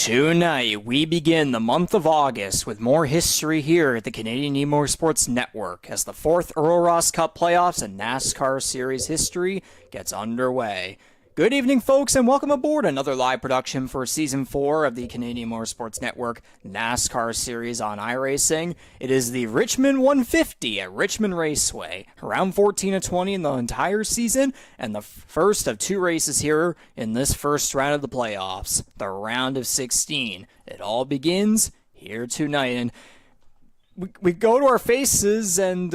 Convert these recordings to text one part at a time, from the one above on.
Tonight, we begin the month of August with more history here at the Canadian eMotorsports Network as the fourth Earl Ross Cup playoffs and NASCAR Series history gets underway. Good evening, folks, and welcome aboard another live production for Season 4 of the Canadian Motorsports Network NASCAR Series on iRacing. It is the Richmond 150 at Richmond Raceway, around 14 of 20 in the entire season, and the first of two races here in this first round of the playoffs, the round of 16. It all begins here tonight, and we go to our faces, and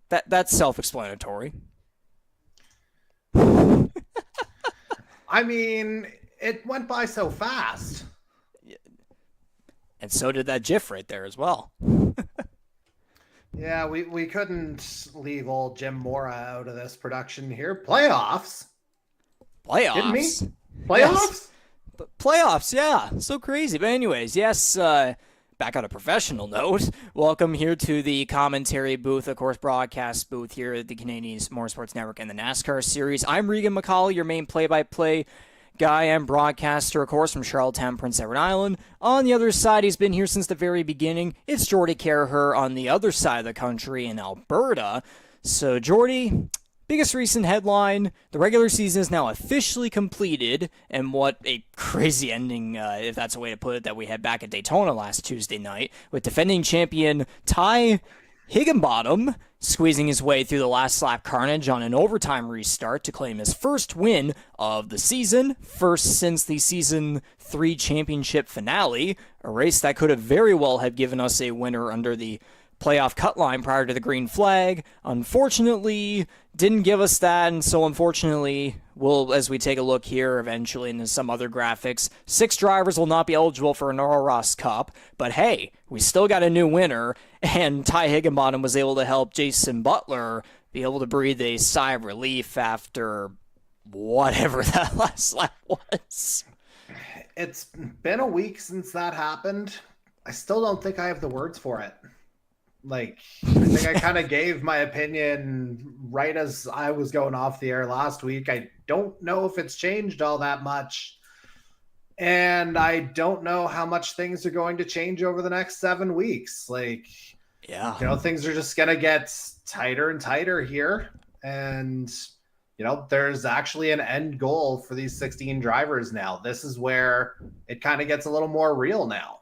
that's self-explanatory. I mean, it went by so fast. And so did that GIF right there as well. Yeah, we couldn't leave old Jim Mora out of this production here. Playoffs? Didn't we? Playoffs? Yes. Playoffs, yeah. So crazy. But anyways, yes, back on a professional note, welcome here to the commentary booth, of course, broadcast booth here at the Canadian Motorsports Network and the NASCAR Series. I'm Regan McCauley, your main play-by-play guy and broadcaster, of course, from Charlottetown, Prince Edward Island. On the other side, he's been here since the very beginning. It's Jordy Caraher on the other side of the country in Alberta. So, Jordy, biggest recent headline, the regular season is now officially completed, and what a crazy ending, if that's a way to put it, that we had back at Daytona last Tuesday night, with defending champion Ty Higginbotham squeezing his way through the last lap carnage on an overtime restart to claim his first win of the season, first since the Season 3 championship finale, a race that could have very well have given us a winner under the playoff cut line prior to the green flag. Unfortunately, didn't give us that, and so unfortunately, as we take a look here eventually into some other graphics, 6 drivers will not be eligible for an Earl Ross Cup, but hey, we still got a new winner, and Ty Higginbotham was able to help Jason Butler be able to breathe a sigh of relief after whatever that last lap was. It's been a week since that happened. I still don't think I have the words for it. I think I kind of gave my opinion right as I was going off the air last week. I don't know if it's changed all that much. And I don't know how much things are going to change over the next 7 weeks. Things are just going to get tighter and tighter here. And, there's actually an end goal for these 16 drivers now. This is where it kind of gets a little more real now.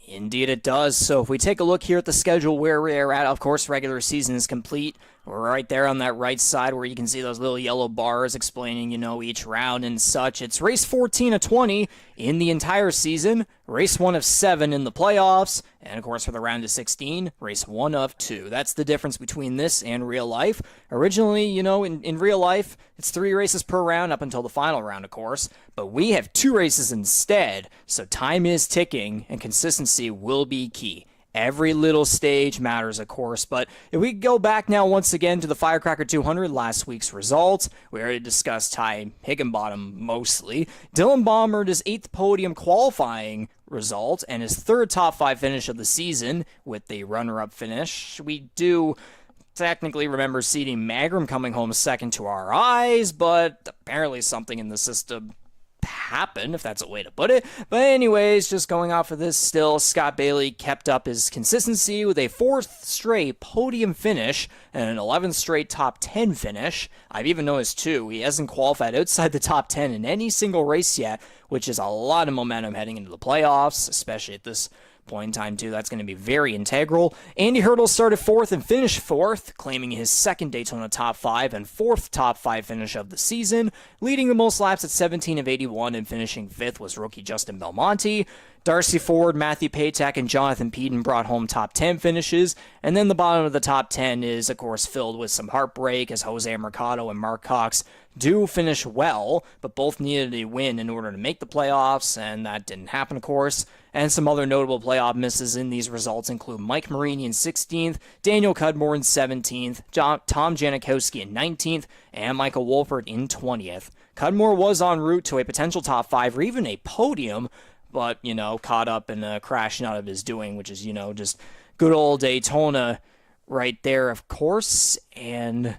Indeed it does. So if we take a look here at the schedule where we're at, of course, regular season is complete. We're right there on that right side where you can see those little yellow bars explaining, each round and such. It's race 14 of 20 in the entire season, race 1 of 7 in the playoffs, and of course for the round of 16, race 1 of 2. That's the difference between this and real life. Originally, in real life, it's 3 races per round up until the final round, of course, but we have 2 races instead, so time is ticking and consistency will be key. Every little stage matters, of course, but if we go back now once again to the Firecracker 200, last week's results, we already discussed Ty Higginbotham mostly. Dylan Baum earned his 8th podium qualifying result and his 3rd top 5 finish of the season with the runner-up finish. We do technically remember seeing Magrum coming home second to our eyes, but apparently something in the system happen, if that's a way to put it. But anyways, just going off of this still, Scott Bailey kept up his consistency with a 4th straight podium finish and an 11th straight top 10 finish. I've even noticed too, he hasn't qualified outside the top 10 in any single race yet, which is a lot of momentum heading into the playoffs, especially at this point in time, too. That's going to be very integral. Andy Hurdle started 4th and finished 4th, claiming his 2nd Daytona top 5 and 4th top 5 finish of the season. Leading the most laps at 17 of 81 and finishing 5th was rookie Justin Belmonte. Darcy Ford, Matthew Patak, and Jonathan Peden brought home top 10 finishes, and then the bottom of the top 10 is, of course, filled with some heartbreak as Jose Mercado and Mark Cox do finish well, but both needed a win in order to make the playoffs, and that didn't happen, of course. And some other notable playoff misses in these results include Mike Marini in 16th, Daniel Cudmore in 17th, Tom Janikowski in 19th, and Michael Wolford in 20th. Cudmore was en route to a potential top 5 or even a podium, but, caught up in a crash out of his doing, which is, just good old Daytona right there, of course. And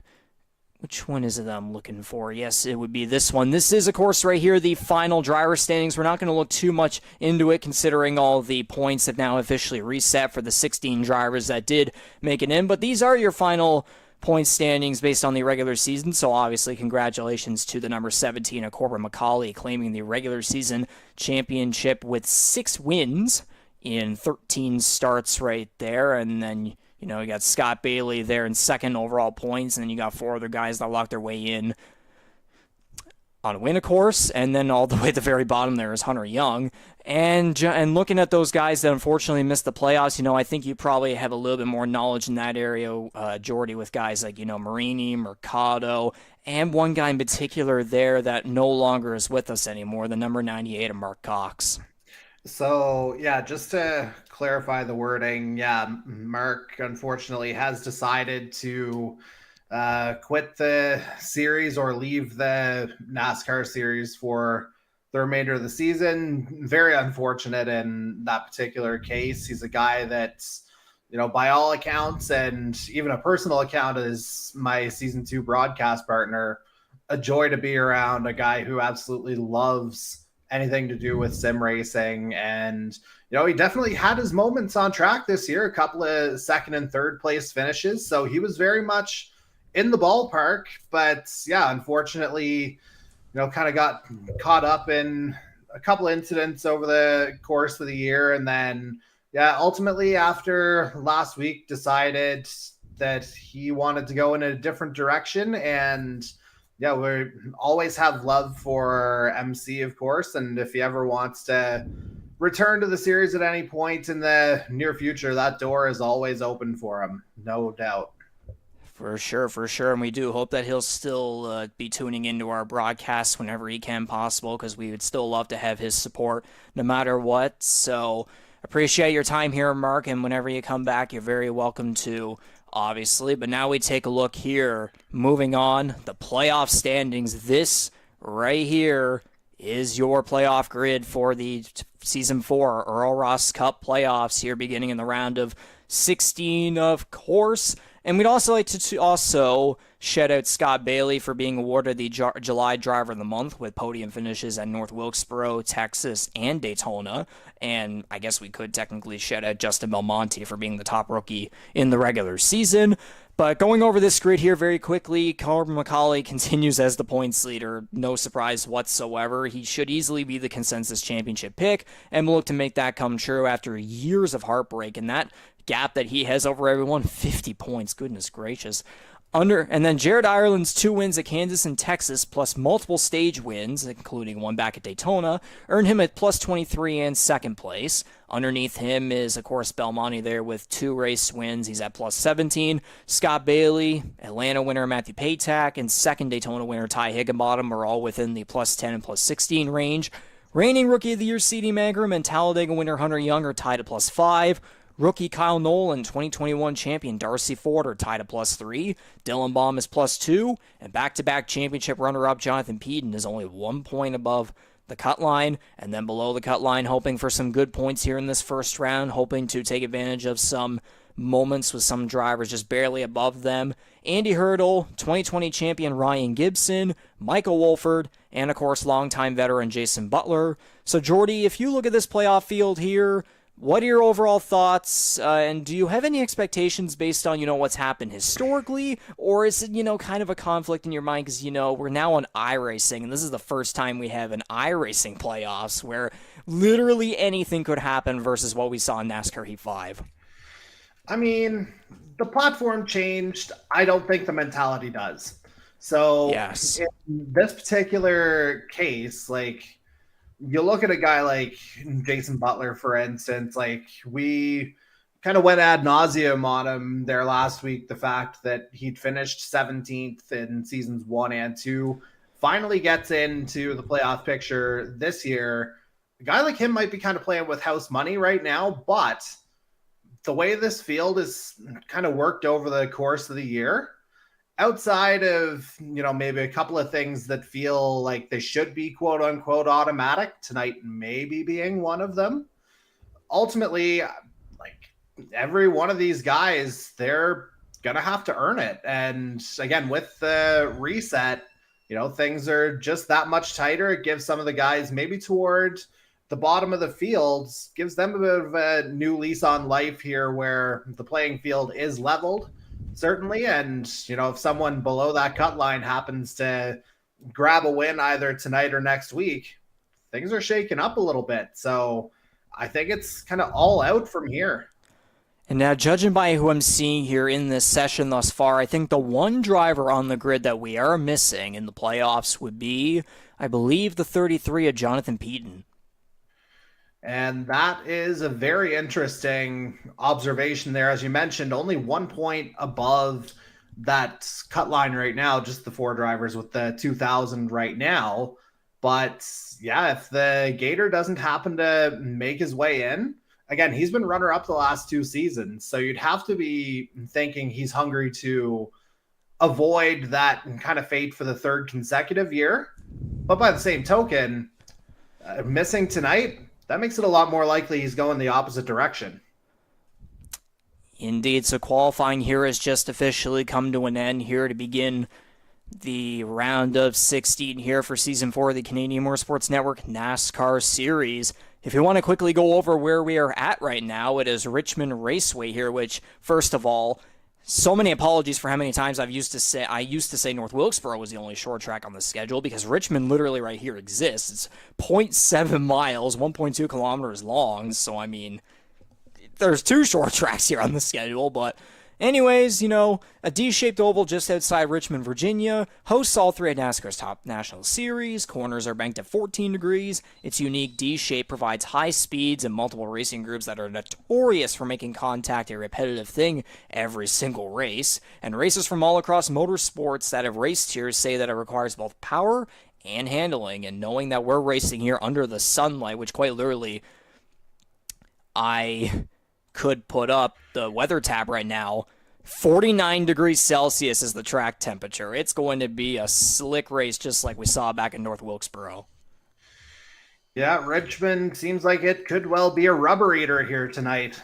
Which one is it that I'm looking for? Yes, it would be this one. This is, of course, right here, the final driver standings. We're not going to look too much into it, considering all the points have now officially reset for the 16 drivers that did make it in. But these are your final point standings based on the regular season. So obviously, congratulations to the number 17 of Corbin McCauley, claiming the regular season championship with 6 wins in 13 starts right there. And then you got Scott Bailey there in second overall points, and then you got 4 other guys that locked their way in on a win, of course, and then all the way at the very bottom there is Hunter Young. And looking at those guys that unfortunately missed the playoffs, I think you probably have a little bit more knowledge in that area, Jordy, with guys like, Marini, Mercado, and one guy in particular there that no longer is with us anymore, the number 98 of Mark Cox. So, yeah, just to clarify the wording, yeah, Mark unfortunately has decided to quit the series or leave the NASCAR series for the remainder of the season. Very unfortunate in that particular case. He's a guy that's, by all accounts and even a personal account, is my season 2 broadcast partner, a joy to be around, a guy who absolutely loves anything to do with sim racing. And, he definitely had his moments on track this year, a couple of second and third place finishes. So he was very much in the ballpark, but yeah, unfortunately, kind of got caught up in a couple incidents over the course of the year. And then, yeah, ultimately after last week decided that he wanted to go in a different direction. And yeah, we always have love for MC, of course. And if he ever wants to return to the series at any point in the near future, that door is always open for him, no doubt. For sure, for sure. And we do hope that he'll still be tuning into our broadcasts whenever he can possible, because we would still love to have his support no matter what. So appreciate your time here, Mark. And whenever you come back, you're very welcome to, obviously. But now we take a look here. Moving on, the playoff standings. This right here is your playoff grid for the Season 4 Earl Ross Cup playoffs here, beginning in the round of 16, of course. And we'd also like to also shout out Scott Bailey for being awarded the July Driver of the Month with podium finishes at North Wilkesboro, Texas, and Daytona. And I guess we could technically shout out Justin Belmonte for being the top rookie in the regular season. But going over this grid here very quickly, Corbin McCauley continues as the points leader. No surprise whatsoever. He should easily be the consensus championship pick, and we'll look to make that come true after years of heartbreak. And that gap that he has over everyone, 50 points, goodness gracious. And then Jared Ireland's 2 wins at Kansas and Texas, plus multiple stage wins, including one back at Daytona, earned him at plus 23 and second place. Underneath him is, of course, Belmonte there with 2 race wins. He's at plus 17. Scott Bailey, Atlanta winner Matthew Paytack, and second Daytona winner Ty Higginbotham are all within the plus 10 and plus 16 range. Reigning Rookie of the Year C.D. Mangrum and Talladega winner Hunter Young are tied at plus 5. Rookie Kyle Nolan, 2021 champion Darcy Ford are tied at plus 3. Dylan Baum is plus 2. And back-to-back championship runner-up Jonathan Peden is only 1 point above the cut line. And then below the cut line, hoping for some good points here in this first round, hoping to take advantage of some moments with some drivers just barely above them. Andy Hurdle, 2020 champion Ryan Gibson, Michael Wolford, and of course longtime veteran Jason Butler. So Jordy, if you look at this playoff field here, what are your overall thoughts, and do you have any expectations based on, what's happened historically, or is it, kind of a conflict in your mind because, we're now on iRacing, and this is the first time we have an iRacing playoffs where literally anything could happen versus what we saw in NASCAR Heat 5? I mean, the platform changed. I don't think the mentality does. So yes. In this particular case, you look at a guy like Jason Butler, for instance, we kind of went ad nauseum on him there last week. The fact that he'd finished 17th in seasons 1 and 2 finally gets into the playoff picture this year. A guy like him might be kind of playing with house money right now, but the way this field is kind of worked over the course of the year, outside of, maybe a couple of things that feel like they should be quote unquote automatic, tonight maybe being one of them, ultimately, every one of these guys, they're gonna have to earn it. And again, with the reset, things are just that much tighter. It gives some of the guys maybe toward the bottom of the fields, gives them a bit of a new lease on life here where the playing field is leveled, certainly. And, if someone below that cut line happens to grab a win either tonight or next week, things are shaking up a little bit. So I think it's kind of all out from here. And now, judging by who I'm seeing here in this session thus far, I think the one driver on the grid that we are missing in the playoffs would be, I believe, the 33 of Jonathan Peyton. And that is a very interesting observation there. As you mentioned, only 1 point above that cut line right now, just the four drivers with the 2000 right now. But yeah, if the Gator doesn't happen to make his way in, again, he's been runner up the last 2 seasons. So you'd have to be thinking he's hungry to avoid that kind of fate for the third consecutive year. But by the same token, missing tonight, that makes it a lot more likely he's going the opposite direction. Indeed, so qualifying here has just officially come to an end here to begin the round of 16 here for Season 4 of the Canadian Motorsports Network NASCAR Series. If you want to quickly go over where we are at right now, it is Richmond Raceway here, which, first of all, so many apologies for how many times I used to say North Wilkesboro was the only short track on the schedule, because Richmond literally right here exists. It's 0.7 miles, 1.2 kilometers long, so I mean, there's two short tracks here on the schedule. But anyways, a D-shaped oval just outside Richmond, Virginia, hosts all three of NASCAR's top national series. Corners are banked at 14 degrees. Its unique D-shape provides high speeds and multiple racing groups that are notorious for making contact a repetitive thing every single race. And racers from all across motorsports that have raced here say that it requires both power and handling. And knowing that we're racing here under the sunlight, which quite literally I could put up the weather tab right now, 49 degrees Celsius is the track temperature. It's going to be a slick race just like we saw back in North Wilkesboro. Yeah, Richmond seems like it could well be a rubber eater here tonight.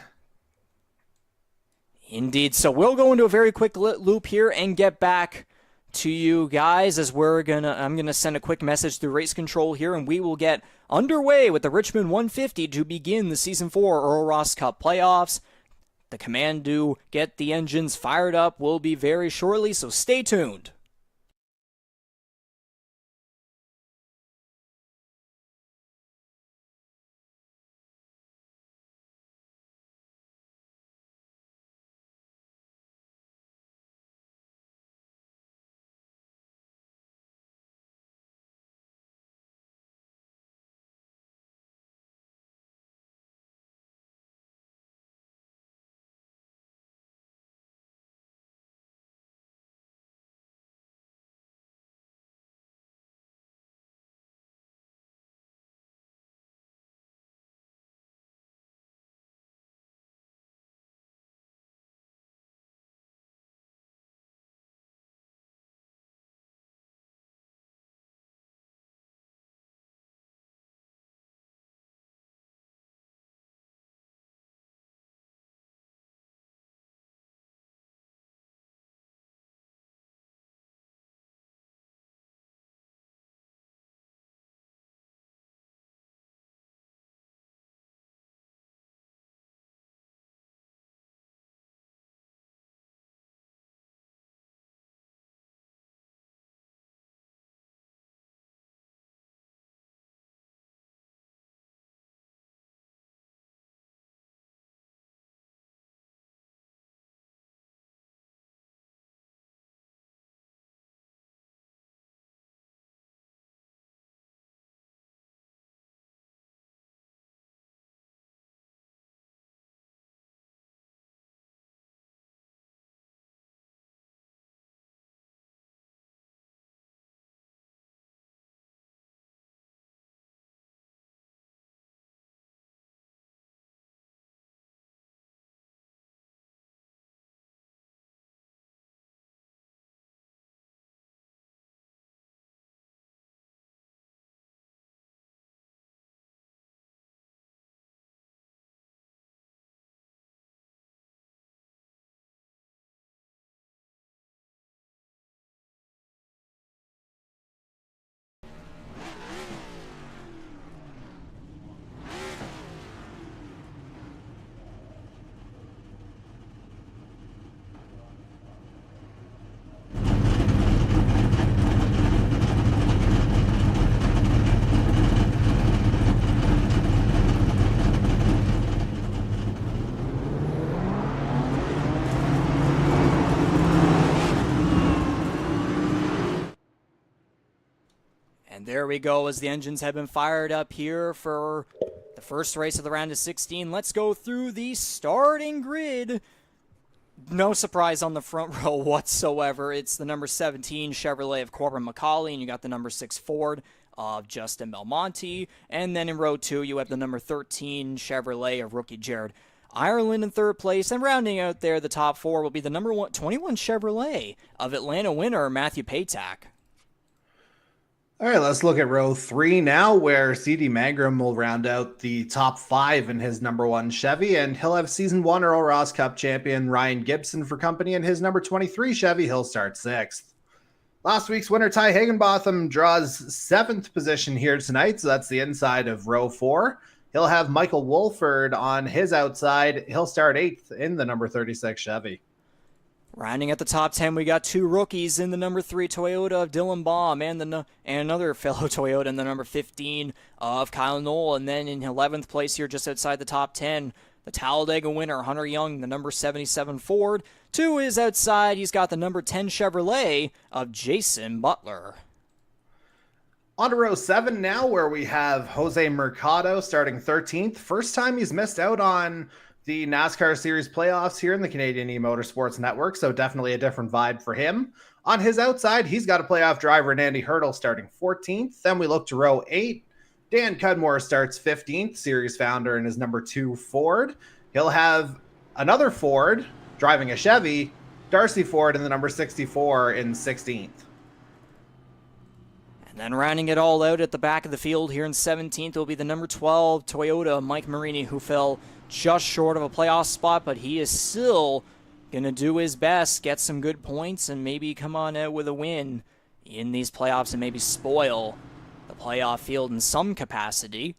Indeed. So we'll go into a very quick loop here and get back to you guys as I'm gonna send a quick message through race control here, and we will get underway with the Richmond 150 to begin the Season 4 Earl Ross Cup playoffs. The command to get the engines fired up will be very shortly, so stay tuned. And there we go as the engines have been fired up here for the first race of the round of 16. Let's go through the starting grid. No surprise on the front row whatsoever. It's the number 17 Chevrolet of Corbin McCauley, and you got the number 6 Ford of Justin Belmonte. And then in row 2, you have the number 13 Chevrolet of rookie Jared Ireland in third place. And rounding out there, the top 4 will be the number 21 Chevrolet of Atlanta winner Matthew Paytak. All right, let's look at row 3 now, where CD Mangrum will round out the top 5 in his number 1 Chevy, and he'll have season 1 Earl Ross Cup champion Ryan Gibson for company in his number 23 Chevy. He'll start 6th. Last week's winner, Ty Higginbotham, draws 7th position here tonight, so that's the inside of row 4. He'll have Michael Wolford on his outside. He'll start 8th in the number 36 Chevy. Rounding at the top 10, we got 2 rookies in the number 3 Toyota of Dylan Baum and another fellow Toyota in the number 15 of Kyle Knoll. And then in 11th place here, just outside the top 10, the Talladega winner, Hunter Young, the number 77 Ford. 2 is outside. He's got the number 10 Chevrolet of Jason Butler. On to row 7 now, where we have Jose Mercado starting 13th. First time he's missed out on the NASCAR Series playoffs here in the Canadian E-Motorsports Network, so definitely a different vibe for him. On his outside, he's got a playoff driver in Andy Hurdle starting 14th. Then we look to row 8. Dan Cudmore starts 15th, Series founder in his number 2 Ford. He'll have another Ford driving a Chevy, Darcy Ford in the number 64 in 16th. And then rounding it all out at the back of the field here in 17th will be the number 12 Toyota, Mike Marini, who fell just short of a playoff spot, but he is still going to do his best, get some good points, and maybe come on out with a win in these playoffs and maybe spoil the playoff field in some capacity.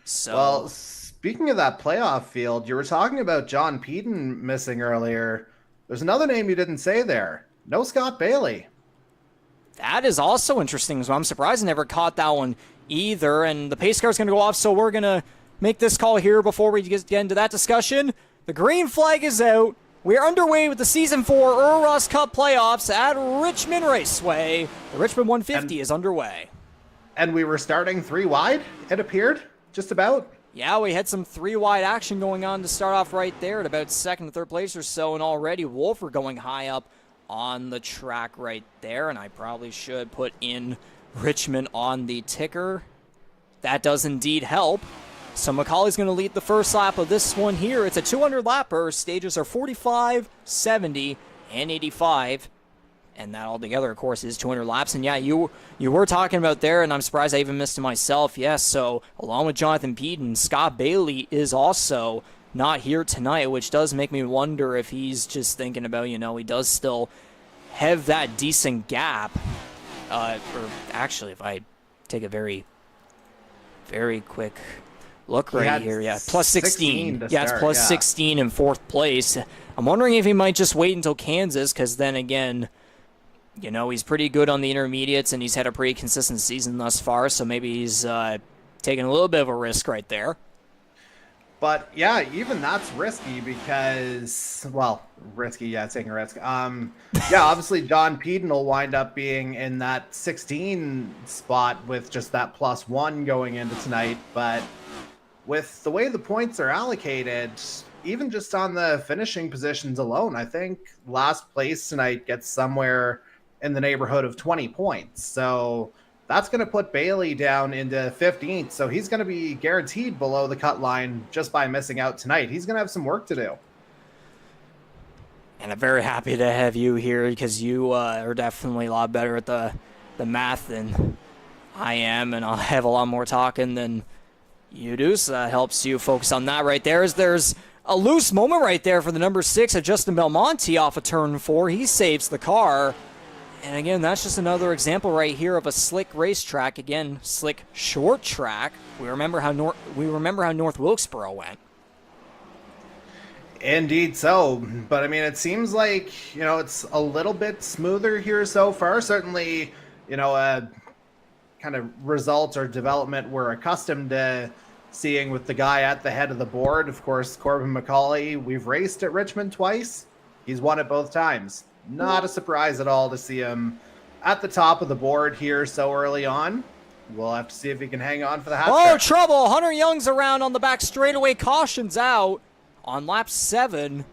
So, well, speaking of that playoff field, you were talking about John Peden missing earlier. There's another name you didn't say there. No Scott Bailey. That is also interesting, so I'm surprised I never caught that one either. And the pace car is going to go off, so we're going to make this call here before we get into that discussion. The green flag is out. We're underway with the Season 4 Earl Ross Cup playoffs at Richmond Raceway. The Richmond 150 is underway. And we were starting 3 wide, it appeared, just about. Yeah, we had some 3 wide action going on to start off right there at about 2nd and 3rd place or so, and already Wolfer going high up on the track right there, and I probably should put in Richmond on the ticker. That does indeed help. So McCauley's going to lead the first lap of this one here. It's a 200-lapper. Stages are 45, 70, and 85. And that altogether, of course, is 200 laps. And yeah, you were talking about there, and I'm surprised I even missed it myself. Yes, so along with Jonathan Peden, Scott Bailey is also not here tonight, which does make me wonder if he's just thinking about, he does still have that decent gap. Or actually, if I take a very, very quick look right here, yeah, plus 16. Yeah, it's plus 16 in 4th place. I'm wondering if he might just wait until Kansas, because then again, he's pretty good on the intermediates, and he's had a pretty consistent season thus far, so maybe he's taking a little bit of a risk right there. But yeah, even that's risky because, risky, yeah, taking a risk. Yeah, obviously John Peden will wind up being in that 16 spot with just that +1 going into tonight, but with the way the points are allocated, even just on the finishing positions alone, I think last place tonight gets somewhere in the neighborhood of 20 points. So that's going to put Bailey down into 15th. So he's going to be guaranteed below the cut line just by missing out tonight. He's going to have some work to do. And I'm very happy to have you here because you are definitely a lot better at the math than I am, and I'll have a lot more talking than you do, so that helps you focus on that right there. There's a loose moment right there for the number 6 of Justin Belmonte off of turn 4. He saves the car. And again, that's just another example right here of a slick racetrack. Again, slick short track. We remember how North Wilkesboro went. Indeed so. But I mean, it seems like, it's a little bit smoother here so far. Certainly, kind of results or development we're accustomed to seeing with the guy at the head of the board. Of course, Corbin McCauley, we've raced at Richmond twice. He's won it both times. Not a surprise at all to see him at the top of the board here so early on. We'll have to see if he can hang on for the half Oh, stretch. trouble! Hunter Young's around on the back straightaway. Caution's out on lap 7.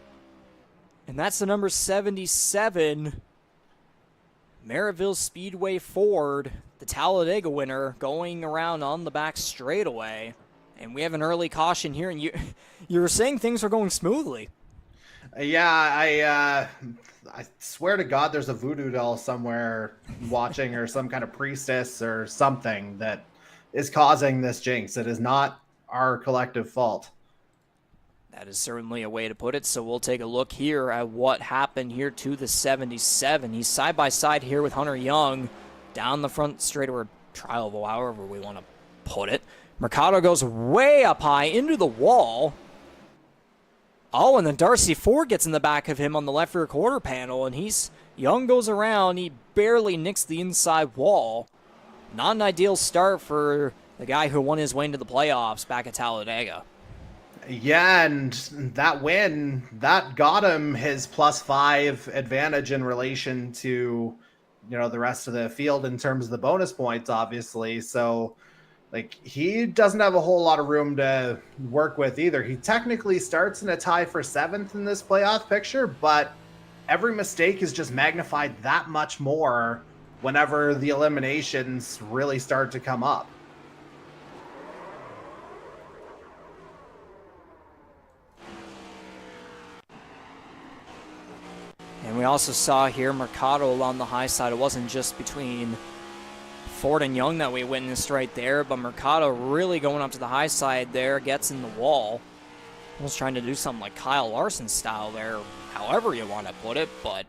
And that's the number 77. Maryville Speedway Ford, the Talladega winner, going around on the back straightaway. And we have an early caution here, and you were saying things are going smoothly. Yeah, I swear to God there's a voodoo doll somewhere watching, or some kind of priestess or something that is causing this jinx. It is not our collective fault. That is certainly a way to put it. So we'll take a look here at what happened here to the 77. He's side by side here with Hunter Young down the front straight, or trial, however we want to put it. Mercado goes way up high into the wall. Oh, and then Darcy Ford gets in the back of him on the left rear quarter panel, and Young goes around. He barely nicks the inside wall. Not an ideal start for the guy who won his way into the playoffs back at Talladega. Yeah, and that win, that got him his +5 advantage in relation to, the rest of the field in terms of the bonus points, obviously. So, he doesn't have a whole lot of room to work with either. He technically starts in a tie for 7th in this playoff picture, but every mistake is just magnified that much more whenever the eliminations really start to come up. And we also saw here Mercado along the high side. It wasn't just between Ford and Young that we witnessed right there, but Mercado really going up to the high side there, gets in the wall. Almost trying to do something like Kyle Larson style there, however you want to put it. But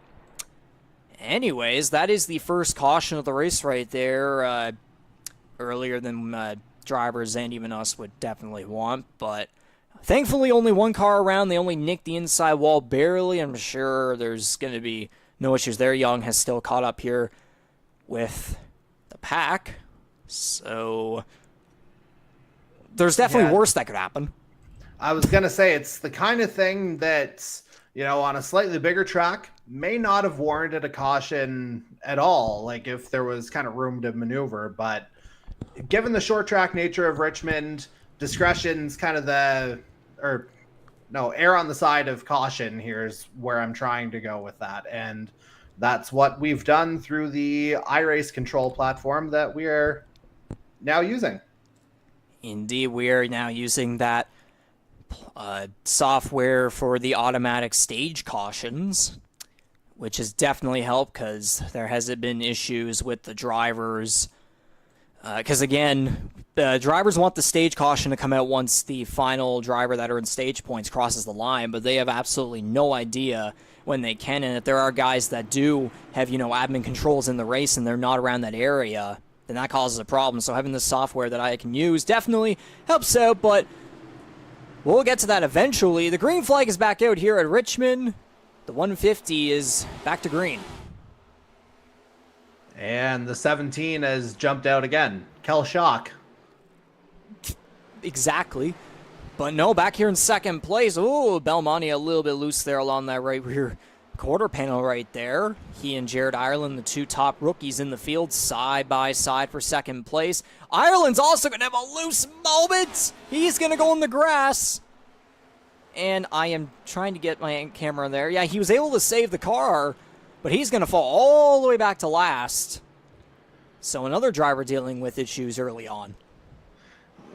anyways, that is the first caution of the race right there. Earlier than drivers and even us would definitely want, but thankfully only one car around. They only nicked the inside wall barely. I'm sure there's going to be no issues there. Young has still caught up here with the pack, so there's definitely worse that could happen. I was going to say, it's the kind of thing that, on a slightly bigger track may not have warranted a caution at all, like if there was kind of room to maneuver. But given the short track nature of Richmond, discretion's kind of err on the side of caution here is where I'm trying to go with that. And that's what we've done through the iRace control platform that we are now using. Indeed, we are now using that software for the automatic stage cautions, which has definitely helped because there hasn't been issues with the drivers. Because again, the drivers want the stage caution to come out once the final driver that earns stage points crosses the line, but they have absolutely no idea when they can. And if there are guys that do have, admin controls in the race and they're not around that area, then that causes a problem. So having this software that I can use definitely helps out, but we'll get to that eventually. The green flag is back out here at Richmond. The 150 is back to green. And the 17 has jumped out again. Kel Shock. Exactly. But no, back here in second place. Ooh, Belmonte a little bit loose there along that right rear quarter panel right there. He and Jared Ireland, the two top rookies in the field, side by side for second place. Ireland's also going to have a loose moment. He's going to go in the grass. And I am trying to get my camera there. Yeah, he was able to save the car, but he's going to fall all the way back to last. So another driver dealing with issues early on.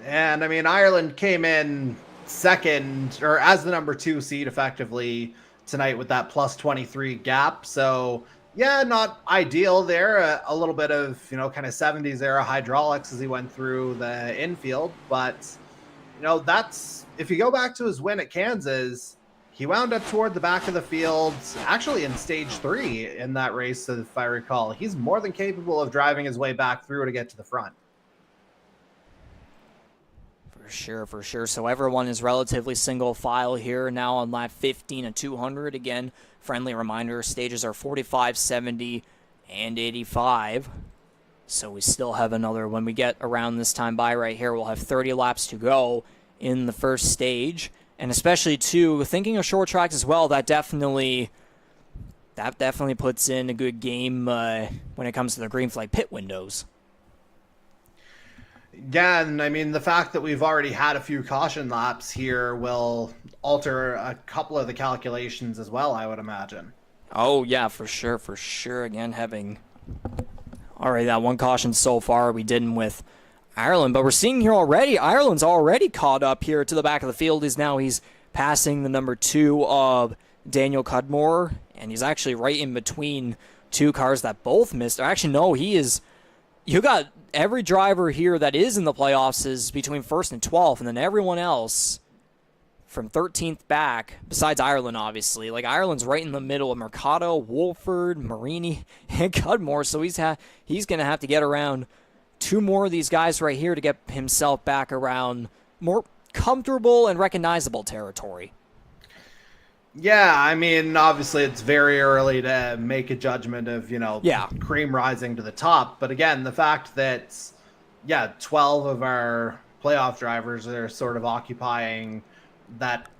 And, Ireland came in second, or as the number 2 seed effectively tonight with that +23 gap. So, yeah, not ideal there. A little bit of, kind of 70s era hydraulics as he went through the infield. But, that's, if you go back to his win at Kansas, he wound up toward the back of the field, actually in stage 3 in that race, if I recall. He's more than capable of driving his way back through to get to the front. For sure. So everyone is relatively single file here now on lap 15 and 200. Again, friendly reminder, stages are 45, 70, and 85. So we still have another, when we get around this time by right here, we'll have 30 laps to go in the first stage. And especially, too, thinking of short tracks as well, that definitely that definitely puts in a good game when it comes to the green flag pit windows. Yeah, and I mean, the fact that we've already had a few caution laps here will alter a couple of the calculations as well, I would imagine. Oh, yeah, for sure, for sure. Again, having already that one caution so far, we didn't with Ireland, but we're seeing here already, Ireland's already caught up here to the back of the field. He's passing the number 2 of Daniel Cudmore, and he's actually right in between two cars that both missed. Or actually, no, you got every driver here that is in the playoffs is between 1st and 12th, and then everyone else from 13th back, besides Ireland, obviously. Like, Ireland's right in the middle of Mercado, Wolford, Marini, and Cudmore, so he's going to have to get around 2 more of these guys right here to get himself back around more comfortable and recognizable territory. Yeah, I mean, obviously it's very early to make a judgment of, cream rising to the top. But again, the fact that, 12 of our playoff drivers are sort of occupying that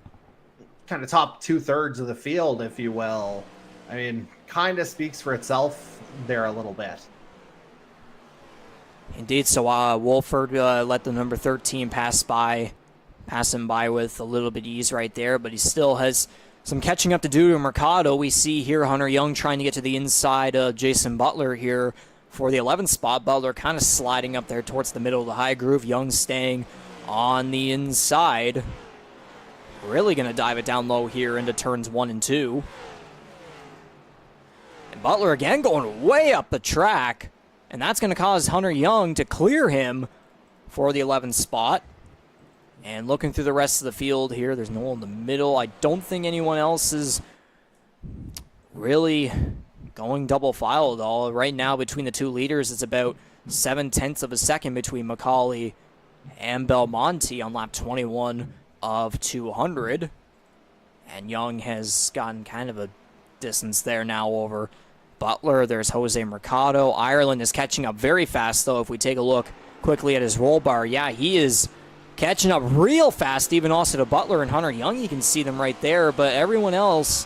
kind of top 2/3 of the field, if you will, I mean, kind of speaks for itself there a little bit. Indeed, so Wolford let the number 13 pass him by with a little bit of ease right there, but he still has some catching up to do to Mercado. We see here Hunter Young trying to get to the inside of Jason Butler here for the 11th spot. Butler kind of sliding up there towards the middle of the high groove. Young staying on the inside. Really going to dive it down low here into turns 1 and 2. And Butler again going way up the track. And that's going to cause Hunter Young to clear him for the 11th spot. And looking through the rest of the field here, there's no one in the middle. I don't think anyone else is really going double file at all. Right now, between the two leaders, it's about 0.7 of a second between McCauley and Belmonte on lap 21 of 200. And Young has gotten kind of a distance there now over Butler. There's Jose Mercado. Ireland is catching up very fast, though, if we take a look quickly at his roll bar. Yeah, he is catching up real fast, even also to Butler and Hunter Young. You can see them right there, but everyone else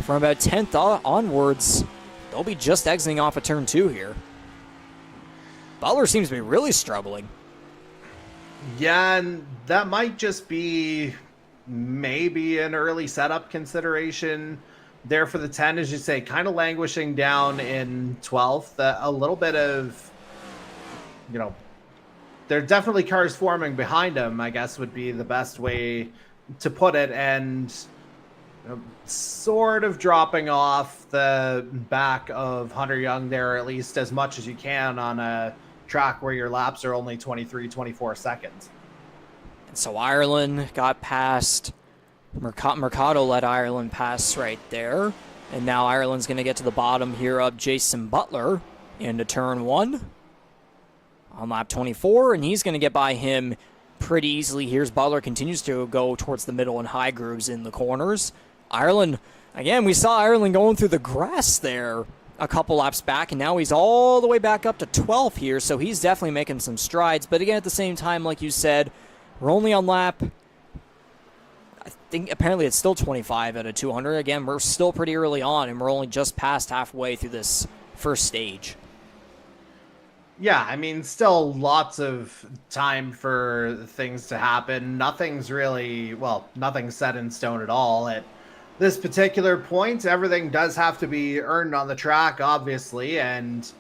from about 10th onwards, they'll be just exiting off of turn 2 here. Butler seems to be really struggling. Yeah, and that might just be maybe an early setup consideration there for the 10, as you say, kind of languishing down in 12th. A little bit of, there are definitely cars forming behind him, I guess would be the best way to put it, and sort of dropping off the back of Hunter Young there, at least as much as you can on a track where your laps are only 23, 24 seconds. And so Ireland got past, Mercado let Ireland pass right there, and now Ireland's going to get to the bottom here of Jason Butler into turn 1. On lap 24, and he's going to get by him pretty easily. Here's Butler continues to go towards the middle and high grooves in the corners. Ireland, again, we saw Ireland going through the grass there a couple laps back, and now he's all the way back up to 12th here, so he's definitely making some strides. But again, at the same time, like you said, we're only on lap, I think apparently it's still 25 out of 200. Again, we're still pretty early on, and we're only just past halfway through this first stage. Yeah, I mean, still lots of time for things to happen. Nothing's set in stone at all. At this particular point, everything does have to be earned on the track, obviously. And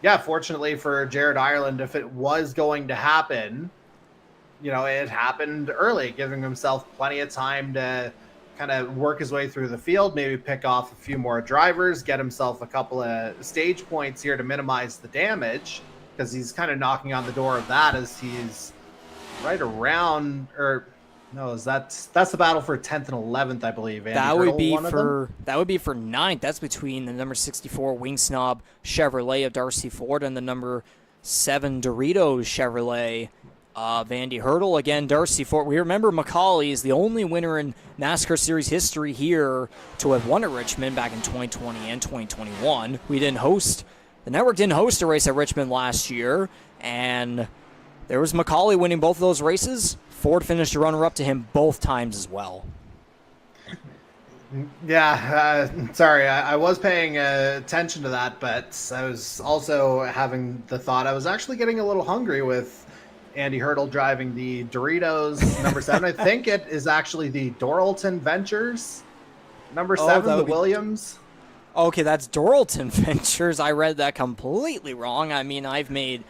yeah, fortunately for Jared Ireland, if it was going to happen, it happened early, giving himself plenty of time to kind of work his way through the field, maybe pick off a few more drivers, get himself a couple of stage points here to minimize the damage, because he's kind of knocking on the door of that as he's right around, that's the battle for 10th and 11th, I believe. That would be for 9th. That's between the number 64 Wing Snob Chevrolet of Darcy Ford and the number 7 Doritos Chevrolet Vandy Hurdle. Again, Darcy Ford. We remember McCauley is the only winner in NASCAR Series history here to have won at Richmond back in 2020 and 2021. The network didn't host a race at Richmond last year, and there was McCauley winning both of those races. Ford finished a runner-up to him both times as well. Yeah, sorry, I was paying attention to that, but I was also having the thought I was actually getting a little hungry with Andy Hurdle driving the Doritos number 7. I think it is actually the Doralton Ventures number Oh, that 7, the would be Williams. okay. That's Doralton Ventures. I read that completely wrong. I mean, I've made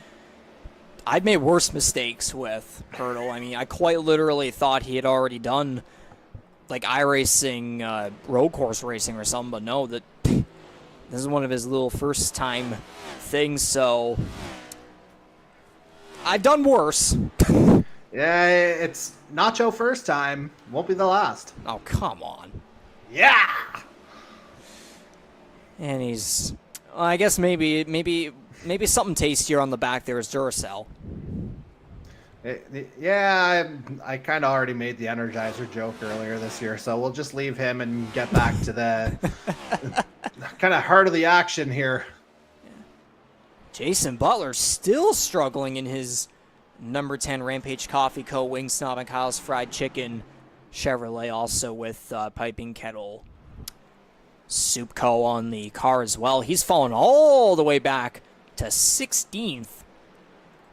worse mistakes with Hurdle. I mean, I quite literally thought he had already done like iRacing, road course racing or something, but no, that this is one of his little first time things. So I've done worse. Yeah, it's Nacho first time. Won't be the last. Oh, come on. Yeah! And he's, well, I guess maybe something tastier on the back there is Duracell. Yeah, I kind of already made the Energizer joke earlier this year, so we'll just leave him and get back to the kind of heart of the action here. Jason Butler still struggling in his number 10 Rampage Coffee Co. Wing Snob and Kyle's Fried Chicken Chevrolet, also with Piping Kettle Soup Co. on the car as well. He's fallen all the way back to 16th.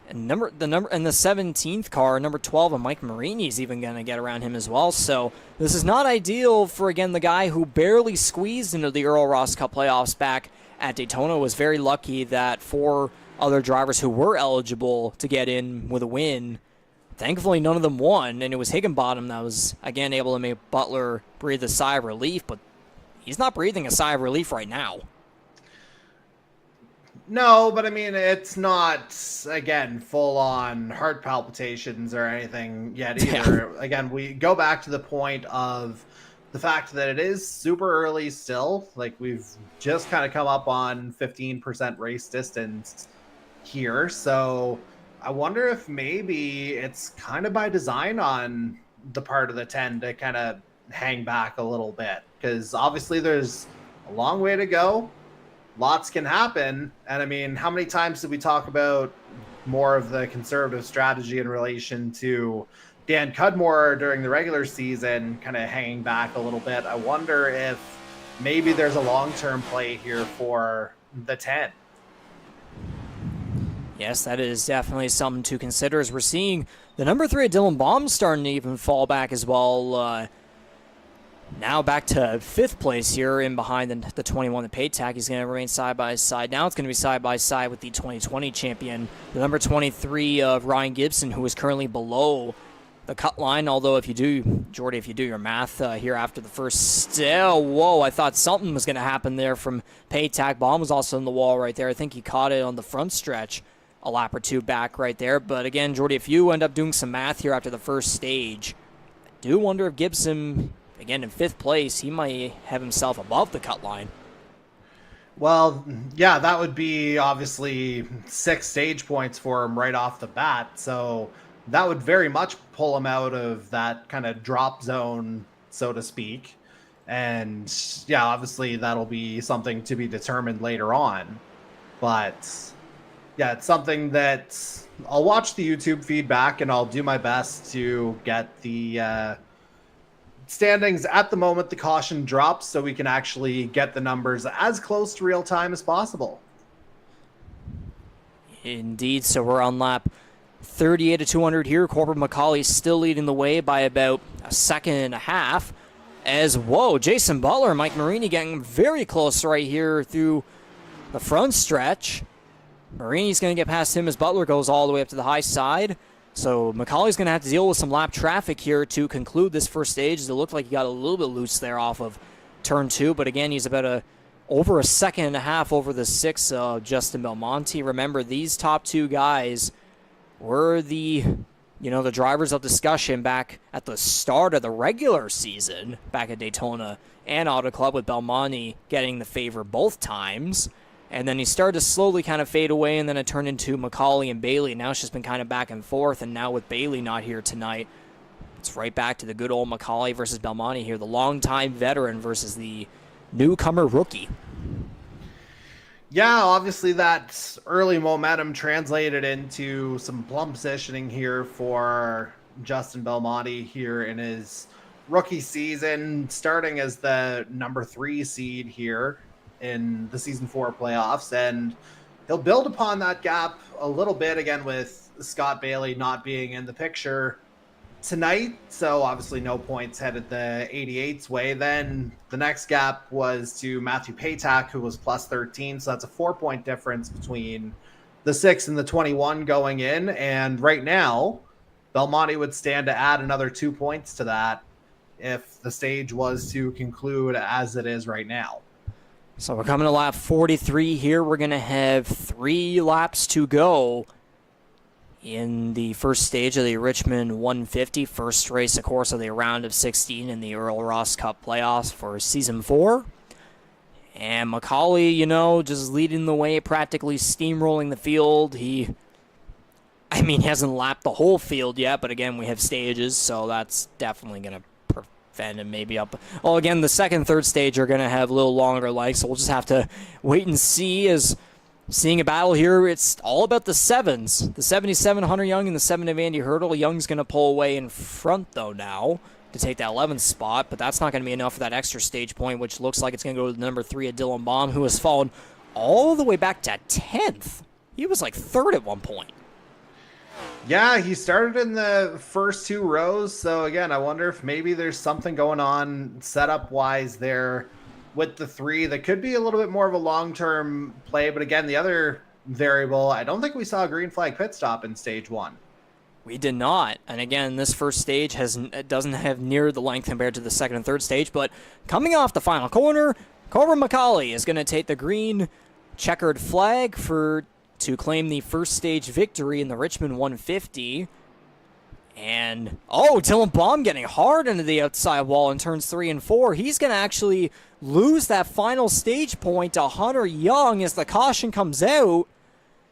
And the 17th car, number 12, and Mike Marini's even going to get around him as well. So this is not ideal for, again, the guy who barely squeezed into the Earl Ross Cup playoffs back at Daytona. Was very lucky that 4 other drivers who were eligible to get in with a win, thankfully none of them won, and it was Higginbotham that was, again, able to make Butler breathe a sigh of relief, but he's not breathing a sigh of relief right now. No, but I mean, it's not, again, full-on heart palpitations or anything yet either. Yeah. Again, we go back to the point of the fact that it is super early still. Like, we've just kind of come up on 15% race distance here. So I wonder if maybe it's kind of by design on the part of the 10 to kind of hang back a little bit. Because obviously there's a long way to go. Lots can happen. And I mean, how many times did we talk about more of the conservative strategy in relation to Dan Cudmore during the regular season, kind of hanging back a little bit? I wonder if maybe there's a long-term play here for the 10. Yes, that is definitely something to consider, as we're seeing the number 3 Dylan Baum starting to even fall back as well. Now back to 5th place here in behind the 21, the pay tag. He's going to remain side by side. Now it's going to be side by side with the 2020 champion, the number 23 of Ryan Gibson, who is currently below the cut line. Although if you do, Jordy, if you do your math here after the first, whoa, I thought something was going to happen there from pay tag. Baum was also in the wall right there. I think he caught it on the front stretch a lap or two back right there. But again, Jordy, if you end up doing some math here after the first stage, I do wonder if Gibson, again, in 5th place, he might have himself above the cut line. Well, yeah, that would be obviously 6 stage points for him right off the bat. So that would very much pull him out of that kind of drop zone, so to speak. And yeah, obviously that'll be something to be determined later on. But yeah, it's something that I'll watch the YouTube feedback and I'll do my best to get the standings at the moment the caution drops, so we can actually get the numbers as close to real time as possible. Indeed, so we're on lap 38 to 200 here. Corbin McCauley still leading the way by about a second and a half. As, whoa, Jason Butler and Mike Marini getting very close right here through the front stretch. Marini's going to get past him as Butler goes all the way up to the high side. So McCauley's going to have to deal with some lap traffic here to conclude this first stage. It looked like he got a little bit loose there off of turn 2, but again, he's about over a second and a half over the 6 Justin Belmonte. Remember, these top 2 guys were the drivers of discussion back at the start of the regular season back at Daytona and Auto Club, with Belmonte getting the favor both times. And then he started to slowly kind of fade away, and then it turned into McCauley and Bailey. Now it's just been kind of back and forth, and now with Bailey not here tonight, it's right back to the good old McCauley versus Belmonte here, the longtime veteran versus the newcomer rookie. Yeah, obviously that early momentum translated into some plumb positioning here for Justin Belmonte here in his rookie season, starting as the number 3 seed here in the season 4 playoffs, and he'll build upon that gap a little bit again with Scott Bailey not being in the picture tonight. So obviously no points headed the 88's way. Then the next gap was to Matthew Paytak, who was plus 13. So that's a 4-point difference between the 6 and the 21 going in. And right now, Belmonte would stand to add another 2 points to that if the stage was to conclude as it is right now. So we're coming to lap 43 here. We're going to have 3 laps to go in the first stage of the Richmond 150. First race, of course, of the round of 16 in the Earl Ross Cup playoffs for season 4. And Macaulay, you know, just leading the way, practically steamrolling the field. He hasn't lapped the whole field yet, but again, we have stages, so that's definitely going to prevent him maybe up. Oh, again, the second, third stage are going to have a little longer legs, so we'll just have to wait and see. As seeing a battle here, it's all about the 7s. The 77, Hunter Young, and the 7 of Andy Hurdle. Young's going to pull away in front, though, now to take that 11th spot, but that's not going to be enough for that extra stage point, which looks like it's going to go to the number 3 of Dylan Baum, who has fallen all the way back to 10th. He was like 3rd at one point. Yeah, he started in the first 2 rows. So again, I wonder if maybe there's something going on setup-wise there with the 3 that could be a little bit more of a long-term play. But again, the other variable, I don't think we saw a green flag pit stop in stage 1. We did not. And again, this first stage doesn't have near the length compared to the second and third stage. But coming off the final corner, Corbin Macaulay is going to take the green checkered flag to claim the first stage victory in the Richmond 150. And, Dylan Baum getting hard into the outside wall in turns 3 and 4. He's going to actually lose that final stage point to Hunter Young as the caution comes out.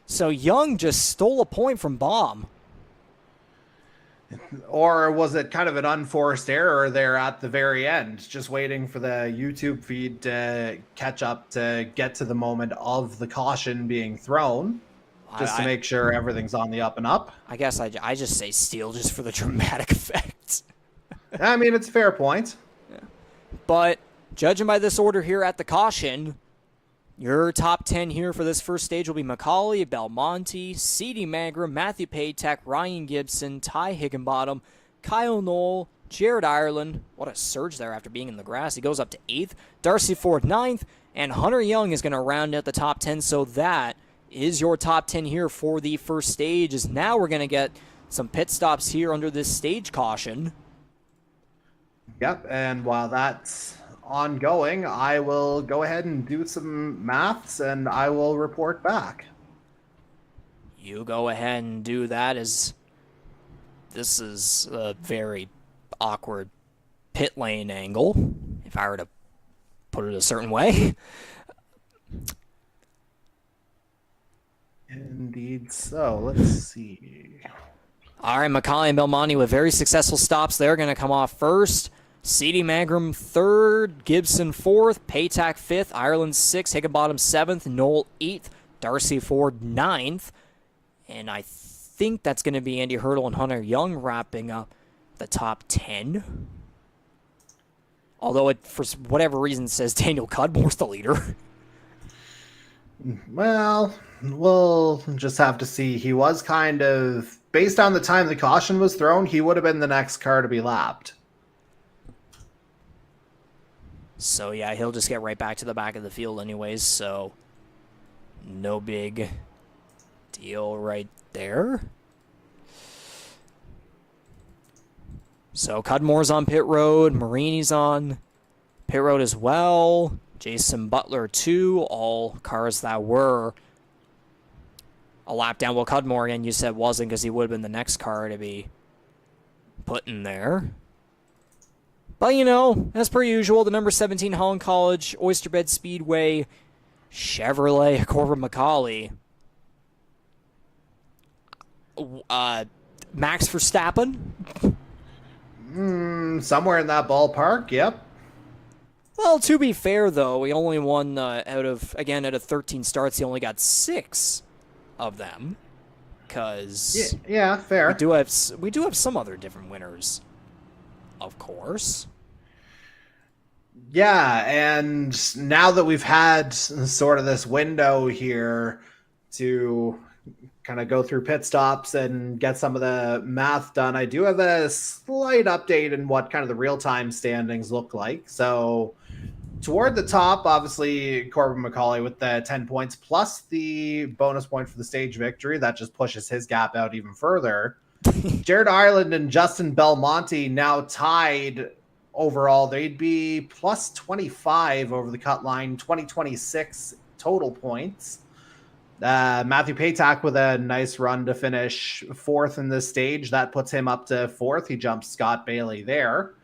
So Young just stole a point from Baum. Or was it kind of an unforced error there at the very end, just waiting for the YouTube feed to catch up to get to the moment of the caution being thrown, just to make sure everything's on the up and up? I guess I just say steal just for the dramatic effect. I mean, it's a fair point. Yeah. But judging by this order here at the caution, your top 10 here for this first stage will be Macaulay, Belmonte, C.D. Magram, Matthew Paytek, Ryan Gibson, Ty Higginbotham, Kyle Knoll, Jared Ireland. What a surge there after being in the grass. He goes up to 8th. Darcy Ford 9th. And Hunter Young is going to round out the top 10. So that is your top 10 here for the first stage. As now we're going to get some pit stops here under this stage caution. Yep, and while that's ongoing, I will go ahead and do some maths and I will report back. You go ahead and do that, as this is a very awkward pit lane angle, if I were to put it a certain way. Indeed so. Let's see. All right, Macaulay and Belmonte with very successful stops. They're going to come off first. C.D. Magram 3rd, Gibson 4th, Paytak 5th, Ireland 6th, Higginbotham 7th, Knoll 8th, Darcy Ford 9th. And I think that's going to be Andy Hurdle and Hunter Young wrapping up the top 10. Although it, for whatever reason, says Daniel Cudmore's the leader. Well, we'll just have to see. He was kind of, based on the time the caution was thrown, he would have been the next car to be lapped. So, yeah, he'll just get right back to the back of the field anyways, so no big deal right there. So, Cudmore's on pit road, Marini's on pit road as well, Jason Butler too, all cars that were a lap down. Well, Cudmore, again, you said wasn't because he would have been the next car to be put in there. But, you know, as per usual, the number 17 Holland College, Oysterbed Speedway, Chevrolet, Corbin Macaulay. Max Verstappen? Somewhere in that ballpark, yep. Well, to be fair, though, he only won out of 13 starts, he only got 6 of them. Because yeah, fair. We do have some other different winners of course. Yeah, and now that we've had sort of this window here to kind of go through pit stops and get some of the math done, I do have a slight update in what kind of the real-time standings look like. So toward the top, obviously, Corbin McCauley with the 10 points plus the bonus point for the stage victory. That just pushes his gap out even further. Jared Ireland and Justin Belmonte now tied overall. They'd be plus 25 over the cut line, 2026 total points. Matthew Paytak with a nice run to finish fourth in this stage. That puts him up to fourth. He jumps Scott Bailey there.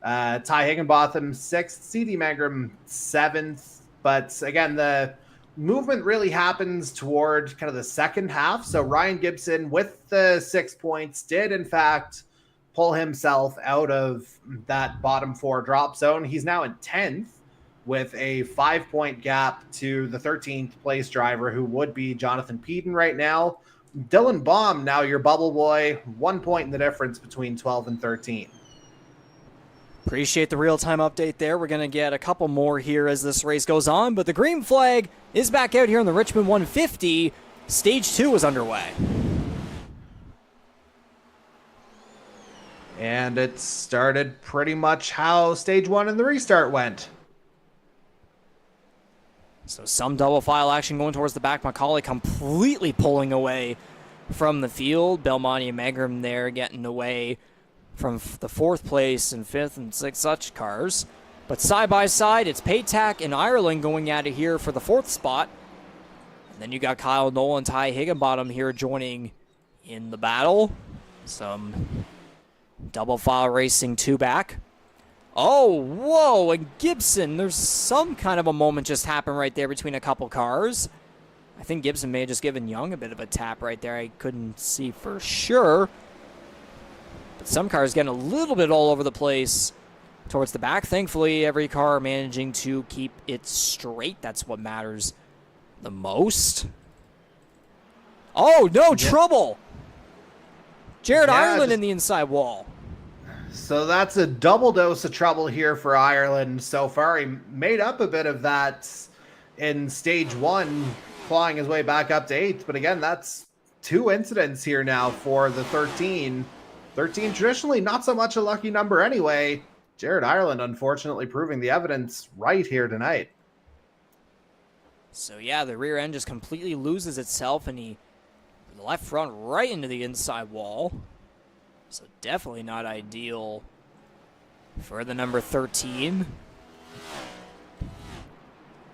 Ty Higginbotham sixth, CD Mangrum seventh. But again, the movement really happens toward kind of the second half. So Ryan Gibson with the 6 points did in fact pull himself out of that bottom four drop zone. He's now in 10th with a 5-point gap to the 13th place driver, who would be Jonathan Peden right now. Dylan Baum, now your bubble boy, 1 point in the difference between 12 and 13. Appreciate the real-time update there. We're going to get a couple more here as this race goes on, but the green flag is back out here in the Richmond 150. Stage 2 is underway. And it started pretty much how stage 1 and the restart went. So some double file action going towards the back. McCauley completely pulling away from the field. Belmonte and Mangrum there getting away from the 4th place and 5th and 6th such cars. But side by side, it's Paytak and Ireland going at it here for the 4th spot. And then you got Kyle Nolan and Ty Higginbotham here joining in the battle. Some double file racing 2 back. Oh, whoa, and Gibson, there's some kind of a moment just happened right there between a couple cars. I think Gibson may have just given Young a bit of a tap right there. I couldn't see for sure. But some cars getting a little bit all over the place towards the back. Thankfully, every car managing to keep it straight. That's what matters the most. Oh, no, trouble! Jared Ireland in the inside wall. So that's a double dose of trouble here for Ireland so far. He made up a bit of that in stage 1, clawing his way back up to 8th. But again, that's 2 incidents here now for the 13. 13 traditionally not so much a lucky number anyway. Jared Ireland unfortunately proving the evidence right here tonight. So yeah, the rear end just completely loses itself, and the left front right into the inside wall. So definitely not ideal for the number 13.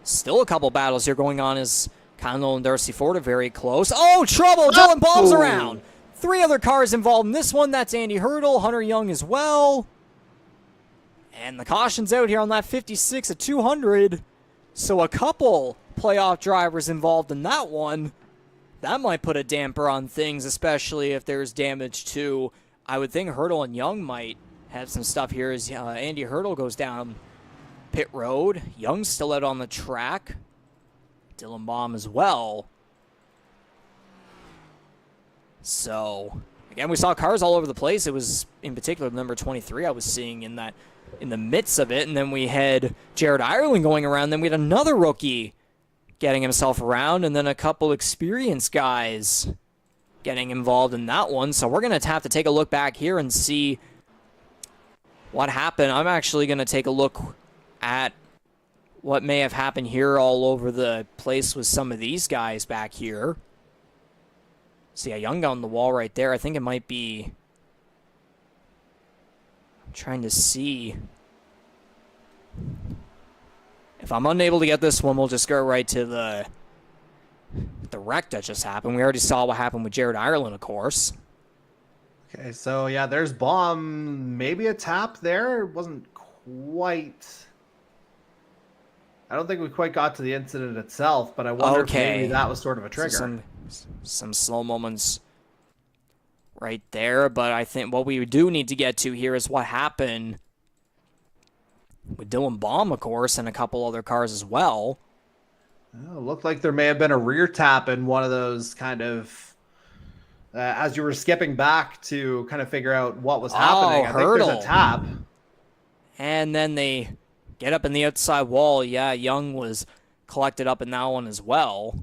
Still a couple battles here going on as Conlon and Darcy Ford are very close. Oh, trouble! Dylan Baum's around. 3 other cars involved in this one. That's Andy Hurdle, Hunter Young as well. And the caution's out here on that 56 at 200. So a couple playoff drivers involved in that one. That might put a damper on things, especially if there's damage to... I would think Hurdle and Young might have some stuff here as Andy Hurdle goes down pit road. Young's still out on the track. Dylan Baum as well. So, again, we saw cars all over the place. It was, in particular, number 23 I was seeing in the midst of it. And then we had Jared Ireland going around. Then we had another rookie getting himself around. And then a couple experienced guys getting involved in that one. So we're going to have to take a look back here and see what happened. I'm actually going to take a look at what may have happened here all over the place with some of these guys back here. See a Young on the wall right there. I think it might be... I'm trying to see. If I'm unable to get this one, we'll just go right to the wreck that just happened. We already saw what happened with Jared Ireland, of course. Okay, so yeah, there's Baum. Maybe a tap there. It wasn't quite... I don't think we quite got to the incident itself, but I wonder if maybe that was sort of a trigger. So some slow moments right there, but I think what we do need to get to here is what happened with Dylan Baum, of course, and a couple other cars as well. It looked like there may have been a rear tap in one of those kind of, as you were skipping back to kind of figure out what was happening. I think there's a tap. And then they get up in the outside wall. Yeah, Young was collected up in that one as well.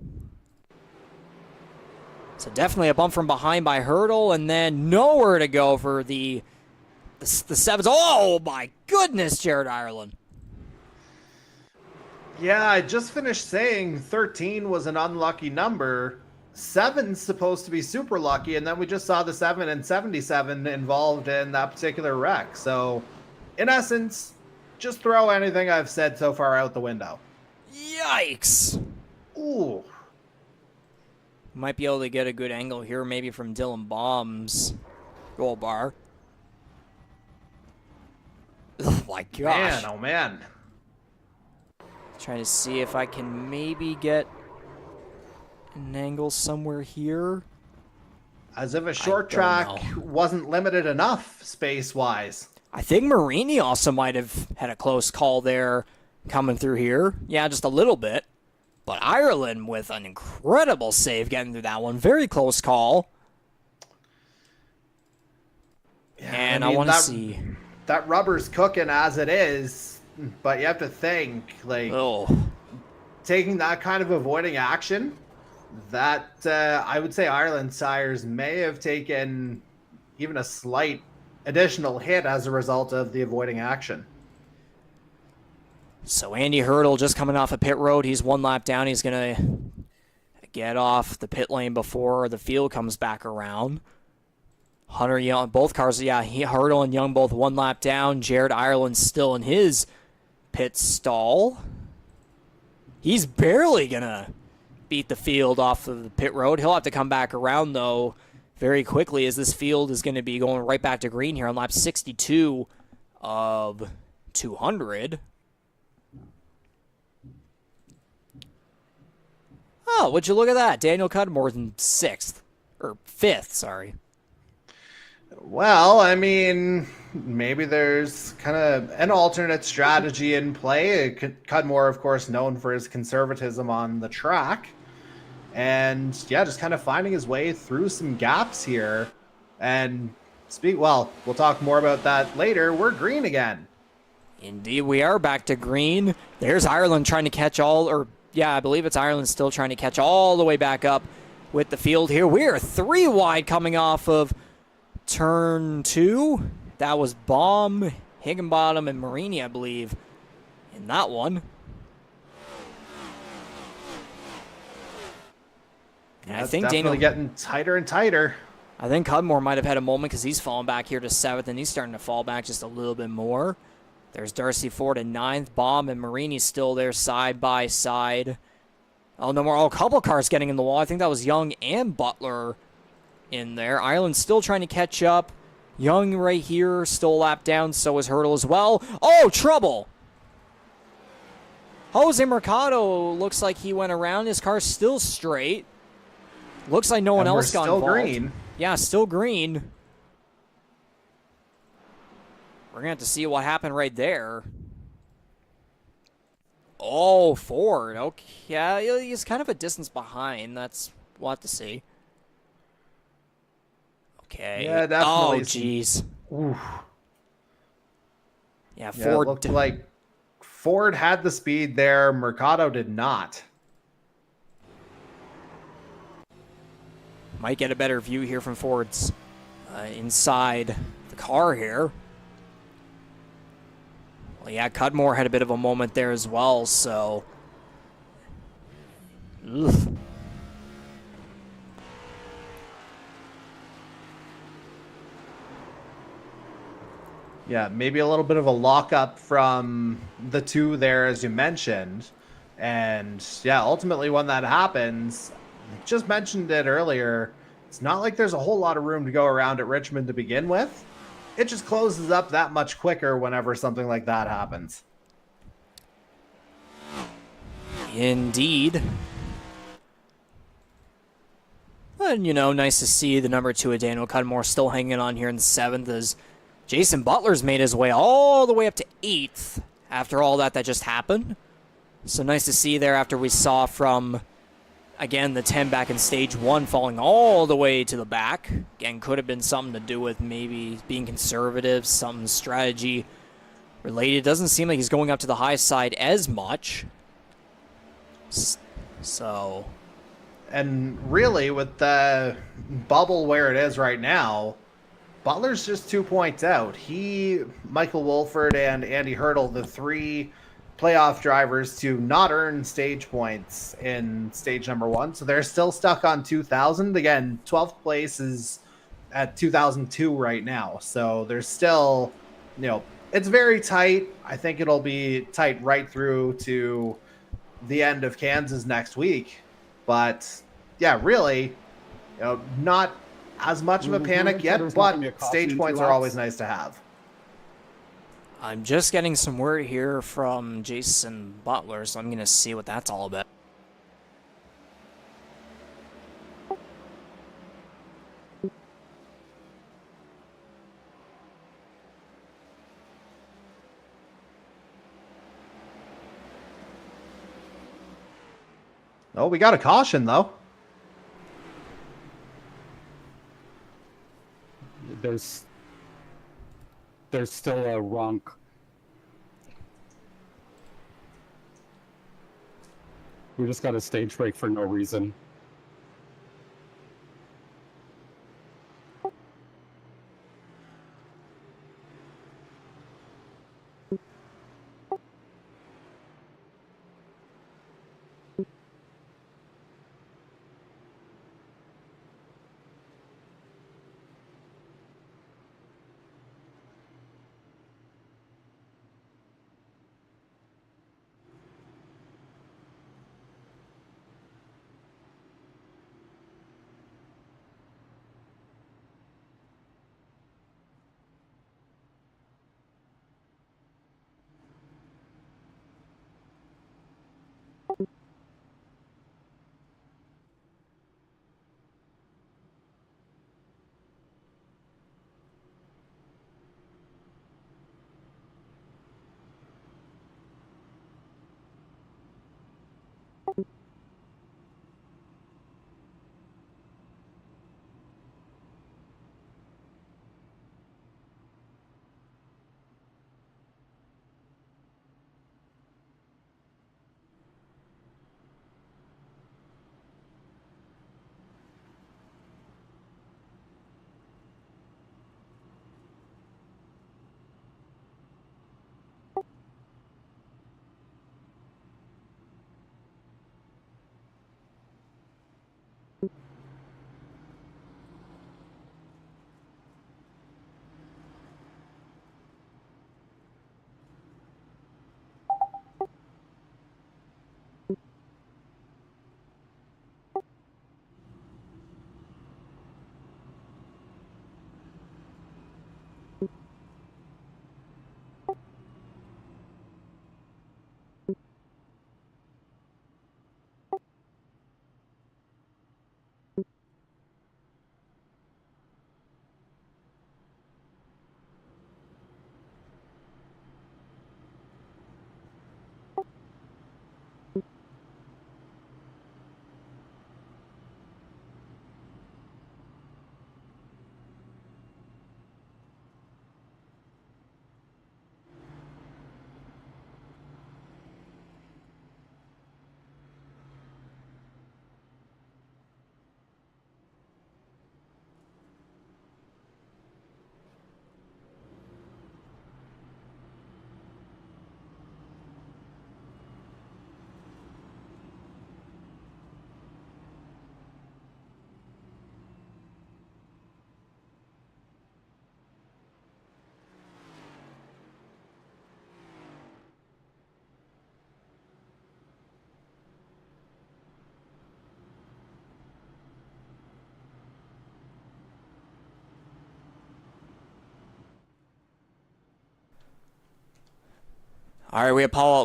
So definitely a bump from behind by Hurdle, and then nowhere to go for the sevens. Oh my goodness, Jared Ireland. Yeah, I just finished saying 13 was an unlucky number. 7's supposed to be super lucky, and then we just saw the 7 and 77 involved in that particular wreck. So, in essence, just throw anything I've said so far out the window. Yikes. Ooh. Might be able to get a good angle here, maybe from Dylan Baum's goal bar. Oh my gosh. Man, oh man. Trying to see if I can maybe get an angle somewhere here. As if a short track wasn't limited enough space-wise. I think Marini also might have had a close call there coming through here. Yeah, just a little bit. But Ireland with an incredible save getting through that one. Very close call. Yeah, and I want to see. That rubber's cooking as it is, but you have to think, like, taking that kind of avoiding action, that I would say Ireland sires may have taken even a slight additional hit as a result of the avoiding action. So Andy Hurdle just coming off a pit road. He's one lap down. He's going to get off the pit lane before the field comes back around. Hunter Young, both cars, yeah, Hurdle and Young both one lap down. Jared Ireland still in his pit stall. He's barely going to beat the field off of the pit road. He'll have to come back around, though, very quickly, as this field is going to be going right back to green here on lap 62 of 200. Oh, would you look at that? Daniel Cudmore in 6th, or 5th, sorry. Well, I mean, maybe there's kind of an alternate strategy in play. Cudmore, of course, known for his conservatism on the track. And, yeah, just kind of finding his way through some gaps here. And, we'll talk more about that later. We're green again. Indeed, we are back to green. There's Ireland trying to catch I believe it's Ireland still trying to catch all the way back up with the field here. We are 3 wide coming off of turn 2. That was Baum, Higginbotham, and Marini, I believe, in that one. And I think definitely getting tighter and tighter. I think Cudmore might have had a moment because he's fallen back here to 7th, and he's starting to fall back just a little bit more. There's Darcy Ford in 9th. Baum and Marini still there side by side. Oh, no more. Oh, a couple cars getting in the wall. I think that was Young and Butler in there. Ireland still trying to catch up. Young right here, still a lap down. So is Hurdle as well. Oh, trouble. Jose Mercado looks like he went around. His car's still straight. Looks like no one else got involved. Still green. Yeah, still green. We're going to have to see what happened right there. Oh, Ford. Okay. Yeah, he's kind of a distance behind. We'll have to see. Okay. Yeah, definitely. Oh, jeez. Yeah, Ford. It looked like Ford had the speed there. Mercado did not. Might get a better view here from Ford's inside the car here. Well, yeah, Cudmore had a bit of a moment there as well, so. Ugh. Yeah, maybe a little bit of a lockup from the two there, as you mentioned. And yeah, ultimately when that happens, I just mentioned it earlier, it's not like there's a whole lot of room to go around at Richmond to begin with. It just closes up that much quicker whenever something like that happens. Indeed. And, nice to see the number 2 of Daniel Cudmore still hanging on here in 7th as Jason Butler's made his way all the way up to 8th after all that just happened. So nice to see there after we saw from, again, the 10 back in stage 1 falling all the way to the back. Again, could have been something to do with maybe being conservative, some strategy related. Doesn't seem like he's going up to the high side as much. So, And really, with the bubble where it is right now, Butler's just 2 points out. Michael Wolford, and Andy Hurdle, the three playoff drivers to not earn stage points in stage number one. So they're still stuck on 2,000. Again, 12th place is at 2002 right now. So there's still, it's very tight. I think it'll be tight right through to the end of Kansas next week. But yeah, really, not as much of a panic yet, but stage points are always nice to have. I'm just getting some word here from Jason Butler, so I'm going to see what that's all about. Oh, we got a caution, though. There's still a wrong. We just got a stage break for no reason. All right,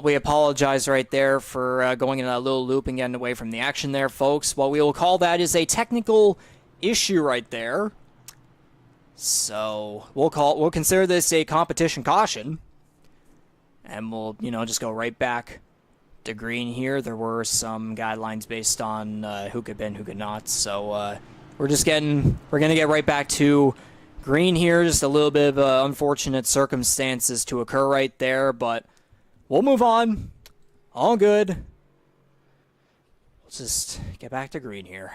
we apologize right there for going in a little loop and getting away from the action there, folks. What we will call that is a technical issue right there. So we'll consider this a competition caution, and we'll just go right back to green here. There were some guidelines based on who could bend, who could not. So we're gonna get right back to Green here, just a little bit of unfortunate circumstances to occur right there, but we'll move on. All good. Let's just get back to green here.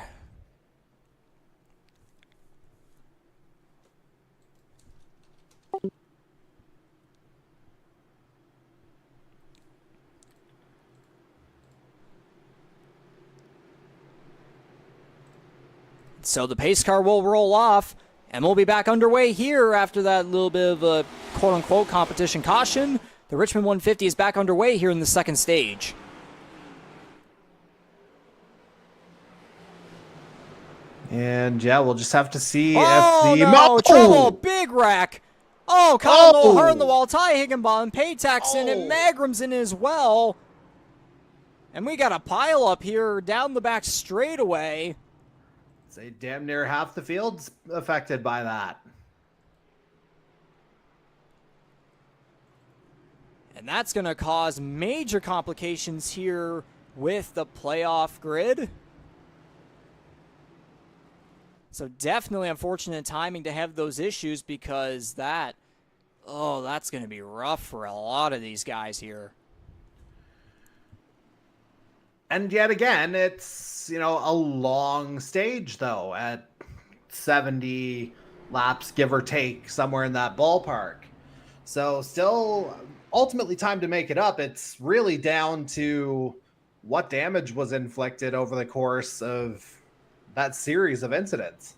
So the pace car will roll off, and we'll be back underway here after that little bit of a quote-unquote competition caution. The Richmond 150 is back underway here in the second stage. And yeah, we'll just have to see if the trouble, big wreck. Caught a little hard on the wall. Ty Higginbotham, Paytax in it, Magram's in as well. And we got a pile up here down the back straightaway. Say damn near half the field's affected by that. And that's going to cause major complications here with the playoff grid. So definitely unfortunate timing to have those issues, because that's going to be rough for a lot of these guys here. And yet again, it's, a long stage, though, at 70 laps, give or take, somewhere in that ballpark. So still ultimately time to make it up. It's really down to what damage was inflicted over the course of that series of incidents.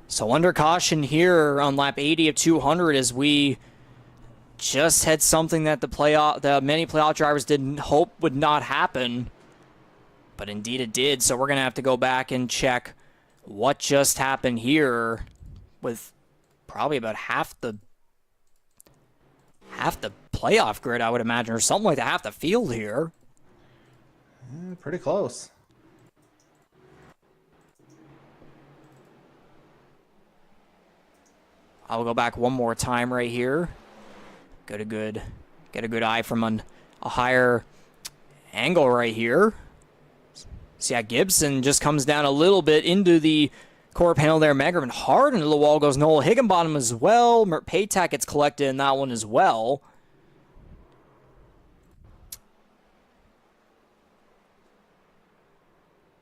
So under caution here on lap 80 of 200, as we just had something that the many playoff drivers didn't hope would not happen, but indeed it did. So we're gonna have to go back and check what just happened here, with probably about half the playoff grid, I would imagine, or something like that, half the field here. Pretty close. I'll go back one more time right here. Get a good eye from a higher angle right here. See how Gibson just comes down a little bit into the core panel there. Megerman hard into the wall goes Noel Higginbotham as well. Paytack gets collected in that one as well.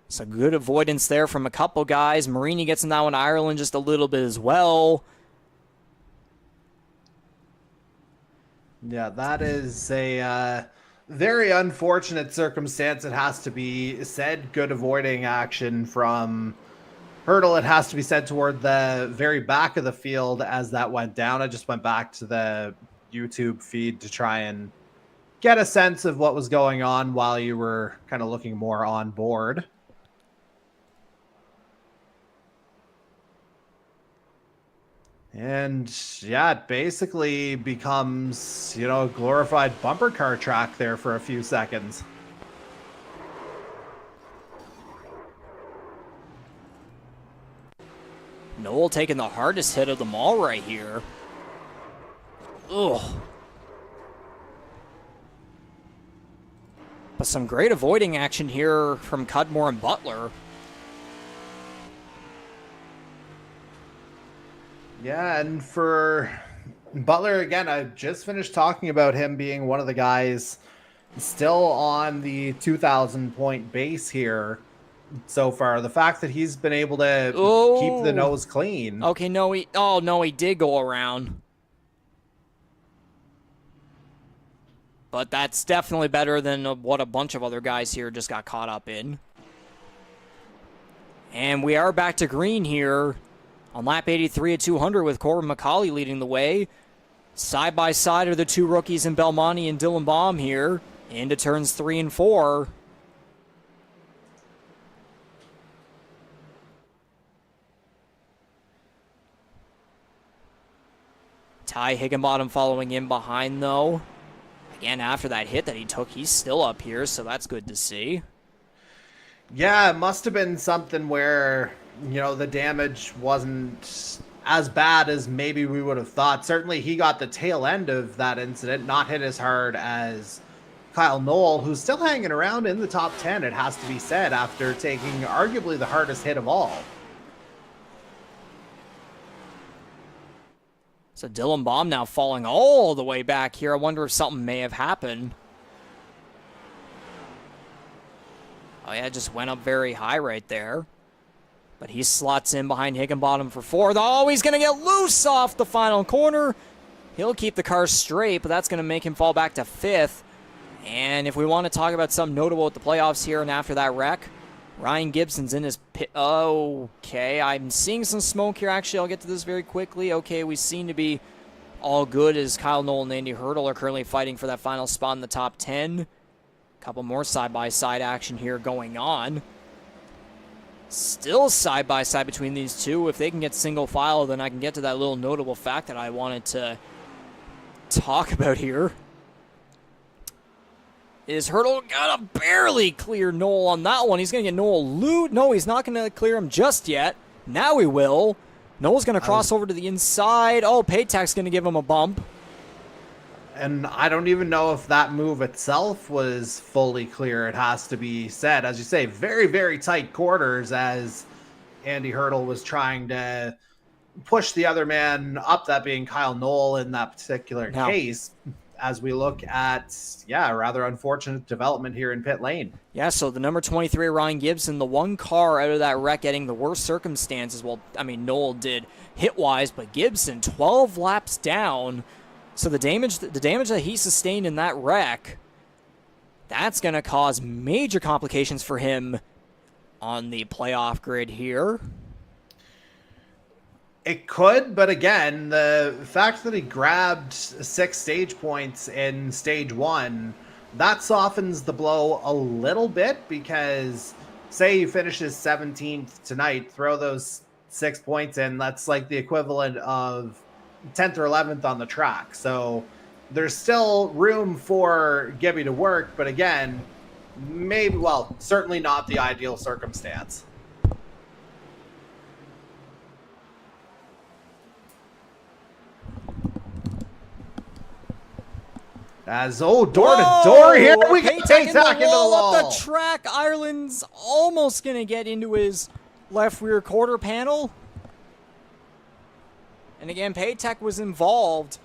So good avoidance there from a couple guys. Marini gets in that one. Ireland just a little bit as well. Yeah, that is a very unfortunate circumstance. It has to be said. Good avoiding action from Hurdle. It has to be said toward the very back of the field as that went down. I just went back to the YouTube feed to try and get a sense of what was going on while you were kind of looking more on board. And yeah, it basically becomes, a glorified bumper car track there for a few seconds. Noel taking the hardest hit of them all right here. Ugh. But some great avoiding action here from Cudmore and Butler. Yeah, and for Butler, again, I just finished talking about him being one of the guys still on the 2,000 point base here so far. The fact that he's been able to keep the nose clean. Okay, no, he did go around. But that's definitely better than what a bunch of other guys here just got caught up in. And we are back to green here on lap 83 at 200 with Corbin McCauley leading the way. Side by side are the two rookies in Belmonte and Dylan Baum here into turns 3 and 4. Ty Higginbotham following in behind, though. Again, after that hit that he took, he's still up here, so that's good to see. Yeah, it must have been something where, the damage wasn't as bad as maybe we would have thought. Certainly, he got the tail end of that incident, not hit as hard as Kyle Knoll, who's still hanging around in the top 10, it has to be said, after taking arguably the hardest hit of all. So Dylan Baum now falling all the way back here. I wonder if something may have happened. Oh yeah, it just went up very high right there. But he slots in behind Higginbotham for 4th. Oh, he's going to get loose off the final corner. He'll keep the car straight, but that's going to make him fall back to 5th. And if we want to talk about something notable at the playoffs here and after that wreck, Ryan Gibson's in his pit. Okay, I'm seeing some smoke here. Actually, I'll get to this very quickly. Okay, we seem to be all good as Kyle Knoll and Andy Hurdle are currently fighting for that final spot in the top 10. Couple more side-by-side action here going on. Still side-by-side between these two. If they can get single file, then I can get to that little notable fact that I wanted to talk about here. Is Hurdle gonna barely clear Knoll on that one? He's gonna get Knoll loot. No, he's not gonna clear him just yet. Now he will. Knoll's gonna cross over to the inside. Oh, Paytak's gonna give him a bump. And I don't even know if that move itself was fully clear, it has to be said. As you say, very, very tight quarters as Andy Hurdle was trying to push the other man up, that being Kyle Knoll in that particular case. As we look at, a rather unfortunate development here in pit lane. Yeah, so the number 23, Ryan Gibson, the one car out of that wreck getting the worst circumstances. Well, I mean, Knoll did hit-wise, but Gibson, 12 laps down. So the damage that he sustained in that wreck, that's going to cause major complications for him on the playoff grid here. It could, but again, the fact that he grabbed 6 stage points in stage 1, that softens the blow a little bit, because say he finishes 17th tonight, throw those 6 points in, that's like the equivalent of 10th or 11th on the track. So there's still room for Gibby to work, but again, certainly not the ideal circumstance. As door to door here, we get Paytak into the wall. Up the track. Ireland's almost going to get into his left rear quarter panel. And again, Paytak was involved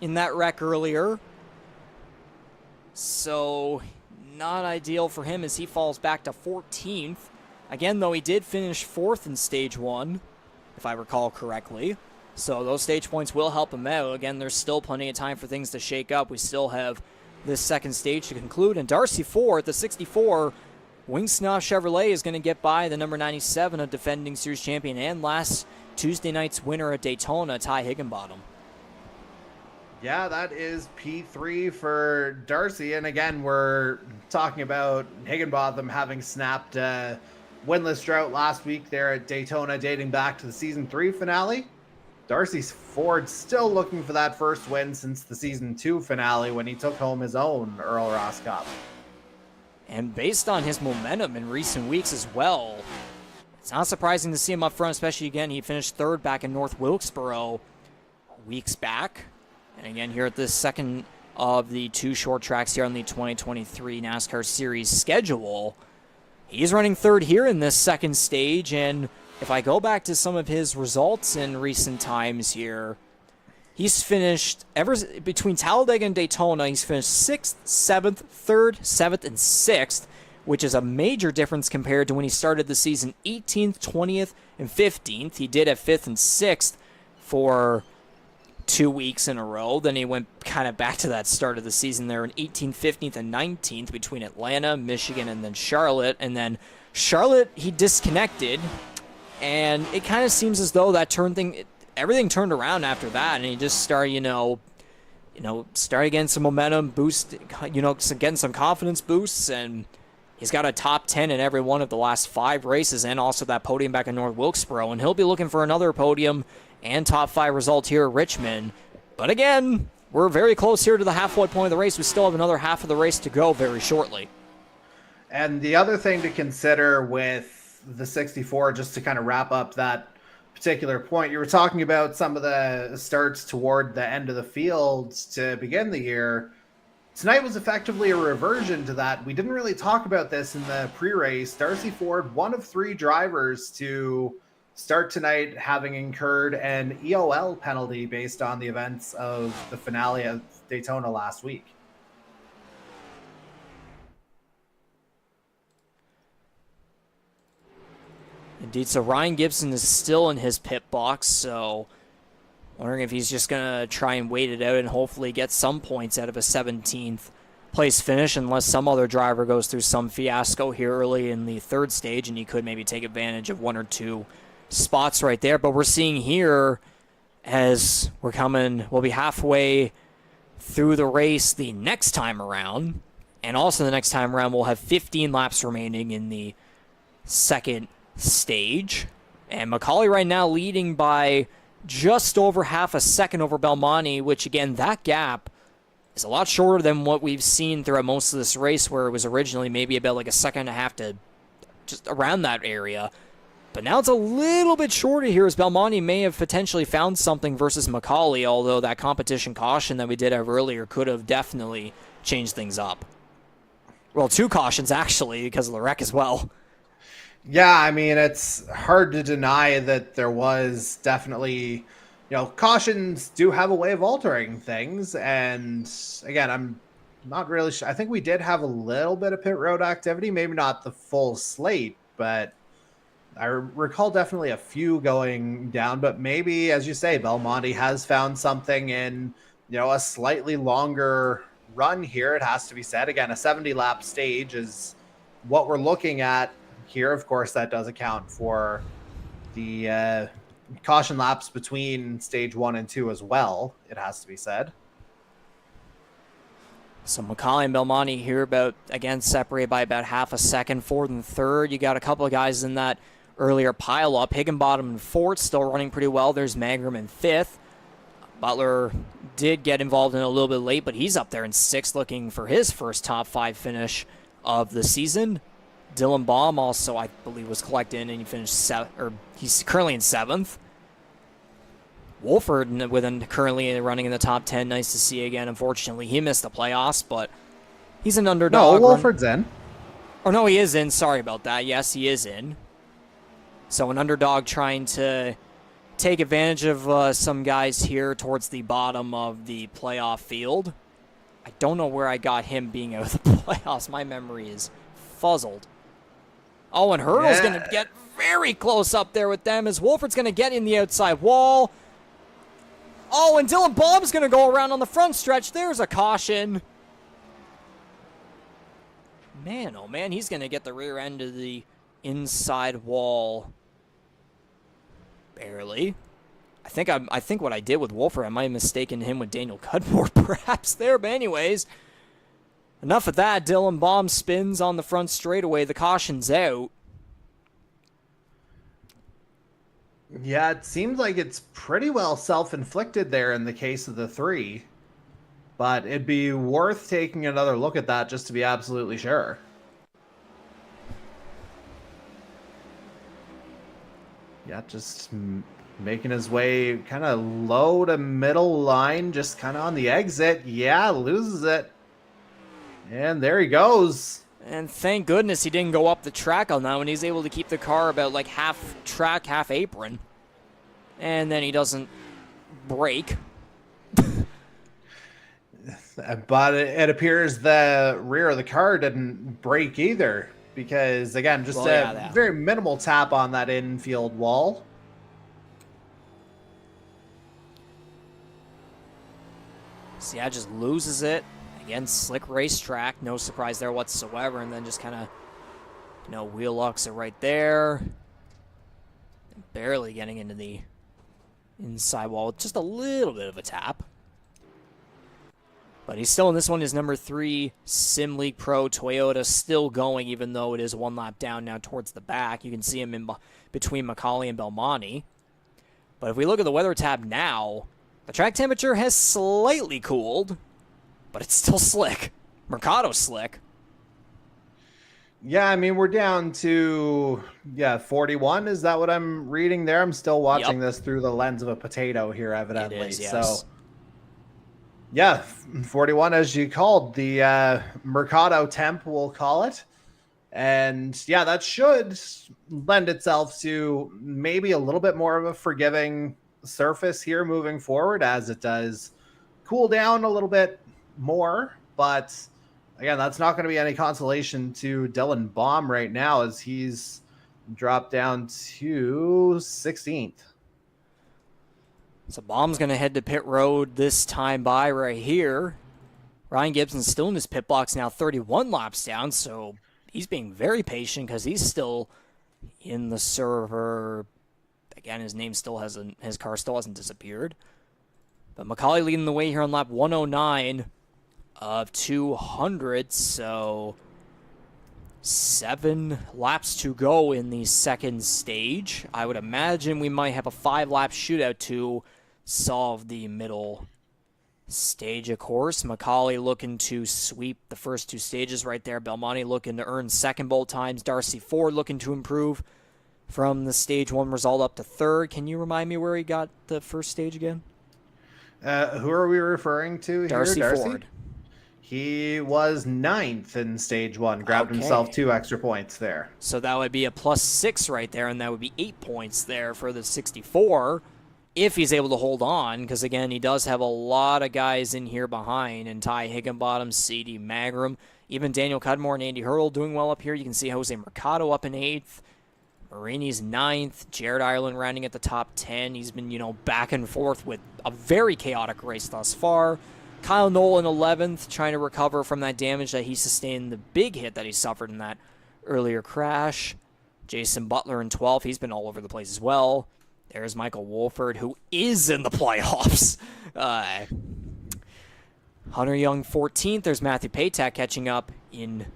in that wreck earlier. So, not ideal for him as he falls back to 14th. Again, though, he did finish 4th in stage 1, if I recall correctly. So those stage points will help him out. Again, there's still plenty of time for things to shake up. We still have this second stage to conclude. And Darcy 4 at the 64, Wingsnoff Chevrolet is going to get by the number 97 of defending series champion and last Tuesday night's winner at Daytona, Ty Higginbotham. Yeah, that is P3 for Darcy. And again, we're talking about Higginbotham having snapped a winless drought last week there at Daytona, dating back to the Season 3 finale. Darcy's Ford still looking for that first win since the Season 2 finale when he took home his own Earl Ross Cup. And based on his momentum in recent weeks as well, it's not surprising to see him up front, especially again, he finished 3rd back in North Wilkesboro weeks back. And again, here at this second of the 2 short tracks here on the 2023 NASCAR Series schedule, he's running 3rd here in this second stage. And if I go back to some of his results in recent times here, he's finished, between Talladega and Daytona, he's finished 6th, 7th, 3rd, 7th, and 6th, which is a major difference compared to when he started the season 18th, 20th, and 15th. He did have 5th and 6th for 2 weeks in a row. Then he went kind of back to that start of the season there in 18th, 15th, and 19th between Atlanta, Michigan, and then Charlotte. And then Charlotte, he disconnected. And it kind of seems as though that everything turned around after that, and he just started, started getting some momentum boost, getting some confidence boosts, and he's got a top 10 in every one of the last 5 races, and also that podium back in North Wilkesboro, and he'll be looking for another podium and top 5 result here at Richmond. But again, we're very close here to the halfway point of the race. We still have another half of the race to go very shortly. And the other thing to consider with the 64, just to kind of wrap up that particular point, you were talking about some of the starts toward the end of the field to begin the year. Tonight was effectively a reversion to that. We didn't really talk about this in the pre-race. Darcy Ford, one of 3 drivers to start tonight, having incurred an EOL penalty based on the events of the finale of Daytona last week. Indeed, so Ryan Gibson is still in his pit box, so wondering if he's just going to try and wait it out and hopefully get some points out of a 17th place finish, unless some other driver goes through some fiasco here early in the 3rd stage, and he could maybe take advantage of 1 or 2 spots right there. But we're seeing here, as we'll be halfway through the race the next time around, and also the next time around we'll have 15 laps remaining in the 2nd stage, and McCauley right now leading by just over half a second over Belmonte, which again, that gap is a lot shorter than what we've seen throughout most of this race, where it was originally maybe about like a second and a half to just around that area. But now it's a little bit shorter here, as Belmonte may have potentially found something versus McCauley, although that competition caution that we did have earlier could have definitely changed things up. Well, 2 cautions actually, because of the wreck as well. Yeah, I mean, it's hard to deny that there was definitely, cautions do have a way of altering things. And again, I'm not really sure. I think we did have a little bit of pit road activity, maybe not the full slate, but I recall definitely a few going down. But maybe, as you say, Belmonte has found something in, a slightly longer run here. It has to be said. Again, a 70-lap stage is what we're looking at here. Of course, that does account for the caution laps between stage 1 and 2 as well, it has to be said. So McCauley and Belmonte here separated by about half a second. 4th and 3rd, you got a couple of guys in that earlier pile up. Higginbotham and 4th still running pretty well. There's Magram in 5th. Butler did get involved in a little bit late, but he's up there in 6th looking for his first top 5 finish of the season. Dylan Baum also, I believe, was collected, and he finished he's currently in 7th. Wolford currently running in the top 10. Nice to see again. Unfortunately, he missed the playoffs, but he's an underdog. No, Wolford's in. Oh, no, he is in. Sorry about that. Yes, he is in. So an underdog trying to take advantage of some guys here towards the bottom of the playoff field. I don't know where I got him being out of the playoffs. My memory is fuzzled. Oh, and Hurdle's going to get very close up there with them, as Wolford's going to get in the outside wall. Oh, and Dylan Baum's going to go around on the front stretch. There's a caution. Man, oh man, he's going to get the rear end of the inside wall. Barely. I think what I did with Wolford, I might have mistaken him with Daniel Cudmore perhaps there, but anyways. Enough of that. Dylan Baum spins on the front straightaway. The caution's out. Yeah, it seems like it's pretty well self-inflicted there in the case of the 3. But it'd be worth taking another look at that just to be absolutely sure. Yeah, just making his way kind of low to middle line, just kind of on the exit. Yeah, loses it. And there he goes. And thank goodness he didn't go up the track on that one. He's able to keep the car about like half track, half apron. And then he doesn't break. But it appears the rear of the car didn't break either. Because, again, just very minimal tap on that infield wall. So yeah, just loses it. Again, slick racetrack, no surprise there whatsoever, and then just kind of, wheel locks it right there. Barely getting into the inside wall with just a little bit of a tap. But he's still in this one. His number 3 Sim League Pro Toyota still going, even though it is one lap down now towards the back. You can see him in between Macaulay and Belmonte. But if we look at the weather tab now, the track temperature has slightly cooled, but it's still slick. Mercado slick. Yeah, I mean, we're down to, 41. Is that what I'm reading there? I'm still watching this through the lens of a potato here, evidently. It is, yes. So, yeah, 41, as you called the Mercado temp, we'll call it. And, yeah, that should lend itself to maybe a little bit more of a forgiving surface here moving forward, as it does cool down a little bit more. But again, that's not going to be any consolation to Dylan Baum right now, as he's dropped down to 16th. So Baum's going to head to pit road this time by right here. Ryan Gibson's still in his pit box now, 31 laps down, so he's being very patient because he's still in the server. Again, his car still hasn't disappeared. But Macaulay leading the way here on lap 109 of 200, so 7 laps to go in the second stage. I would imagine we might have a 5-lap shootout to solve the middle stage, of course. Macaulay looking to sweep the first 2 stages right there. Belmonte looking to earn second bowl times. Darcy Ford looking to improve from the stage 1 result up to 3rd. Can you remind me where he got the first stage again? Who are we referring to here? Darcy Ford. He was 9th in stage 1, grabbed himself 2 extra points there. So that would be a +6 right there, and that would be 8 points there for the 64, if he's able to hold on, because again, he does have a lot of guys in here behind, and Ty Higginbotham, C.D. Magram, even Daniel Cudmore and Andy Hurdle doing well up here. You can see Jose Mercado up in 8th. Marini's 9th. Jared Ireland rounding at the top 10. He's been, back and forth with a very chaotic race thus far. Kyle Nolan 11th, trying to recover from that damage that he sustained, the big hit that he suffered in that earlier crash. Jason Butler in 12th. He's been all over the place as well. There's Michael Wolford, who is in the playoffs. Hunter Young 14th. There's Matthew Patak catching up in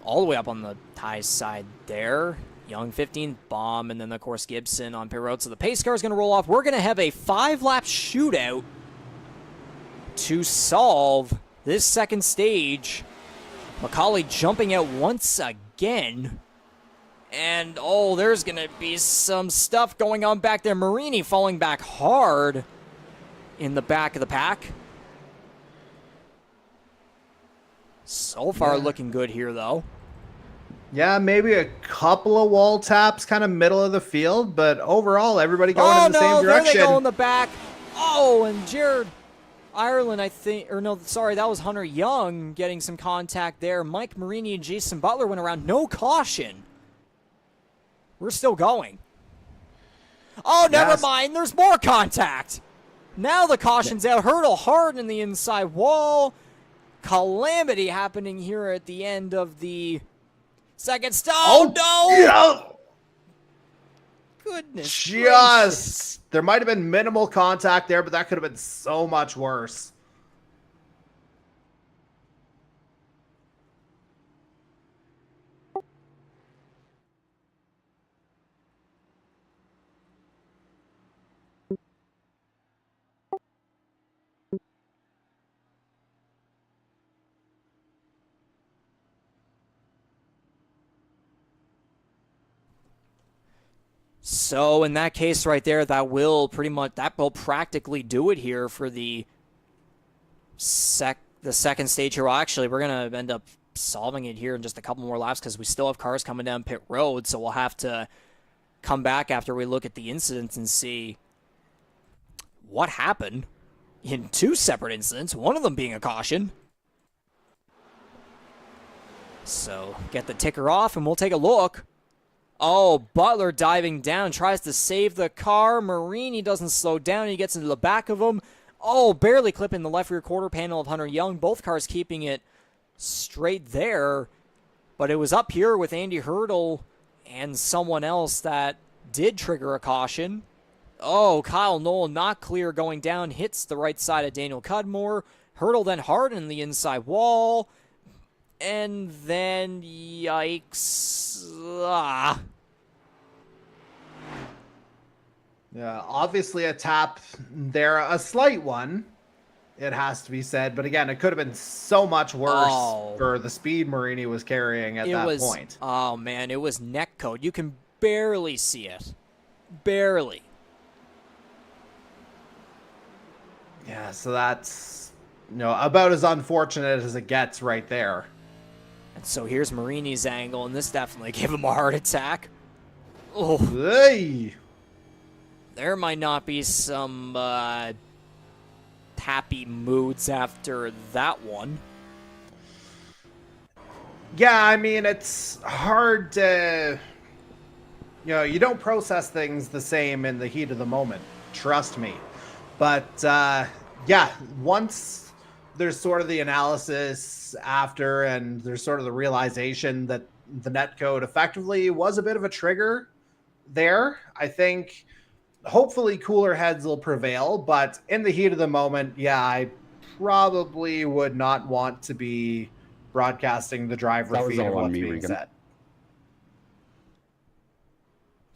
all the way up on the Ty's side there. Young 15th, Baum, and then, of course, Gibson on pit road. So the pace car is going to roll off. We're going to have a 5-lap shootout to solve this second stage. Macaulay jumping out once again. And, there's going to be some stuff going on back there. Marini falling back hard in the back of the pack. So far looking good here, though. Yeah, maybe a couple of wall taps kind of middle of the field, but overall, everybody going in the same direction. There they go in the back. And Jared Ireland, that was Hunter Young getting some contact there. Mike Marini and Jason Butler went around. No caution. We're still going. Never mind. There's more contact. Now the caution's out. Hurdle hard in the inside wall. Calamity happening here at the end of the second stop. No! Goodness There might have been minimal contact there, but that could have been so much worse. So in that case right there, that will practically do it here for the second stage here. Well, actually, we're going to end up solving it here in just a couple more laps because we still have cars coming down pit road, so we'll have to come back after we look at the incidents and see what happened in 2 separate incidents, one of them being a caution. So get the ticker off and we'll take a look. Butler diving down, tries to save the car. Marini doesn't slow down. He gets into the back of him. Barely clipping the left rear quarter panel of Hunter Young. Both cars keeping it straight there. But it was up here with Andy Hurdle And someone else that did trigger a caution. Oh, Kyle Knoll not clear going down, hits the right side of Daniel Cudmore. Hurdle then hard in the inside wall. And then, yikes. Yeah, obviously a tap there, a slight one, it has to be said. But again, it could have been so much worse for the speed Marini was carrying at that point. Oh, man, it was neck code. You can barely see it. Barely. Yeah, so that's, about as unfortunate as it gets right there. And so here's Marini's angle, and this definitely gave him a heart attack. Oh. Hey! There might not be some happy moods after that one. Yeah, I mean, it's hard to... you don't process things the same in the heat of the moment. Trust me. But, yeah, once there's sort of the analysis after and there's sort of the realization that the netcode effectively was a bit of a trigger there, I think hopefully cooler heads will prevail. But in the heat of the moment, yeah, I probably would not want to be broadcasting the driver feed of what's being said.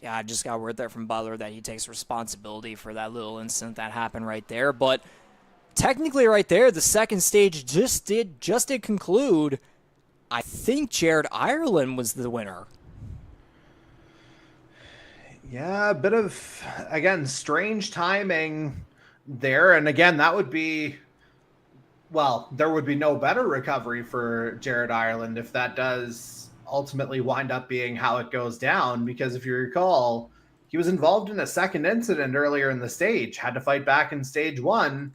Yeah, I just got word there from Butler that he takes responsibility for that little incident that happened right there. But technically right there, the second stage just did conclude. I think Jared Ireland was the winner. Yeah, a bit of, again, strange timing there. And again, that would be, well, there would be no better recovery for Jared Ireland if that does ultimately wind up being how it goes down. Because if you recall, he was involved in a second incident earlier in the stage, had to fight back in stage 1.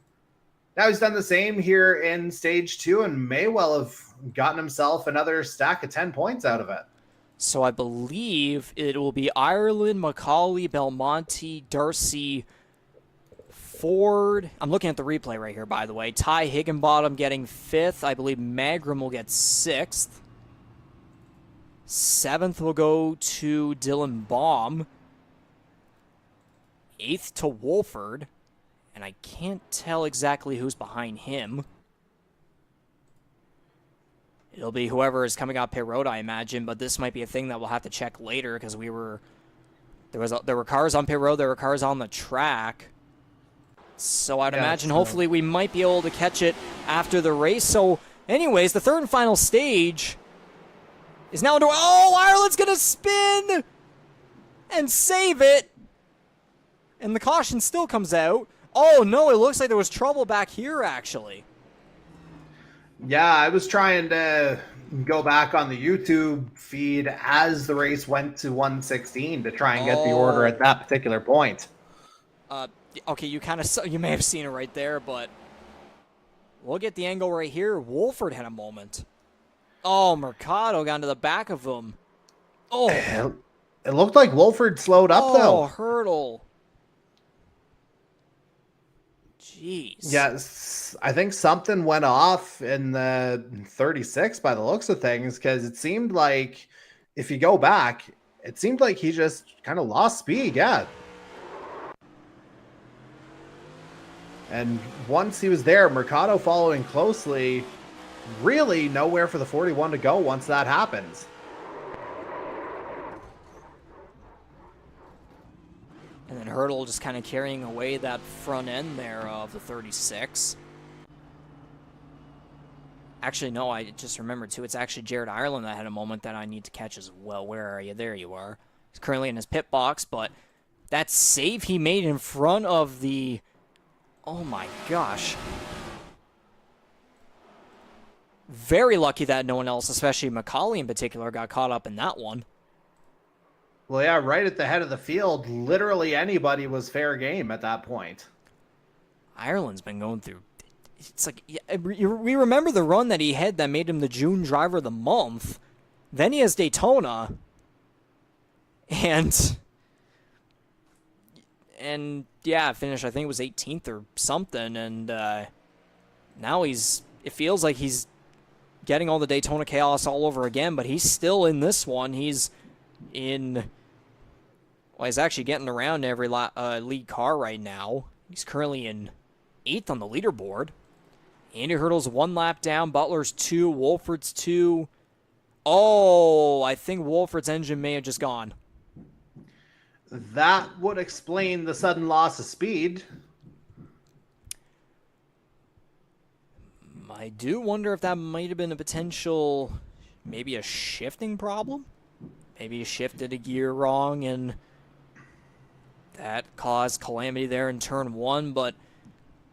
Now he's done the same here in stage 2 and may well have gotten himself another stack of 10 points out of it. So I believe it will be Ireland, Macaulay, Belmonte, Darcy, Ford. I'm looking at the replay right here, by the way. Ty Higginbotham getting 5th. I believe Magram will get 6th. 7th will go to Dylan Baum. 8th to Wolford. And I can't tell exactly who's behind him. It'll be whoever is coming out pit road, I imagine, but this might be a thing that we'll have to check later because there were cars on pit road, there were cars on the track. So I'd imagine hopefully we might be able to catch it after the race. So anyways, the third and final stage is now under... Oh, Ireland's going to spin and save it. And the caution still comes out. Oh, no, it looks like there was trouble back here, actually. Yeah, I was trying to go back on the YouTube feed as the race went to 116 to try and get the order at that particular point. Okay, you may have seen it right there, but we'll get the angle right here. Wolford had a moment. Oh, Mercado got into the back of him. Oh, it looked like Wolford slowed up though. Oh, hurdle. Jeez. Yes, I think something went off in the 36 by the looks of things, because it seemed like, if you go back, it seemed like he just kind of lost speed, yeah. And once he was there, Mercado following closely, really nowhere for the 41 to go once that happens. And then Hurdle just kind of carrying away that front end there of the 36. Actually, no, I just remembered, too. It's actually Jared Ireland that had a moment that I need to catch as well. Where are you? There you are. He's currently in his pit box, but that save he made in front of the... Oh, my gosh. Very lucky that no one else, especially Macaulay in particular, got caught up in that one. Well, yeah, right at the head of the field, literally anybody was fair game at that point. Ireland's been going through... It's like... We remember the run that he had that made him the June driver of the month. Then he has Daytona. And yeah, finished, I think it was 18th or something. And now it feels like he's getting all the Daytona chaos all over again, but he's still in this one. He's in... Well, he's actually getting around every lead car right now. He's currently in 8th on the leaderboard. Andy Hurdle's 1 lap down. Butler's 2. Wolford's 2. Oh, I think Wolford's engine may have just gone. That would explain the sudden loss of speed. I do wonder if that might have been a potential, maybe a shifting problem. Maybe he shifted a gear wrong and that caused calamity there in turn 1. But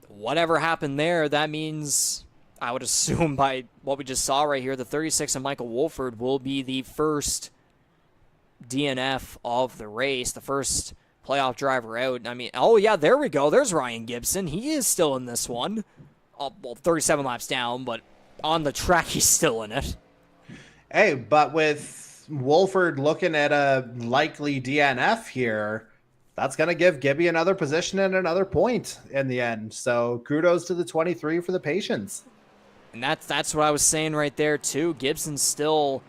whatever happened there, that means, I would assume by what we just saw right here, the 36 of Michael Wolford will be the first DNF of the race, the first playoff driver out. I mean, oh yeah, there we go. There's Ryan Gibson. He is still in this one. Well, 37 laps down, but on the track, he's still in it. Hey, but with Wolford looking at a likely DNF here, that's going to give Gibby another position and another point in the end. So kudos to the 23 for the patience. And that's what I was saying right there, too. Gibson's still...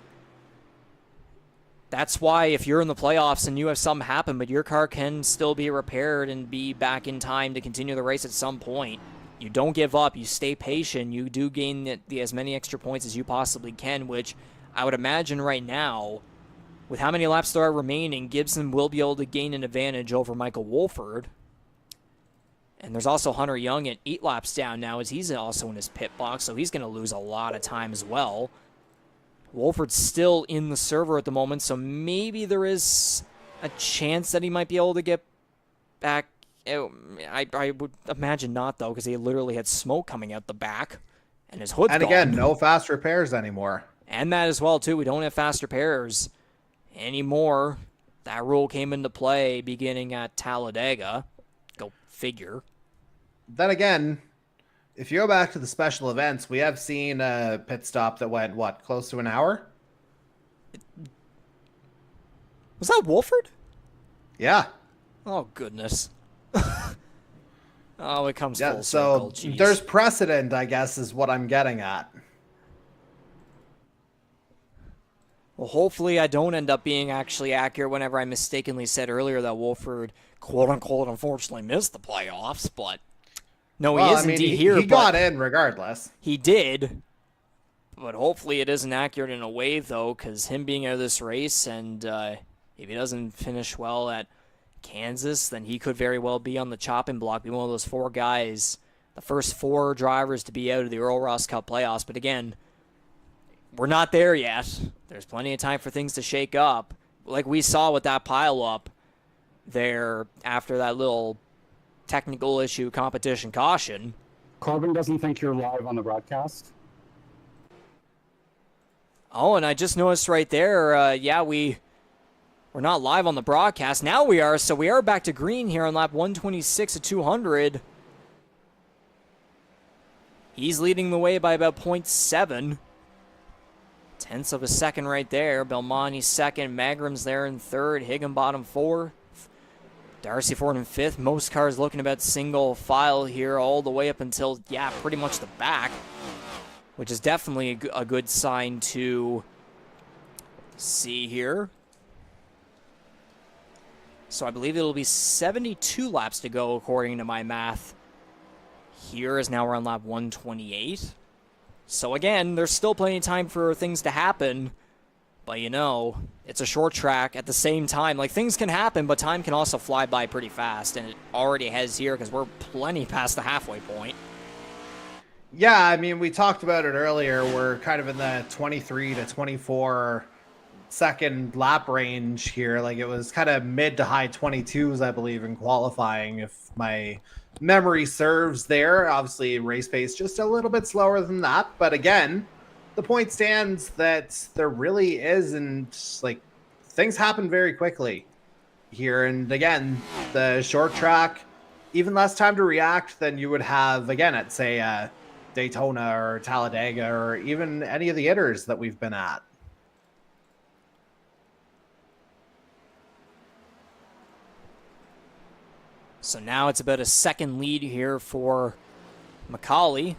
That's why if you're in the playoffs and you have something happen, but your car can still be repaired and be back in time to continue the race at some point, you don't give up. You stay patient. You do gain as many extra points as you possibly can, which I would imagine right now, with how many laps there are remaining, Gibson will be able to gain an advantage over Michael Wolford. And there's also Hunter Young at 8 laps down now, as he's also in his pit box, so he's going to lose a lot of time as well. Wolford's still in the server at the moment, so maybe there is a chance that he might be able to get back. I would imagine not, though, because he literally had smoke coming out the back, and his hood's And again, no fast repairs anymore. And that as well, too. We don't have fast repairs anymore. That rule came into play beginning at Talladega. Go figure. Then again, if you go back to the special events, we have seen a pit stop that went, what, close to an hour? Was that Wolford? Yeah. Oh, goodness. Oh, it comes Yeah, full circle. so Jeez. there's precedent, I guess, is what I'm getting at. Well, hopefully I don't end up being actually accurate whenever I mistakenly said earlier that Wolford, quote-unquote, unfortunately missed the playoffs, but no, he is indeed here. He got in regardless. He did, but hopefully it isn't accurate in a way, though, because him being out of this race, and if he doesn't finish well at Kansas, then he could very well be on the chopping block, be one of those 4 guys, the first 4 drivers to be out of the Earl Ross Cup playoffs. But again, we're not there yet. There's plenty of time for things to shake up. Like we saw with that pile-up there after that little technical issue competition caution. Corbin doesn't think you're live on the broadcast. Oh, and I just noticed right there, yeah, we're not live on the broadcast. Now we are, so we are back to green here on lap 126 at 200. He's leading the way by about 0.7. Tenths of a second right there. Belmonte second. Magram's there in third. Higginbotham fourth. Darcy fourth and fifth. Most cars looking about single file here all the way up until, yeah, pretty much the back, which is definitely a good sign to see here. So I believe it'll be 72 laps to go according to my math. Here is now we're on lap 128. So again, there's still plenty of time for things to happen. But you know, it's a short track at the same time. Like, things can happen, but time can also fly by pretty fast. And it already has here because we're plenty past the halfway point. Yeah, I mean, we talked about it earlier. We're kind of in the 23 to 24 second lap range here. Like, it was kind of mid to high 22s, I believe, in qualifying, if my memory serves there. Obviously, race pace just a little bit slower than that. But again, the point stands that there really isn't, like, things happen very quickly here. And again, the short track, even less time to react than you would have, again, at, say, Daytona or Talladega or even any of the itters that we've been at. So now it's about a second lead here for McCauley.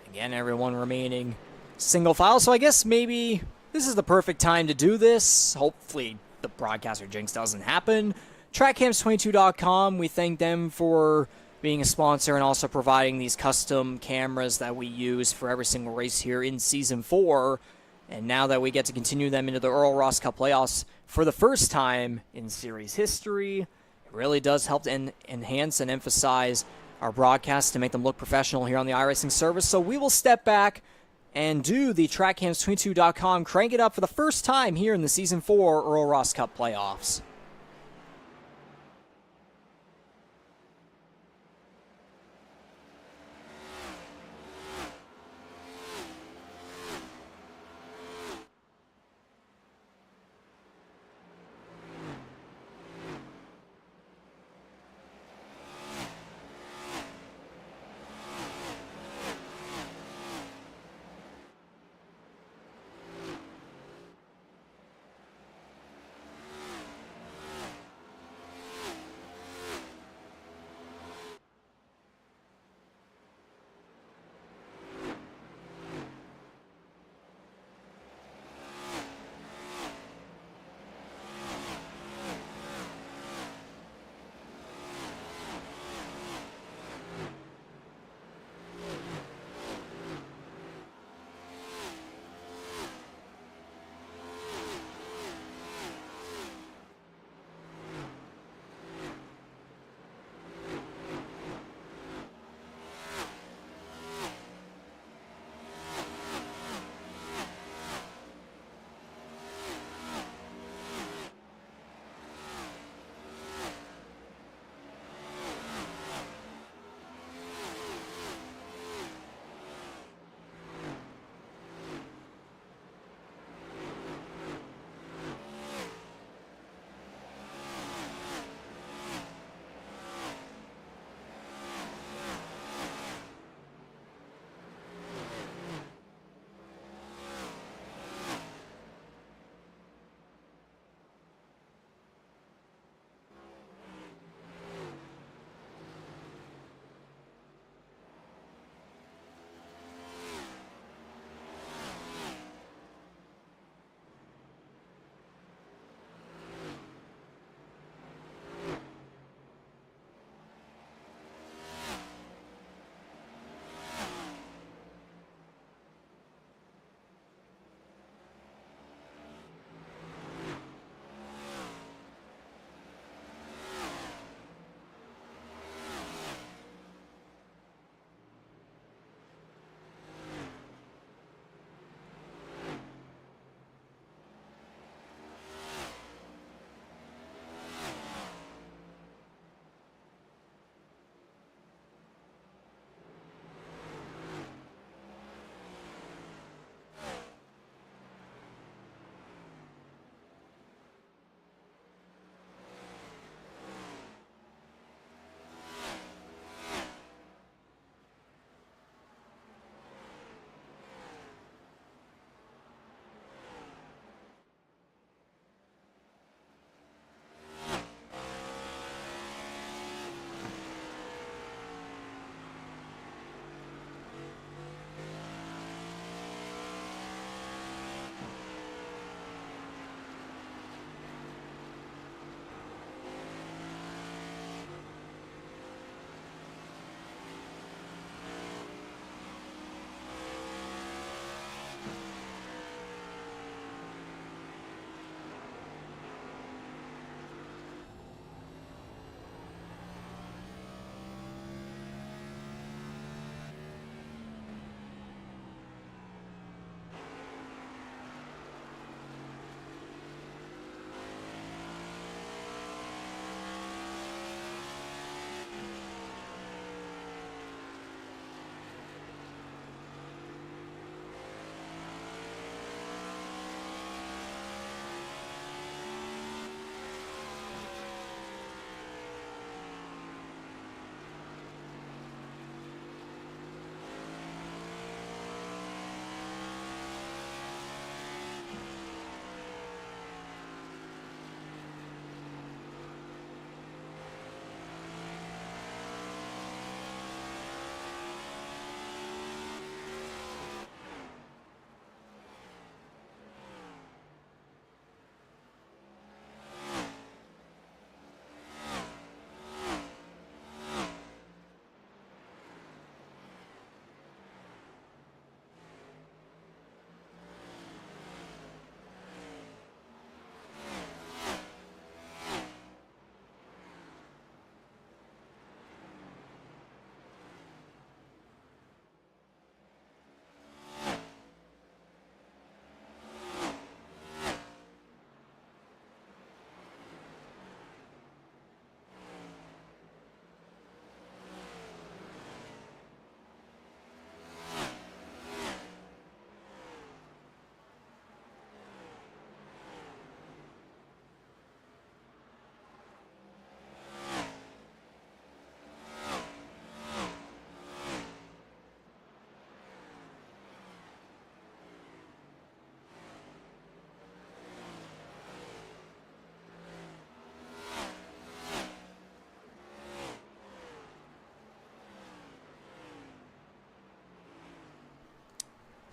Again, everyone remaining single file. So I guess maybe This is the perfect time to do this. Hopefully the broadcaster jinx doesn't happen. TrackCams22.com, we thank them for being a sponsor and also providing these custom cameras that we use for every single race here in Season 4. And now that we get to continue them into the Earl Ross Cup playoffs for the first time in series history, it really does help to enhance and emphasize our broadcasts to make them look professional here on the iRacing service. So we will step back and do the TrackCams22.com, crank it up for the first time here in the Season 4 Earl Ross Cup playoffs.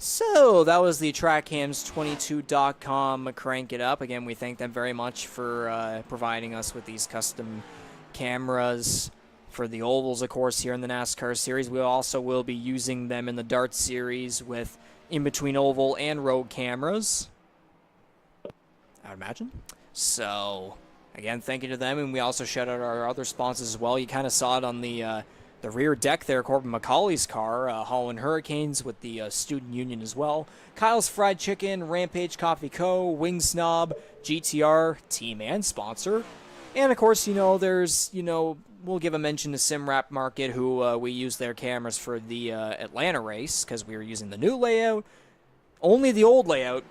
So that was the TrackCams22.com Crank It Up. Again, we thank them very much for providing us with these custom cameras for the ovals, of course, here in the NASCAR Series. We also will be using them in the Dart Series with in-between oval and road cameras, I would imagine. So, again, thank you to them, and we also shout out our other sponsors as well. You kind of saw it on the rear deck there, Corbin McCauley's car, Holland Hurricanes with the Student Union as well. Kyle's Fried Chicken, Rampage Coffee Co., Wing Snob, GTR, team and sponsor. And, of course, there's, we'll give a mention to SimWrap Market, who we used their cameras for the Atlanta race because we were using the new layout. Only the old layout.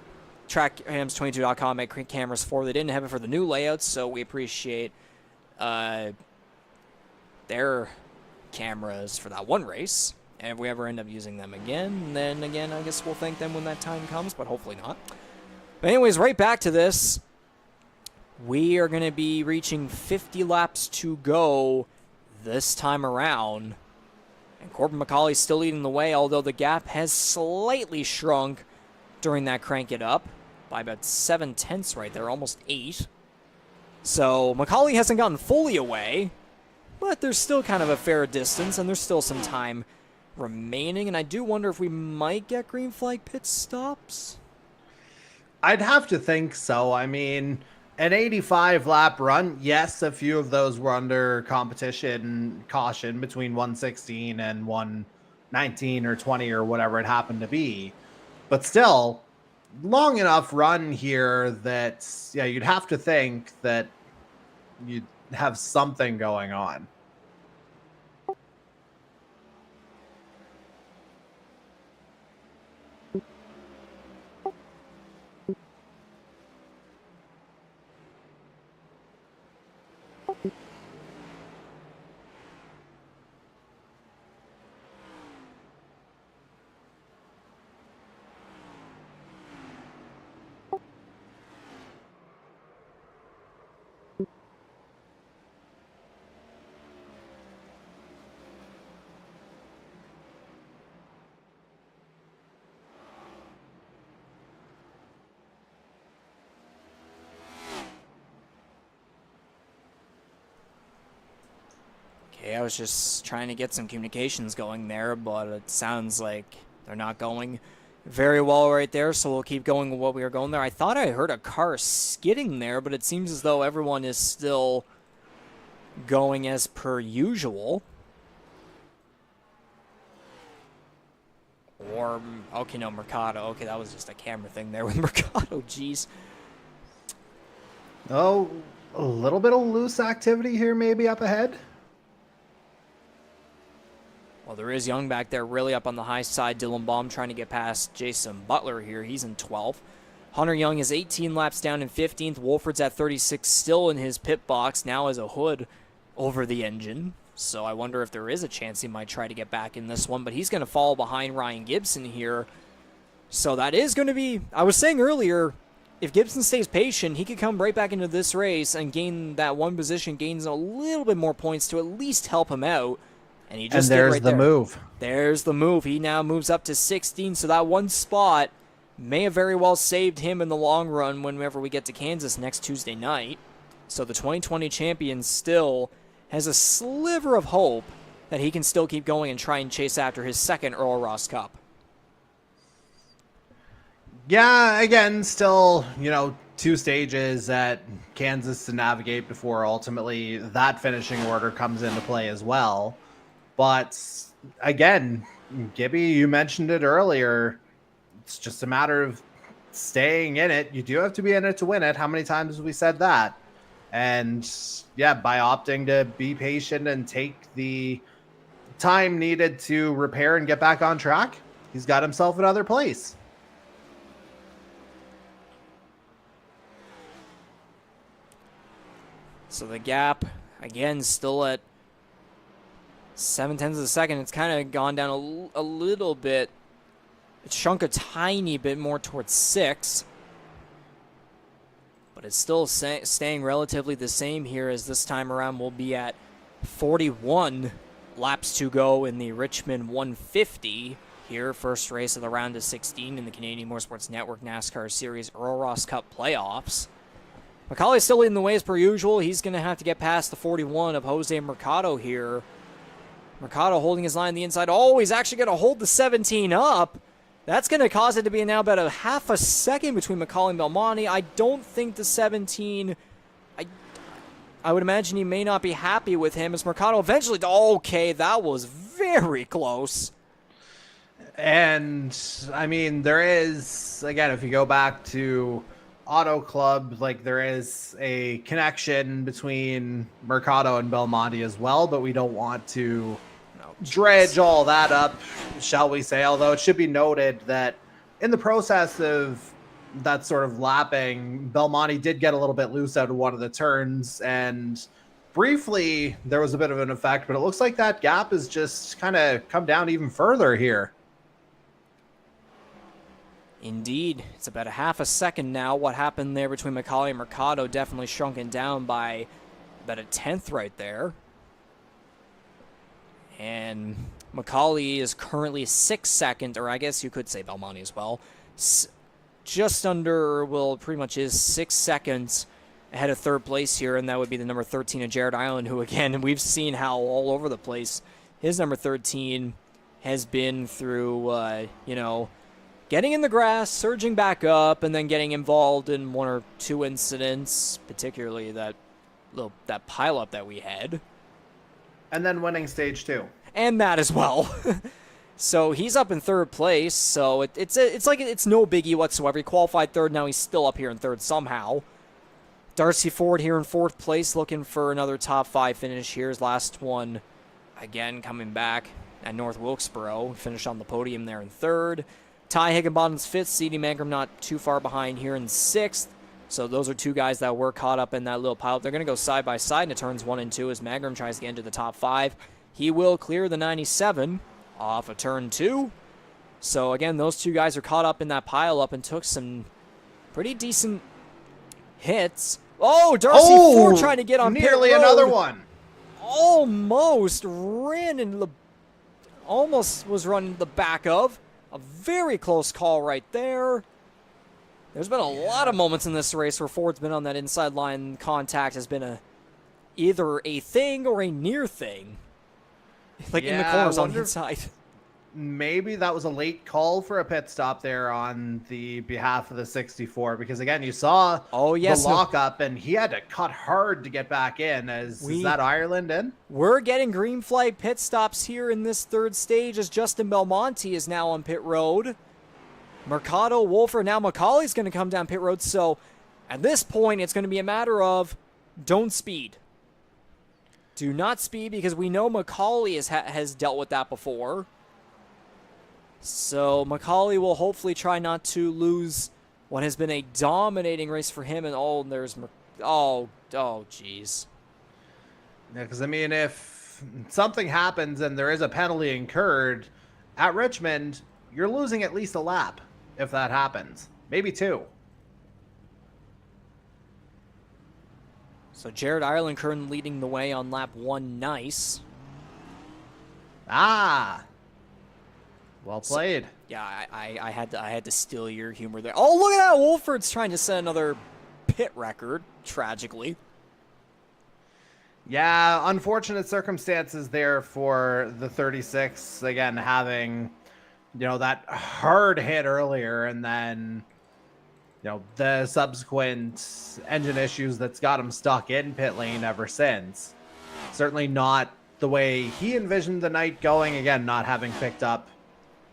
TrackCams22.com had cameras for. They didn't have it for the new layouts, so we appreciate their cameras for that one race. And if we ever end up using them again, then again, I guess we'll thank them when that time comes, but hopefully not. But anyways, right back to this. We are going to be reaching 50 laps to go this time around. And Corbin McCauley's still leading the way, although the gap has slightly shrunk during that Crank It Up by about 7/10 right there, almost 8. So McCauley hasn't gotten fully away, but there's still kind of a fair distance, and there's still some time remaining. And I do wonder if we might get green flag pit stops. I'd have to think so. I mean, an 85-lap run, yes, a few of those were under competition caution between 116 and 119 or 20 or whatever it happened to be. But still, long enough run here that, yeah, you'd have to think that you'd have something going on. I was just trying to get some communications going there, but it sounds like they're not going very well right there, so we'll keep going with what we are going there. I thought I heard a car skidding there, but it seems as though everyone is still going as per usual. Or, okay, no, Mercado. Okay, that was just a camera thing there with Mercado, jeez. Oh, a little bit of loose activity here maybe up ahead. Well, there is Young back there really up on the high side. Dylan Baum trying to get past Jason Butler here. He's in 12th. Hunter Young is 18 laps down in 15th. Wolford's at 36, still in his pit box, now as a hood over the engine. So I wonder if there is a chance he might try to get back in this one, but he's going to fall behind Ryan Gibson here. So that is going to be, I was saying earlier, if Gibson stays patient, he could come right back into this race and gain that one position, gains a little bit more points to at least help him out. And he just there's right the there. move. There's the move. He now moves up to 16, so that one spot may have very well saved him in the long run whenever we get to Kansas next Tuesday night. So the 2020 champion still has a sliver of hope that he can still keep going and try and chase after his second Earl Ross Cup. Yeah, again, still, 2 stages at Kansas to navigate before ultimately that finishing order comes into play as well. But again, Gibby, you mentioned it earlier. It's just a matter of staying in it. You do have to be in it to win it. How many times have we said that? And yeah, by opting to be patient and take the time needed to repair and get back on track, he's got himself another place. So the gap, again, still at 7/10 of a second. It's kind of gone down a little bit. It shrunk a tiny bit more towards 6. But it's still staying relatively the same here as this time around. We'll be at 41 laps to go in the Richmond 150. here. First race of the round of 16 in the Canadian Motorsports Network NASCAR Series Earl Ross Cup playoffs. McCauley's still leading the way as per usual. He's going to have to get past the 41 of Jose Mercado here. Mercado holding his line on the inside. Oh, he's actually going to hold the 17 up. That's going to cause it to be now about a half a second between McCauley and Belmonte. I don't think the 17... I would imagine he may not be happy with him as Mercado eventually... Okay, that was very close. And, I mean, there is, again, if you go back to Auto Club, like, there is a connection between Mercado and Belmonte as well, but we don't want to dredge all that up, shall we say, although it should be noted that in the process of that sort of lapping, Belmonte did get a little bit loose out of one of the turns, and briefly there was a bit of an effect, but it looks like that gap has just kind of come down even further here. Indeed, it's about a half a second now. What happened there between McCauley and Mercado definitely shrunken down by about a tenth right there. And McCauley is currently 6 seconds, or I guess you could say Belmonte as well, just under, well, pretty much is 6 seconds ahead of third place here, and that would be the number 13 of Jared Island, who, again, we've seen how all over the place his number 13 has been through, getting in the grass, surging back up, and then getting involved in one or two incidents, particularly that pileup that we had. And then winning stage 2. And that as well. So he's up in third place, so it's like it's no biggie whatsoever. He qualified third, now he's still up here in third somehow. Darcy Ford here in fourth place, looking for another top 5 finish here. His last one, again, coming back at North Wilkesboro. Finished on the podium there in third. Ty Higginbotham's fifth, C.D. Mangrum not too far behind here in sixth. So those are two guys that were caught up in that little pile. They're going to go side by side into turns 1 and 2 as Mangrum tries to get into the top 5. He will clear the 97 off of turn 2. So again, those two guys are caught up in that pile up and took some pretty decent hits. Oh, Darcy Ford trying to get on nearly pit road. Another one. Almost ran in the, almost was running the back of. A very close call right there. There's been a lot of moments in this race where Ford's been on that inside line. Contact has been either a thing or a near thing. Like in the corners on the inside. Maybe that was a late call for a pit stop there on the behalf of the 64, because again, you saw the lockup and he had to cut hard to get back in. Is that Ireland in? We're getting green flag pit stops here in this third stage as Justin Belmonte is now on pit road. Mercado, Wolfer, now McCauley's going to come down pit road. So at this point, it's going to be a matter of don't speed. Do not speed, because we know McCauley has dealt with that before. So McCauley will hopefully try not to lose what has been a dominating race for him. And there's jeez. Yeah, because I mean, if something happens and there is a penalty incurred at Richmond, you're losing at least a lap if that happens, maybe 2. So Jared Ireland currently leading the way on lap 1. Nice. Well played. So, yeah, I had to steal your humor there. Oh, look at that! Wolford's trying to set another pit record, tragically. Yeah, unfortunate circumstances there for the 36. Again, having, that hard hit earlier, and then, the subsequent engine issues that's got him stuck in pit lane ever since. Certainly not the way he envisioned the night going. Again, not having picked up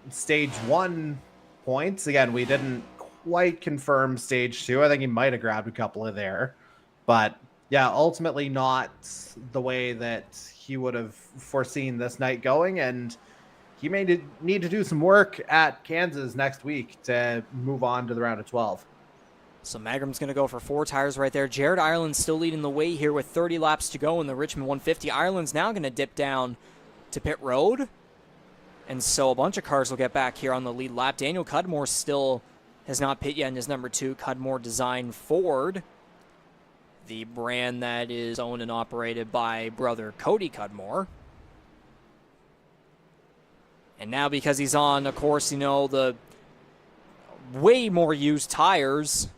stage 1 points. Again, we didn't quite confirm stage 2. I think he might have grabbed a couple of there. But yeah, ultimately not the way that he would have foreseen this night going. And he may need to do some work at Kansas next week to move on to the round of 12. So Magrum's going to go for 4 tires right there. Jared Ireland's still leading the way here with 30 laps to go in the Richmond 150. Ireland's now going to dip down to pit road. And so a bunch of cars will get back here on the lead lap. Daniel Cudmore still has not pit yet in his number 2 Cudmore Design Ford, the brand that is owned and operated by brother Cody Cudmore. And now because he's on, of course, the way more used tires,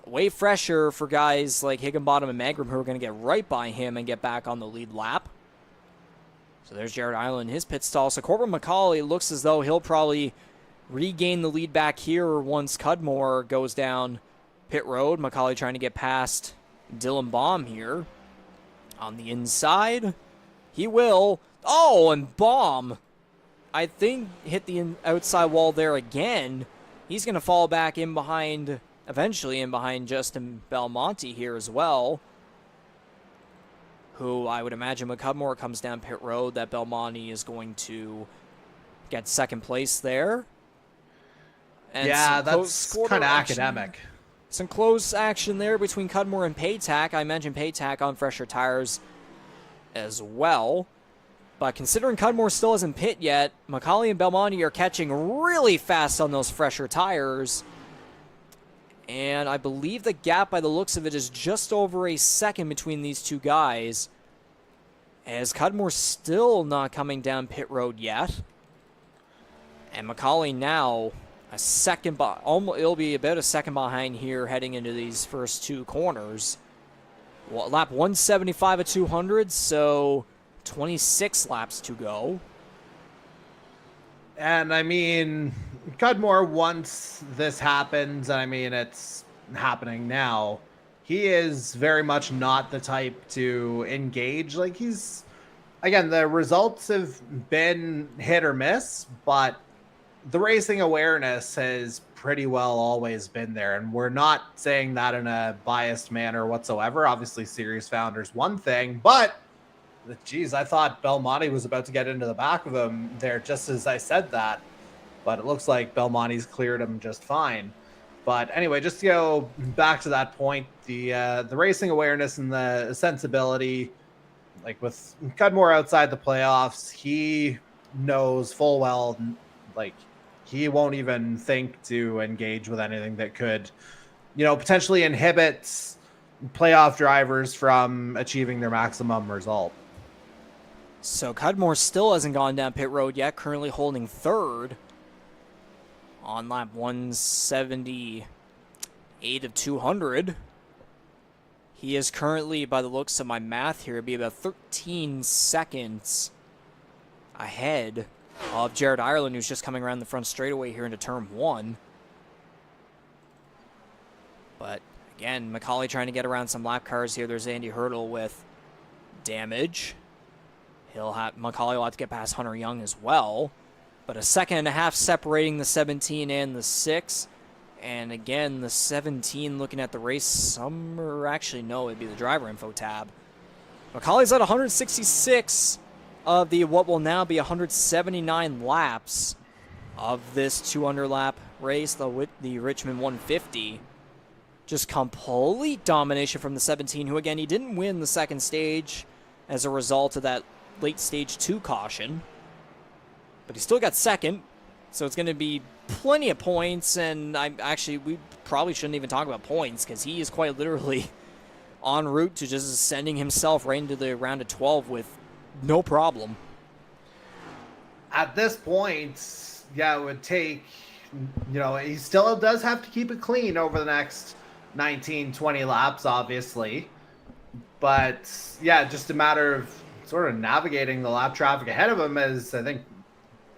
way fresher for guys like Higginbotham and Magrum who are going to get right by him and get back on the lead lap. So there's Jared Ireland in his pit stall. So Corbin McCauley looks as though he'll probably regain the lead back here once Cudmore goes down pit road. McCauley trying to get past Dylan Baum here on the inside. He will. Oh, and Baum, I think, hit the outside wall there again. He's going to fall back in behind, eventually in behind Justin Belmonte here as well, who I would imagine when Cudmore comes down pit road that Belmonte is going to get second place there. And yeah, that's kind of academic. Some close action there between Cudmore and Paytack. I mentioned Paytack on fresher tires as well. But considering Cudmore still hasn't pit yet, McCauley and Belmonte are catching really fast on those fresher tires. And I believe the gap, by the looks of it, is just over a second between these two guys, as Cudmore's still not coming down pit road yet. And McCauley now a second, it'll be about a second behind here heading into these first two corners. Well, lap 175 at 200, so 26 laps to go. And I mean, Cudmore, once this happens, and I mean, it's happening now, he is very much not the type to engage. Like, he's, again, the results have been hit or miss, but the racing awareness has pretty well always been there. And we're not saying that in a biased manner whatsoever. Obviously, series founder's one thing, but geez, I thought Belmonte was about to get into the back of him there just as I said that. But it looks like Belmonte's cleared him just fine. But anyway, just to go back to that point, the racing awareness and the sensibility, like with Cudmore outside the playoffs, he knows full well, like, he won't even think to engage with anything that could, potentially inhibit playoff drivers from achieving their maximum result. So Cudmore still hasn't gone down pit road yet, currently holding third on lap 178 of 200. He is currently, by the looks of my math here, it'd be about 13 seconds ahead of Jared Ireland, who's just coming around the front straightaway here into turn one. But again, McCauley trying to get around some lap cars here. There's Andy Hurdle with damage. McCauley will have to get past Hunter Young as well. But a second and a half separating the 17 and the 6. And again, the 17 looking at the race. It'd be the driver info tab. McCauley's at 166 of the what will now be 179 laps of this 200 lap race, the Richmond 150. Just complete domination from the 17, who again, he didn't win the second stage as a result of that late stage 2 caution, but he still got second, so it's going to be plenty of points. And we probably shouldn't even talk about points, because he is quite literally en route to just sending himself right into the round of 12 with no problem. At this point, yeah, it would take, he still does have to keep it clean over the next 19, 20 laps, obviously. But yeah, just a matter of sort of navigating the lap traffic ahead of him, as I think,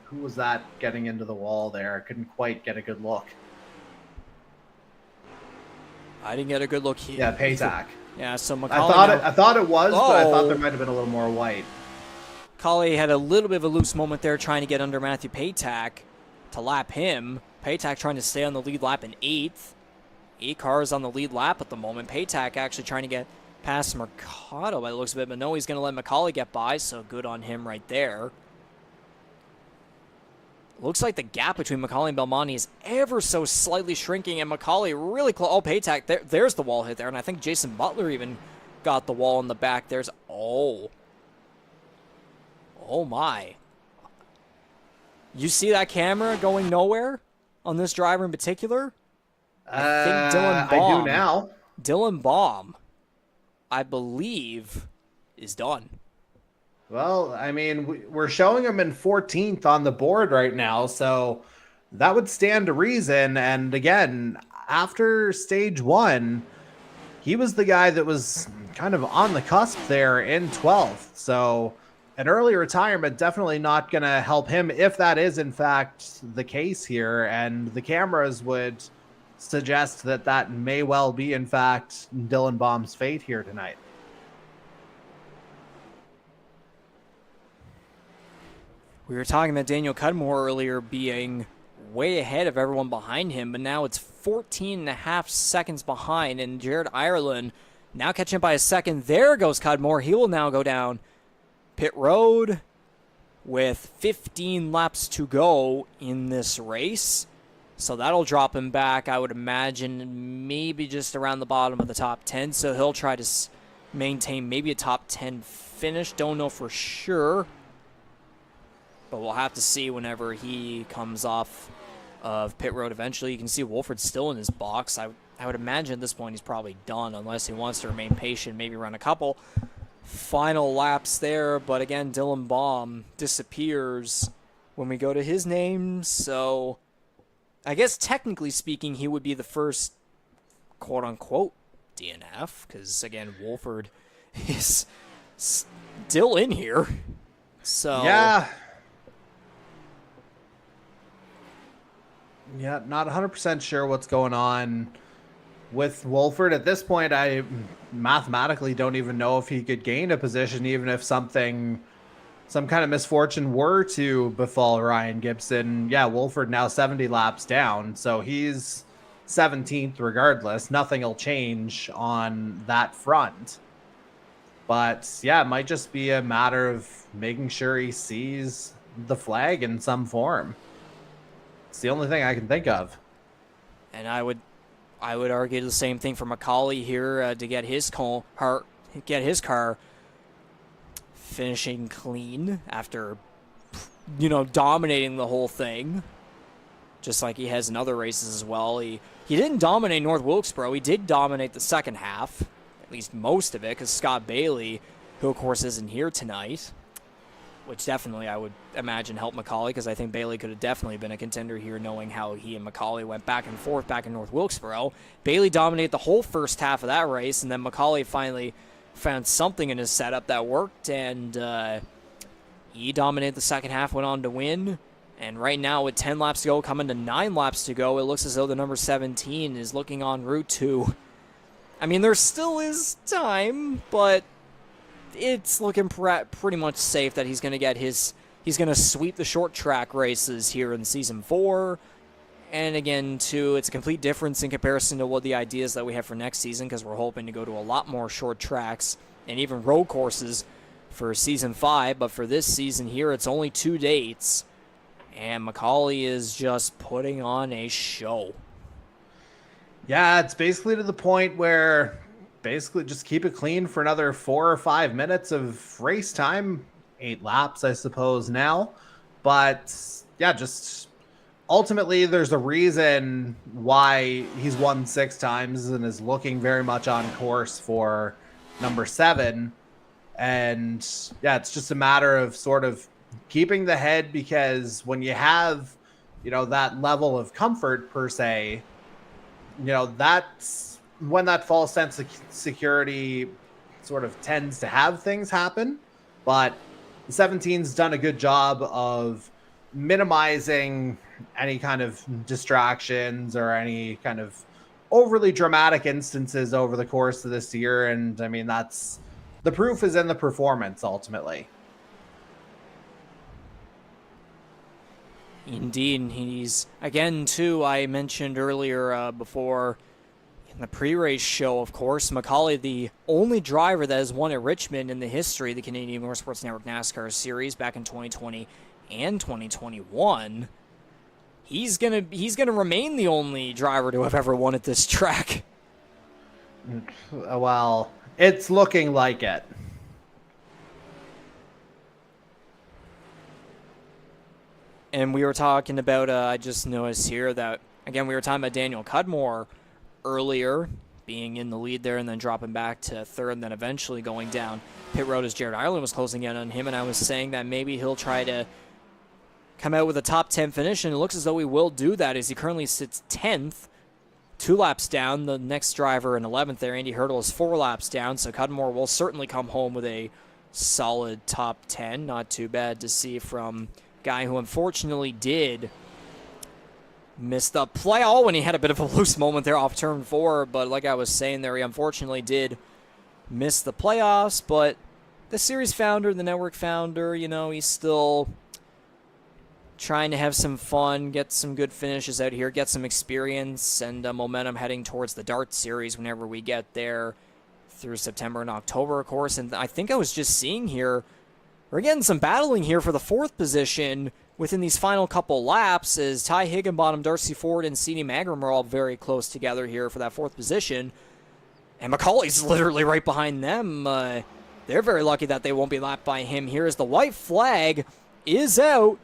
who was that getting into the wall there? I couldn't quite get a good look. I didn't get a good look here. Yeah, Paytack. Yeah, so McCauley. I thought it was, but I thought there might have been a little more white. McCauley had a little bit of a loose moment there trying to get under Matthew Paytack to lap him. Paytack trying to stay on the lead lap in 8th. 8 cars on the lead lap at the moment. Paytack actually trying to get past Mercado by the looks of it, but no, he's going to let McCauley get by, so good on him right there. Looks like the gap between McCauley and Belmonte is ever so slightly shrinking, and McCauley really close. Oh, Paytack, there's the wall hit there, and I think Jason Butler even got the wall in the back. Oh my. You see that camera going nowhere on this driver in particular? I think Dylan Baum. I do now. Dylan Baum, I believe, is done. Well, I mean, we're showing him in 14th on the board right now, so that would stand to reason. And again, after stage one, he was the guy that was kind of on the cusp there in 12th. So an early retirement definitely not going to help him if that is in fact the case here. And the cameras would suggest that that may well be in fact Dylan Baum's fate here tonight. We were talking about Daniel Cudmore earlier being way ahead of everyone behind him, but now it's 14 and a half seconds behind, and Jared Ireland now catching up by a second. There goes Cudmore. He will now go down pit road with 15 laps to go in this race. So that'll drop him back, I would imagine, maybe just around the bottom of the top 10. So he'll try to maintain maybe a top 10 finish. Don't know for sure, but we'll have to see whenever he comes off of pit road eventually. You can see Wolford's still in his box. I would imagine at this point he's probably done unless he wants to remain patient, maybe run a couple final laps there. But again, Dylan Baum disappears when we go to his name. So I guess technically speaking, he would be the first quote-unquote DNF because, again, Wolford is still in here. So Yeah, not 100% sure what's going on with Wolford. At this point, I mathematically don't even know if he could gain a position, even if some kind of misfortune were to befall Ryan Gibson. Yeah, Wolford now 70 laps down, so he's 17th regardless. Nothing will change on that front. But yeah, it might just be a matter of making sure he sees the flag in some form. It's the only thing I can think of. And I would argue the same thing for McCauley here to get his car finishing clean after dominating the whole thing, just like he has in other races as well. He didn't dominate North Wilkesboro. He did dominate the second half, at least most of it, because Scott Bailey, who of course isn't here tonight, which definitely I would imagine helped McCauley, because I think Bailey could have definitely been a contender here, knowing how he and McCauley went back and forth back in North Wilkesboro. Bailey dominated the whole first half of that race, and then McCauley finally found something in his setup that worked, and he dominated the second half, went on to win. And right now, with 10 laps to go, coming to 9 laps to go, it looks as though the number 17 is looking en route to... I mean, there still is time, but it's looking pretty much safe that he's going to get he's going to sweep the short track races here in Season 4. And again, too, it's a complete difference in comparison to what the ideas that we have for next season, because we're hoping to go to a lot more short tracks and even road courses for Season 5. But for this season here, it's only 2 dates, and McCauley is just putting on a show. Yeah, it's basically to the point where basically just keep it clean for another 4 or 5 minutes of race time. 8 laps, I suppose, now. But yeah, just ultimately there's a reason why he's won 6 times and is looking very much on course for number 7. And yeah, it's just a matter of sort of keeping the head, because when you have, that level of comfort per se, that's when that false sense of security sort of tends to have things happen. But the 17's done a good job of minimizing any kind of distractions or any kind of overly dramatic instances over the course of this year. And I mean, the proof is in the performance ultimately. Indeed, he's, again, too, I mentioned earlier before in the pre-race show, of course, McCauley, the only driver that has won at Richmond in the history of the Canadian Motorsports Network NASCAR Series back in 2020 and 2021. He's gonna remain the only driver to have ever won at this track. Well, it's looking like it. And we were talking about, I just noticed here that, again, we were talking about Daniel Cudmore earlier, being in the lead there and then dropping back to third and then eventually going down pit road as Jared Ireland was closing in on him, and I was saying that maybe he'll try to come out with a top 10 finish, and it looks as though he will do that as he currently sits 10th, 2 laps down. The next driver in 11th there, Andy Hurdle, is 4 laps down, so Cudmore will certainly come home with a solid top 10. Not too bad to see from a guy who unfortunately did miss the play when he had a bit of a loose moment there off turn 4, but like I was saying there, he unfortunately did miss the playoffs, but the series founder, the network founder, he's still trying to have some fun, get some good finishes out here, get some experience and momentum heading towards the Dart Series whenever we get there through September and October, of course. And I think I was just seeing here, we're getting some battling here for the 4th position within these final couple laps as Ty Higginbotham, Darcy Ford, and C.D. Magrum are all very close together here for that 4th position. And McCauley's literally right behind them. They're very lucky that they won't be lapped by him here as the white flag is out.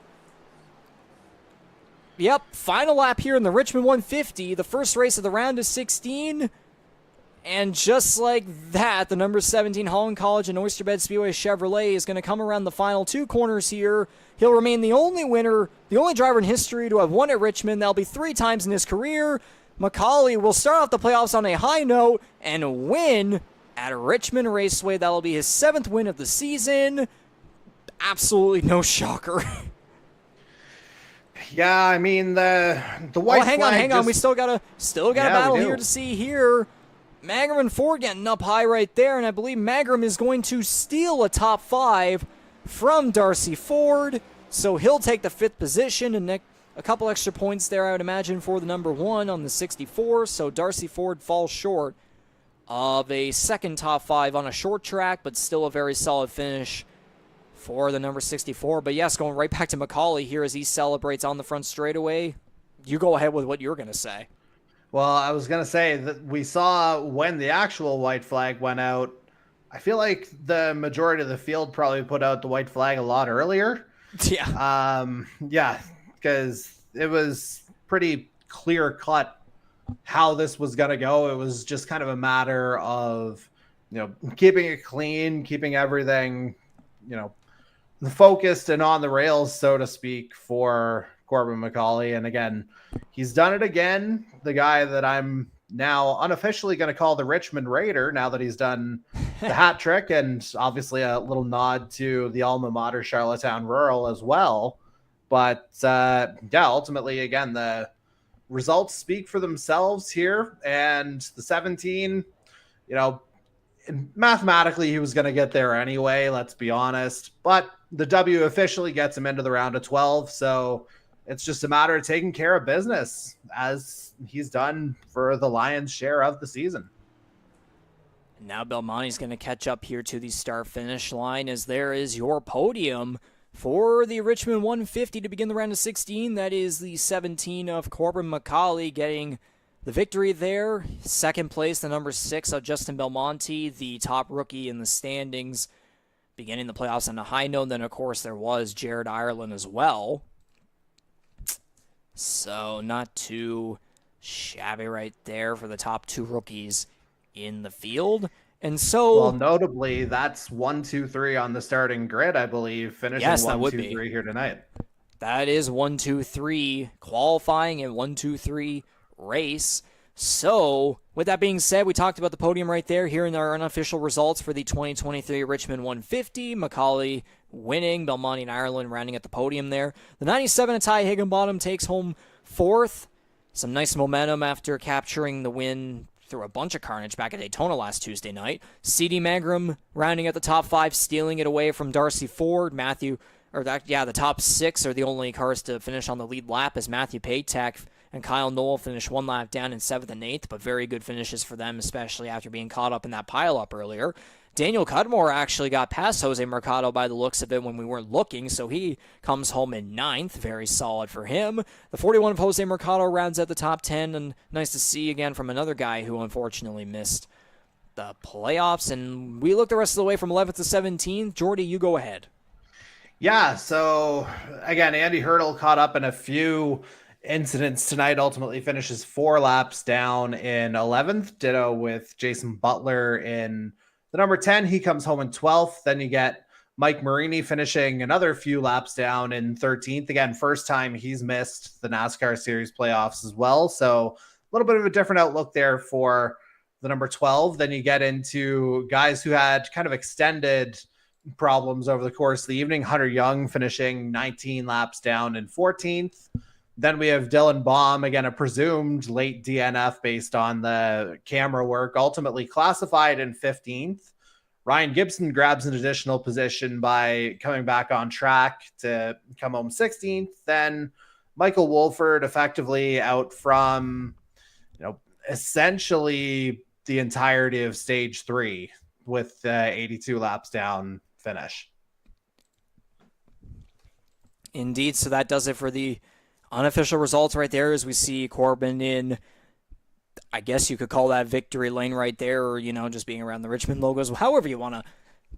Yep, final lap here in the Richmond 150, the first race of the round of 16. And just like that, the number 17 Holland College and Oysterbed Speedway Chevrolet is going to come around the final 2 corners here. He'll remain the only winner, the only driver in history to have won at Richmond. That'll be 3 times in his career. McCauley will start off the playoffs on a high note and win at Richmond Raceway. That'll be his 7th win of the season. Absolutely no shocker. Yeah, I mean the white flag. Hang on. We still got a battle here to see here. Magrum and Ford getting up high right there, and I believe Magrum is going to steal a top 5 from Darcy Ford, so he'll take the 5th position and a couple extra points there, I would imagine, for the number 1 on the 64. So Darcy Ford falls short of a 2nd top 5 on a short track, but still a very solid finish for the number 64. But yes, going right back to McCauley here as he celebrates on the front straightaway. You go ahead with what you're going to say. Well, I was going to say that we saw when the actual white flag went out, I feel like the majority of the field probably put out the white flag a lot earlier. Yeah. Because it was pretty clear cut how this was going to go. It was just kind of a matter of, keeping it clean, keeping everything, focused and on the rails, so to speak, for Corbin McCauley. And again, he's done it again. The guy that I'm now unofficially going to call the Richmond Raider, now that he's done the hat trick, and obviously a little nod to the alma mater Charlottetown Rural as well. But ultimately, again, the results speak for themselves here. And the 17, mathematically he was going to get there anyway, let's be honest. But the W officially gets him into the round of 12. So it's just a matter of taking care of business, as he's done for the lion's share of the season. Now Belmonte's going to catch up here to the start-finish line as there is your podium for the Richmond 150 to begin the round of 16. That is the 17 of Corbin McCauley getting the victory there. 2nd place, the number 6 of Justin Belmonte, the top rookie in the standings, beginning the playoffs on a high note. Then, of course, there was Jared Ireland as well. So not too shabby right there for the top 2 rookies in the field. And so, well, notably, that's 1, 2, 3 on the starting grid, I believe, finishing 1, 2, 3 here tonight. That is 1, 2, 3 qualifying and 1, 2, 3 race. So, with that being said, we talked about the podium right there. Here in our unofficial results for the 2023 Richmond 150. McCauley winning, Belmonte and Ireland rounding at the podium there. The 97 of Ty Higginbotham takes home 4th. Some nice momentum after capturing the win through a bunch of carnage back at Daytona last Tuesday night. C.D. Magrum rounding at the top 5, stealing it away from Darcy Ford. The top 6 are the only cars to finish on the lead lap as Matthew Paytek and Kyle Knoll finished 1 lap down in 7th and 8th, but very good finishes for them, especially after being caught up in that pileup earlier. Daniel Cudmore actually got past Jose Mercado by the looks of it when we weren't looking, so he comes home in 9th. Very solid for him. The 41 of Jose Mercado rounds out the top 10, and nice to see again from another guy who unfortunately missed the playoffs. And we look the rest of the way from 11th to 17th. Jordy, you go ahead. Yeah, so again, Andy Hurdle caught up in a few incidents tonight. Ultimately finishes 4 laps down in 11th. Ditto with Jason Butler in the number 10. He comes home in 12th. Then you get Mike Marini finishing another few laps down in 13th. Again, first time he's missed the NASCAR Series playoffs as well. So a little bit of a different outlook there for the number 12. Then you get into guys who had kind of extended problems over the course of the evening. Hunter Young finishing 19 laps down in 14th. Then we have Dylan Baum, again, a presumed late DNF based on the camera work, ultimately classified in 15th. Ryan Gibson grabs an additional position by coming back on track to come home 16th. Then Michael Wolford effectively out from, essentially the entirety of stage 3 with 82 laps down finish. Indeed, so that does it for the unofficial results right there, as we see Corbin in, I guess you could call that victory lane right there, or, just being around the Richmond logos. However you want to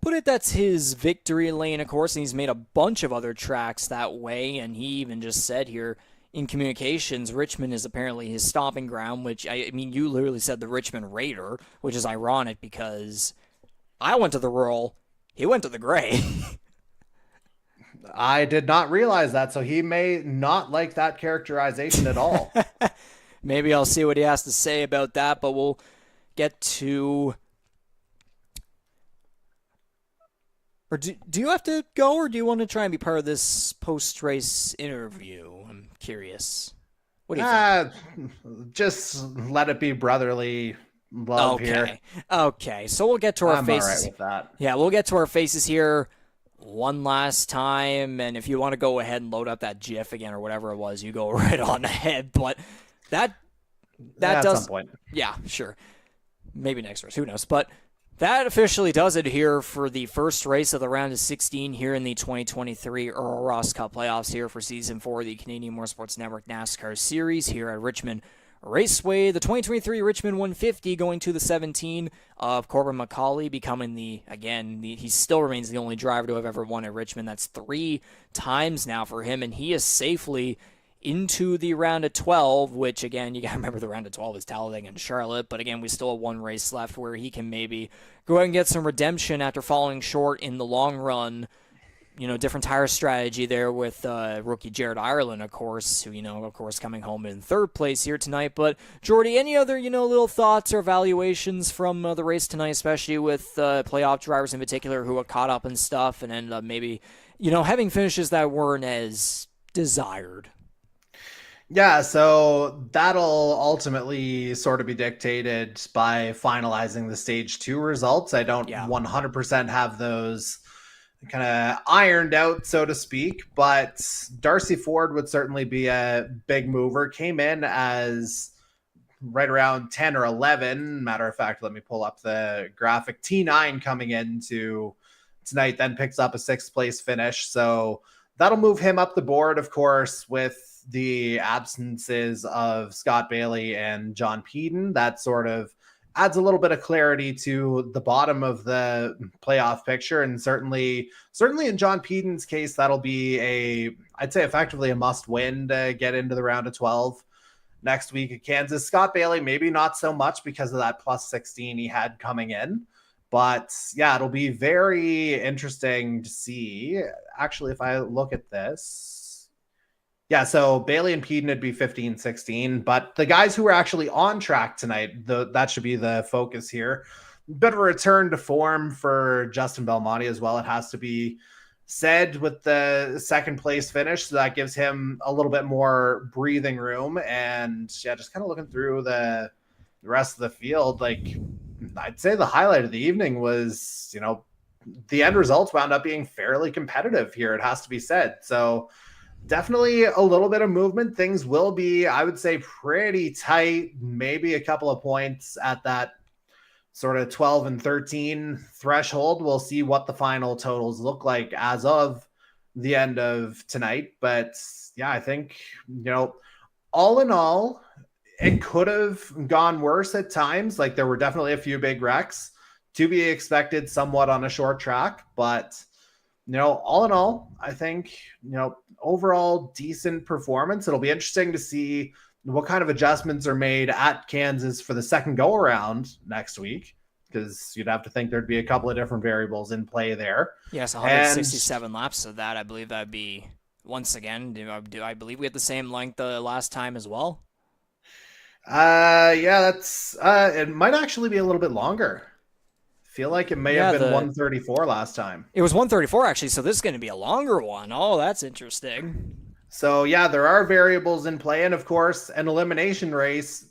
put it, that's his victory lane, of course, and he's made a bunch of other tracks that way, and he even just said here in communications, Richmond is apparently his stomping ground, which, you literally said the Richmond Raider, which is ironic because I went to the Rural, he went to the Gray. I did not realize that, so he may not like that characterization at all. Maybe I'll see what he has to say about that, but we'll get to... Or do you have to go, or do you want to try and be part of this post-race interview? I'm curious. What do you think? Just let it be brotherly love here. Okay, so we'll get to our faces. I'm all right with that. Yeah, we'll get to our faces here one last time, and if you want to go ahead and load up that GIF again or whatever it was, you go right on ahead. But that does, at some point. Yeah, sure, maybe next race, who knows? But that officially does it here for the first race of the round of 16 here in the 2023 Earl Ross Cup playoffs here for Season 4 of the Canadian Motorsports Network NASCAR Series here at Richmond Raceway. The 2023 Richmond 150 going to the 17 of Corbin McCauley, becoming he still remains the only driver to have ever won at Richmond. That's 3 times now for him, and he is safely into the round of 12, which, again, you got to remember the round of 12 is Talladega and Charlotte, but again, we still have one race left where he can maybe go ahead and get some redemption after falling short in the long run. Different tire strategy there with rookie Jared Ireland, of course, who, coming home in 3rd place here tonight. But, Jordy, any other, little thoughts or evaluations from the race tonight, especially with playoff drivers in particular who are caught up and stuff and ended up maybe, having finishes that weren't as desired? Yeah, so that'll ultimately sort of be dictated by finalizing the stage 2 results. I don't 100% have those kind of ironed out, so to speak, but Darcy Ford would certainly be a big mover. Came in as right around 10 or 11. Matter of fact, let me pull up the graphic. T9 coming into tonight, then picks up a 6th place finish. So that'll move him up the board, of course, with the absences of Scott Bailey and John Peden. That sort of adds a little bit of clarity to the bottom of the playoff picture. And certainly in John Peden's case, that'll be I'd say effectively a must win to get into the round of 12 next week at Kansas. Scott Bailey, maybe not so much because of that plus 16 he had coming in. But yeah, it'll be very interesting to see. Actually, if I look at this, yeah, so Bailey and Peden would be 15, 16, but the guys who are actually on track tonight, that should be the focus here. Bit of a return to form for Justin Belmonte as well. It has to be said, with the 2nd place finish. So that gives him a little bit more breathing room. And yeah, just kind of looking through the rest of the field, like I'd say the highlight of the evening was, the end results wound up being fairly competitive here. It has to be said. So definitely a little bit of movement. Things will be, I would say, pretty tight, maybe a couple of points at that sort of 12 and 13 threshold. We'll see what the final totals look like as of the end of tonight. But yeah, I think, all in all, it could have gone worse at times. Like, there were definitely a few big wrecks to be expected somewhat on a short track, but All in all, I think, overall decent performance. It'll be interesting to see what kind of adjustments are made at Kansas for the second go around next week, because you'd have to think there'd be a couple of different variables in play there. Yes, And 167 laps of that. I believe that'd be, once again, do I believe we had the same length the last time as well? yeah, that's it might actually be a little bit longer. Feel like it may have Yeah, been 134 last time. it was 134 actually, so this is going to be a longer one. Oh, that's interesting. So yeah, there are variables in play, and of course, an elimination race,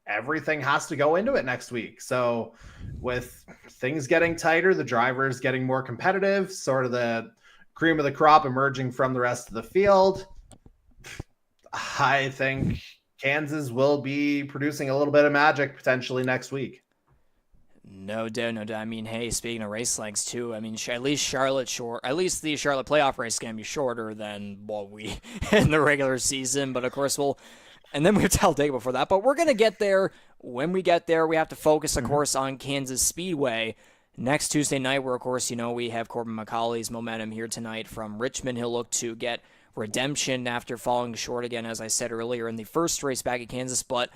everything has to go into it next week. So with things getting tighter, the drivers getting more competitive, sort of the cream of the crop emerging from the rest of the field, I think Kansas will be producing a little bit of magic potentially next week. No doubt, no doubt. I mean, hey, speaking of race lengths too, I mean, at least at least the Charlotte playoff race can be shorter than what we in the regular season. But of course, and then we have Talladega before that. But we're gonna get there. When we get there, we have to focus, of course, on Kansas Speedway next Tuesday night, where of course, we have Corbin McCauley's momentum here tonight from Richmond. He'll look to get redemption after falling short again, as I said earlier, in the first race back at Kansas. But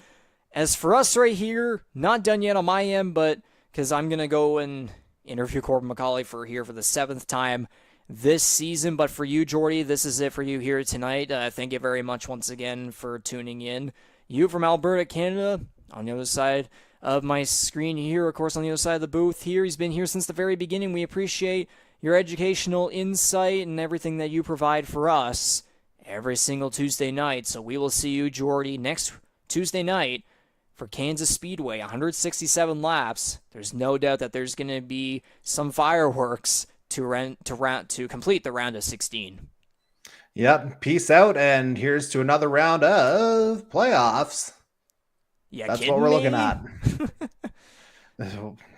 as for us right here, not done yet on my end, but because I'm going to go and interview Corbin McCauley for the 7th time this season. But for you, Jordy, this is it for you here tonight. Thank you very much once again for tuning in. You from Alberta, Canada, on the other side of my screen here, of course, on the other side of the booth here. He's been here since the very beginning. We appreciate your educational insight and everything that you provide for us every single Tuesday night. So we will see you, Jordy, next Tuesday night for Kansas Speedway, 167 laps. There's no doubt that there's going to be some fireworks to complete the round of 16. Yep. Peace out, and here's to another round of playoffs. Yeah, That's what we're looking at.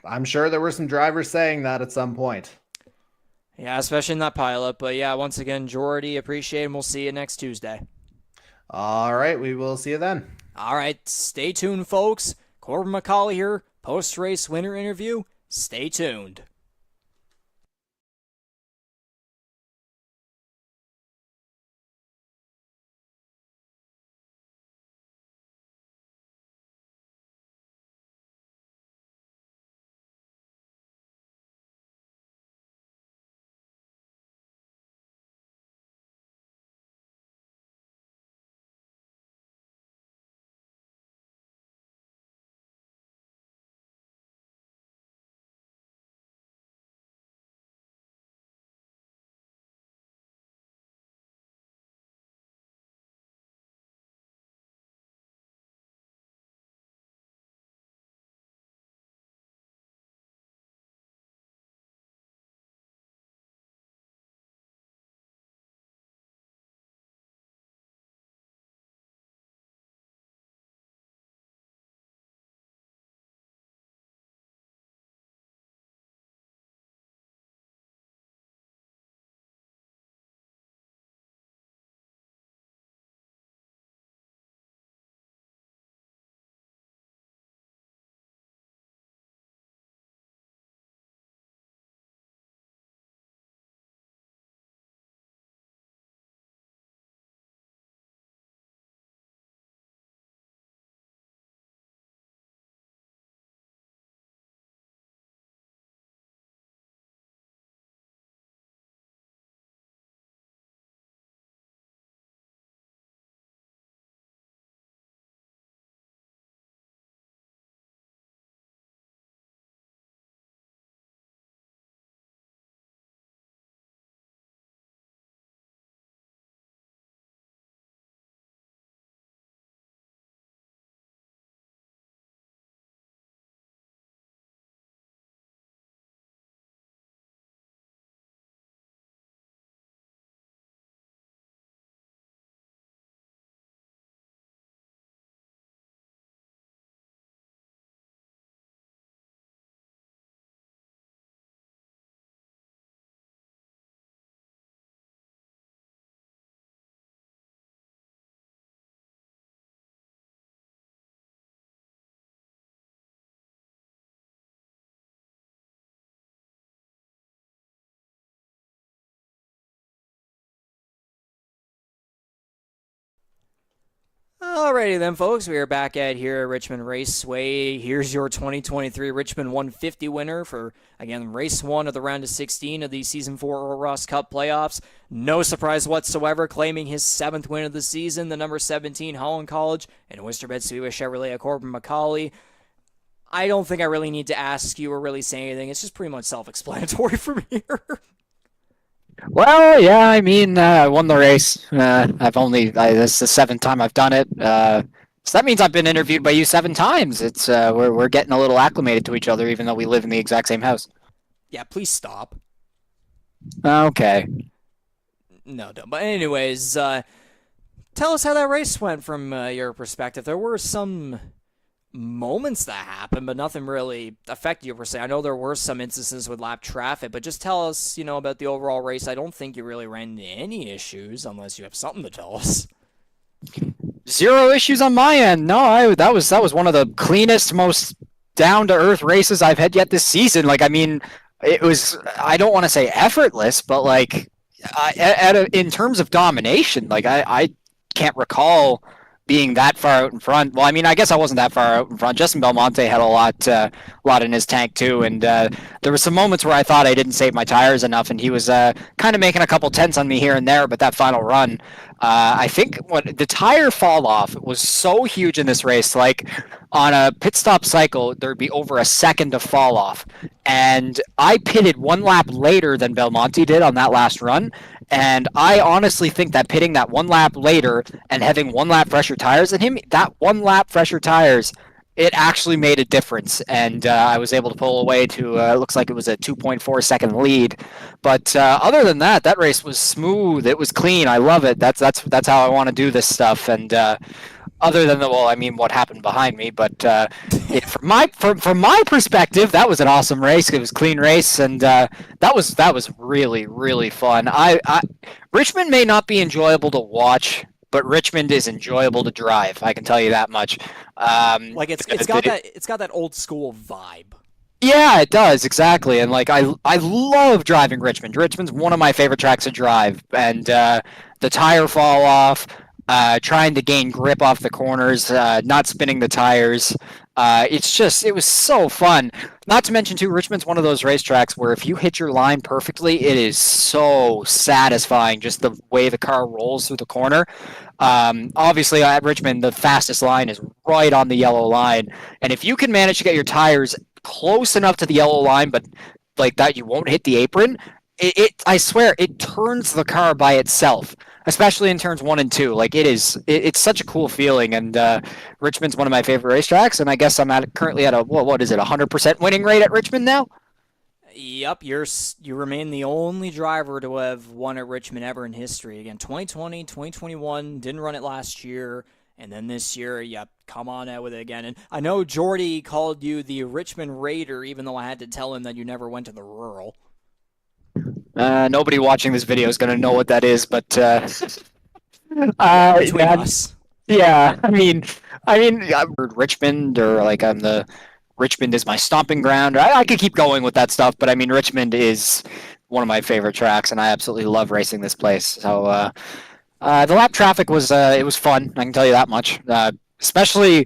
I'm sure there were some drivers saying that at some point. Yeah, especially in that pilot. But yeah, once again, Jordy, appreciate it, and we'll see you next Tuesday. All right, we will see you then. All right, stay tuned, folks. Corbin McCauley here, post-race winner interview. Stay tuned. Alrighty then, folks. We are back at here at Richmond Raceway. Here's your 2023 Richmond 150 winner for, again, race 1 of the round of 16 of the Season 4 Earl Ross Cup playoffs. No surprise whatsoever, claiming his 7th win of the season, the number 17 Holland College and Oysterbed Speedway Chevrolet Corbin McCauley. I don't think I really need to ask you or really say anything. It's just pretty much self-explanatory from here. Well, yeah, I mean, I won the race. This is the 7th time I've done it. So that means I've been interviewed by you 7 times. It's we're getting a little acclimated to each other, even though we live in the exact same house. Yeah, please stop. Okay. No. But anyways, tell us how that race went from your perspective. There were some moments that happened, but nothing really affected you per se. I know there were some instances with lap traffic, but just tell us, about the overall race. I don't think you really ran into any issues, unless you have something to tell us. 0 issues on my end. No, that was one of the cleanest, most down-to-earth races I've had yet this season. Like, I mean, it was, I don't want to say effortless, but like, in terms of domination, like I can't recall being that far out in front. Well, I mean, I guess I wasn't that far out in front. Justin Belmonte had a lot in his tank too, and there were some moments where I thought I didn't save my tires enough, and he was kind of making a couple tenths on me here and there. But that final run, I think the tire fall off was so huge in this race. Like on a pit stop cycle, there'd be over a second of fall off, and I pitted 1 lap later than Belmonte did on that last run. And I honestly think that pitting that 1 lap later and having 1 lap fresher tires than him, that 1 lap fresher tires, it actually made a difference. And I was able to pull away to, looks like it was a 2.4 second lead. But other than that, that race was smooth. It was clean. I love it. That's how I want to do this stuff. And other than what happened behind me, but from my perspective, that was an awesome race. It was a clean race, and that was really, really fun. Richmond may not be enjoyable to watch, but Richmond is enjoyable to drive. I can tell you that much. It's got that old school vibe. Yeah, it does, exactly. And like I love driving Richmond. Richmond's one of my favorite tracks to drive, and the tire fall off. Trying to gain grip off the corners, not spinning the tires. It was so fun. Not to mention, too, Richmond's one of those racetracks where if you hit your line perfectly, it is so satisfying, just the way the car rolls through the corner. Obviously, at Richmond, the fastest line is right on the yellow line. And if you can manage to get your tires close enough to the yellow line, but like that you won't hit the apron, I swear, it turns the car by itself. Especially in turns 1 and 2, like it's such a cool feeling, and Richmond's one of my favorite racetracks, and I guess I'm currently at a 100% winning rate at Richmond now. Yep, you remain the only driver to have won at Richmond ever in history. Again, 2020, 2021, didn't run it last year, and then this year, yep, come on out with it again. And I know Jordy called you the Richmond Raider, even though I had to tell him that you never went to the Rural. Nobody watching this video is going to know what that is, but between us. Yeah, I mean, Richmond, or like Richmond is my stomping ground. I could keep going with that stuff, but I mean, Richmond is one of my favorite tracks, and I absolutely love racing this place. So the lap traffic was it was fun. I can tell you that much. Especially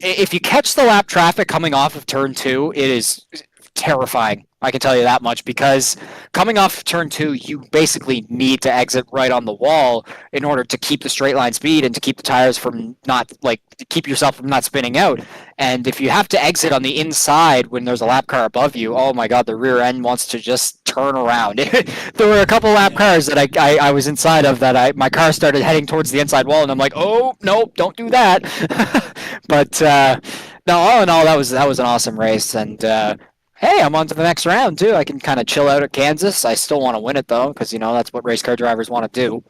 if you catch the lap traffic coming off of turn 2, it is terrifying. I can tell you that much, because coming off turn 2, you basically need to exit right on the wall in order to keep the straight line speed and to keep the tires from to keep yourself from not spinning out. And if you have to exit on the inside when there's a lap car above you, oh my God, the rear end wants to just turn around. There were a couple lap cars that I was inside of that my car started heading towards the inside wall, and I'm like, oh no, don't do that. But no, all in all, that was an awesome race, and hey, I'm on to the next round, too. I can kind of chill out at Kansas. I still want to win it, though, because, that's what race car drivers want to do.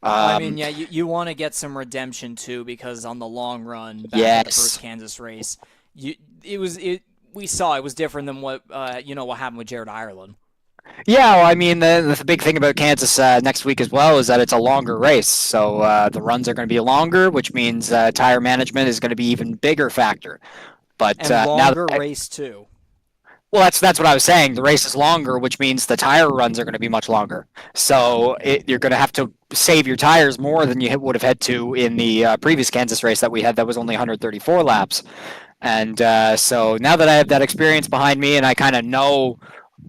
I mean, yeah, you want to get some redemption, too, because on the long run, back at the first Kansas race, we saw it was different than what happened with Jared Ireland. Yeah, well, I mean, the big thing about Kansas next week as well is that it's a longer race. So the runs are going to be longer, which means tire management is going to be even bigger factor. But and longer race, too. Well, that's what I was saying. The race is longer, which means the tire runs are going to be much longer. So you're going to have to save your tires more than you would have had to in the previous Kansas race that we had that was only 134 laps. And so now that I have that experience behind me and I kind of know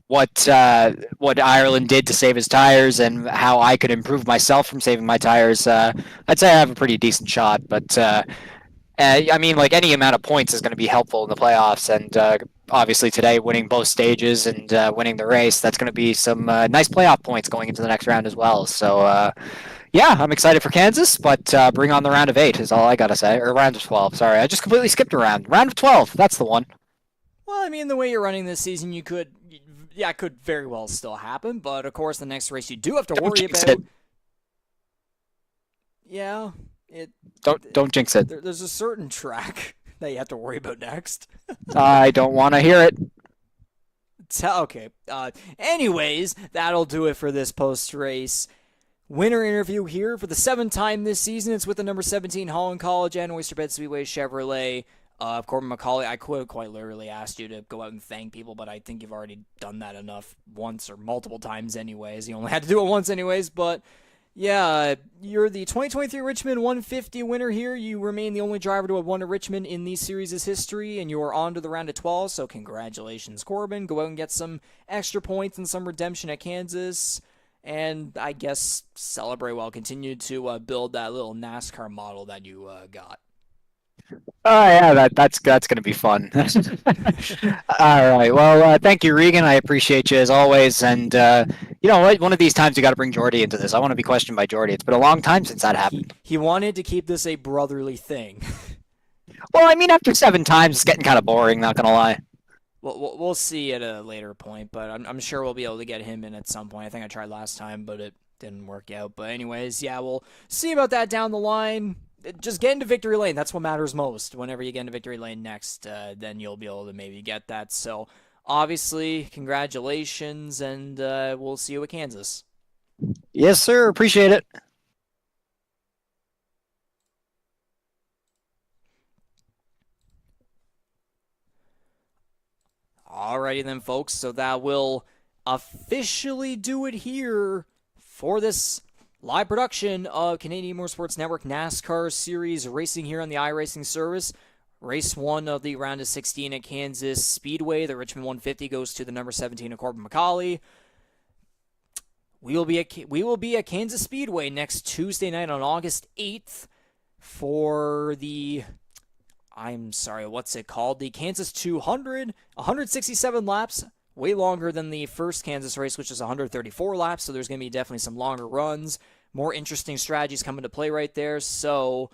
what Ireland did to save his tires and how I could improve myself from saving my tires, I'd say I have a pretty decent shot. But I mean, like any amount of points is going to be helpful in the playoffs, and obviously today winning both stages and winning the race, that's going to be some nice playoff points going into the next round as well. So yeah, I'm excited for Kansas, but bring on the round of 8 is all I got to say, or round of 12. Sorry, I just completely skipped a round. Round of 12, that's the one. Well, I mean, the way you're running this season, yeah, it could very well still happen, but of course, the next race you do have to worry about. Yeah, Don't jinx it. There's a certain track that you have to worry about next. I don't want to hear it. Okay. Anyways, that'll do it for this post-race winner interview here for the 7th time this season. It's with the number 17 Holland College and Oyster Bed Speedway Chevrolet. Corbin McCauley, I could quite literally asked you to go out and thank people, but I think you've already done that enough once or multiple times anyways. You only had to do it once anyways, but yeah, you're the 2023 Richmond 150 winner here. You remain the only driver to have won at Richmond in the series' history, and you're on to the round of 12, so congratulations, Corbin. Go out and get some extra points and some redemption at Kansas, and I guess celebrate while continue to build that little NASCAR model that you got. Oh yeah, that's going to be fun. All right. Well, thank you, Regan. I appreciate you as always. And you know what? One of these times you got to bring Jordy into this. I want to be questioned by Jordy. It's been a long time since that happened. He wanted to keep this a brotherly thing. Well, I mean, after 7 times, it's getting kind of boring. Not gonna lie. Well, we'll see at a later point, but I'm sure we'll be able to get him in at some point. I think I tried last time, but it didn't work out. But anyways, yeah, we'll see about that down the line. Just get into victory lane. That's what matters most. Whenever you get into victory lane next, then you'll be able to maybe get that. So, obviously, congratulations, and we'll see you at Kansas. Yes, sir. Appreciate it. Alrighty then, folks. So that will officially do it here for this live production of Canadian Motorsports Network NASCAR Series racing here on the iRacing service. Race 1 of the round of 16 at Kansas Speedway. The Richmond 150 goes to the number 17 of Corbin McCauley. We will be at Kansas Speedway next Tuesday night on August 8th for the, I'm sorry, what's it called? The Kansas 200, 167 laps. Way longer than the first Kansas race, which is 134 laps, so there's going to be definitely some longer runs. More interesting strategies come into play right there, so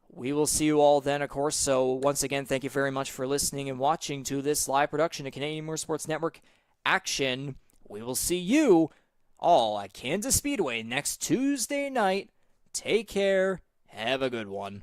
we will see you all then, of course. So once again, thank you very much for listening and watching to this live production of Canadian Motorsports Network action. We will see you all at Kansas Speedway next Tuesday night. Take care. Have a good one.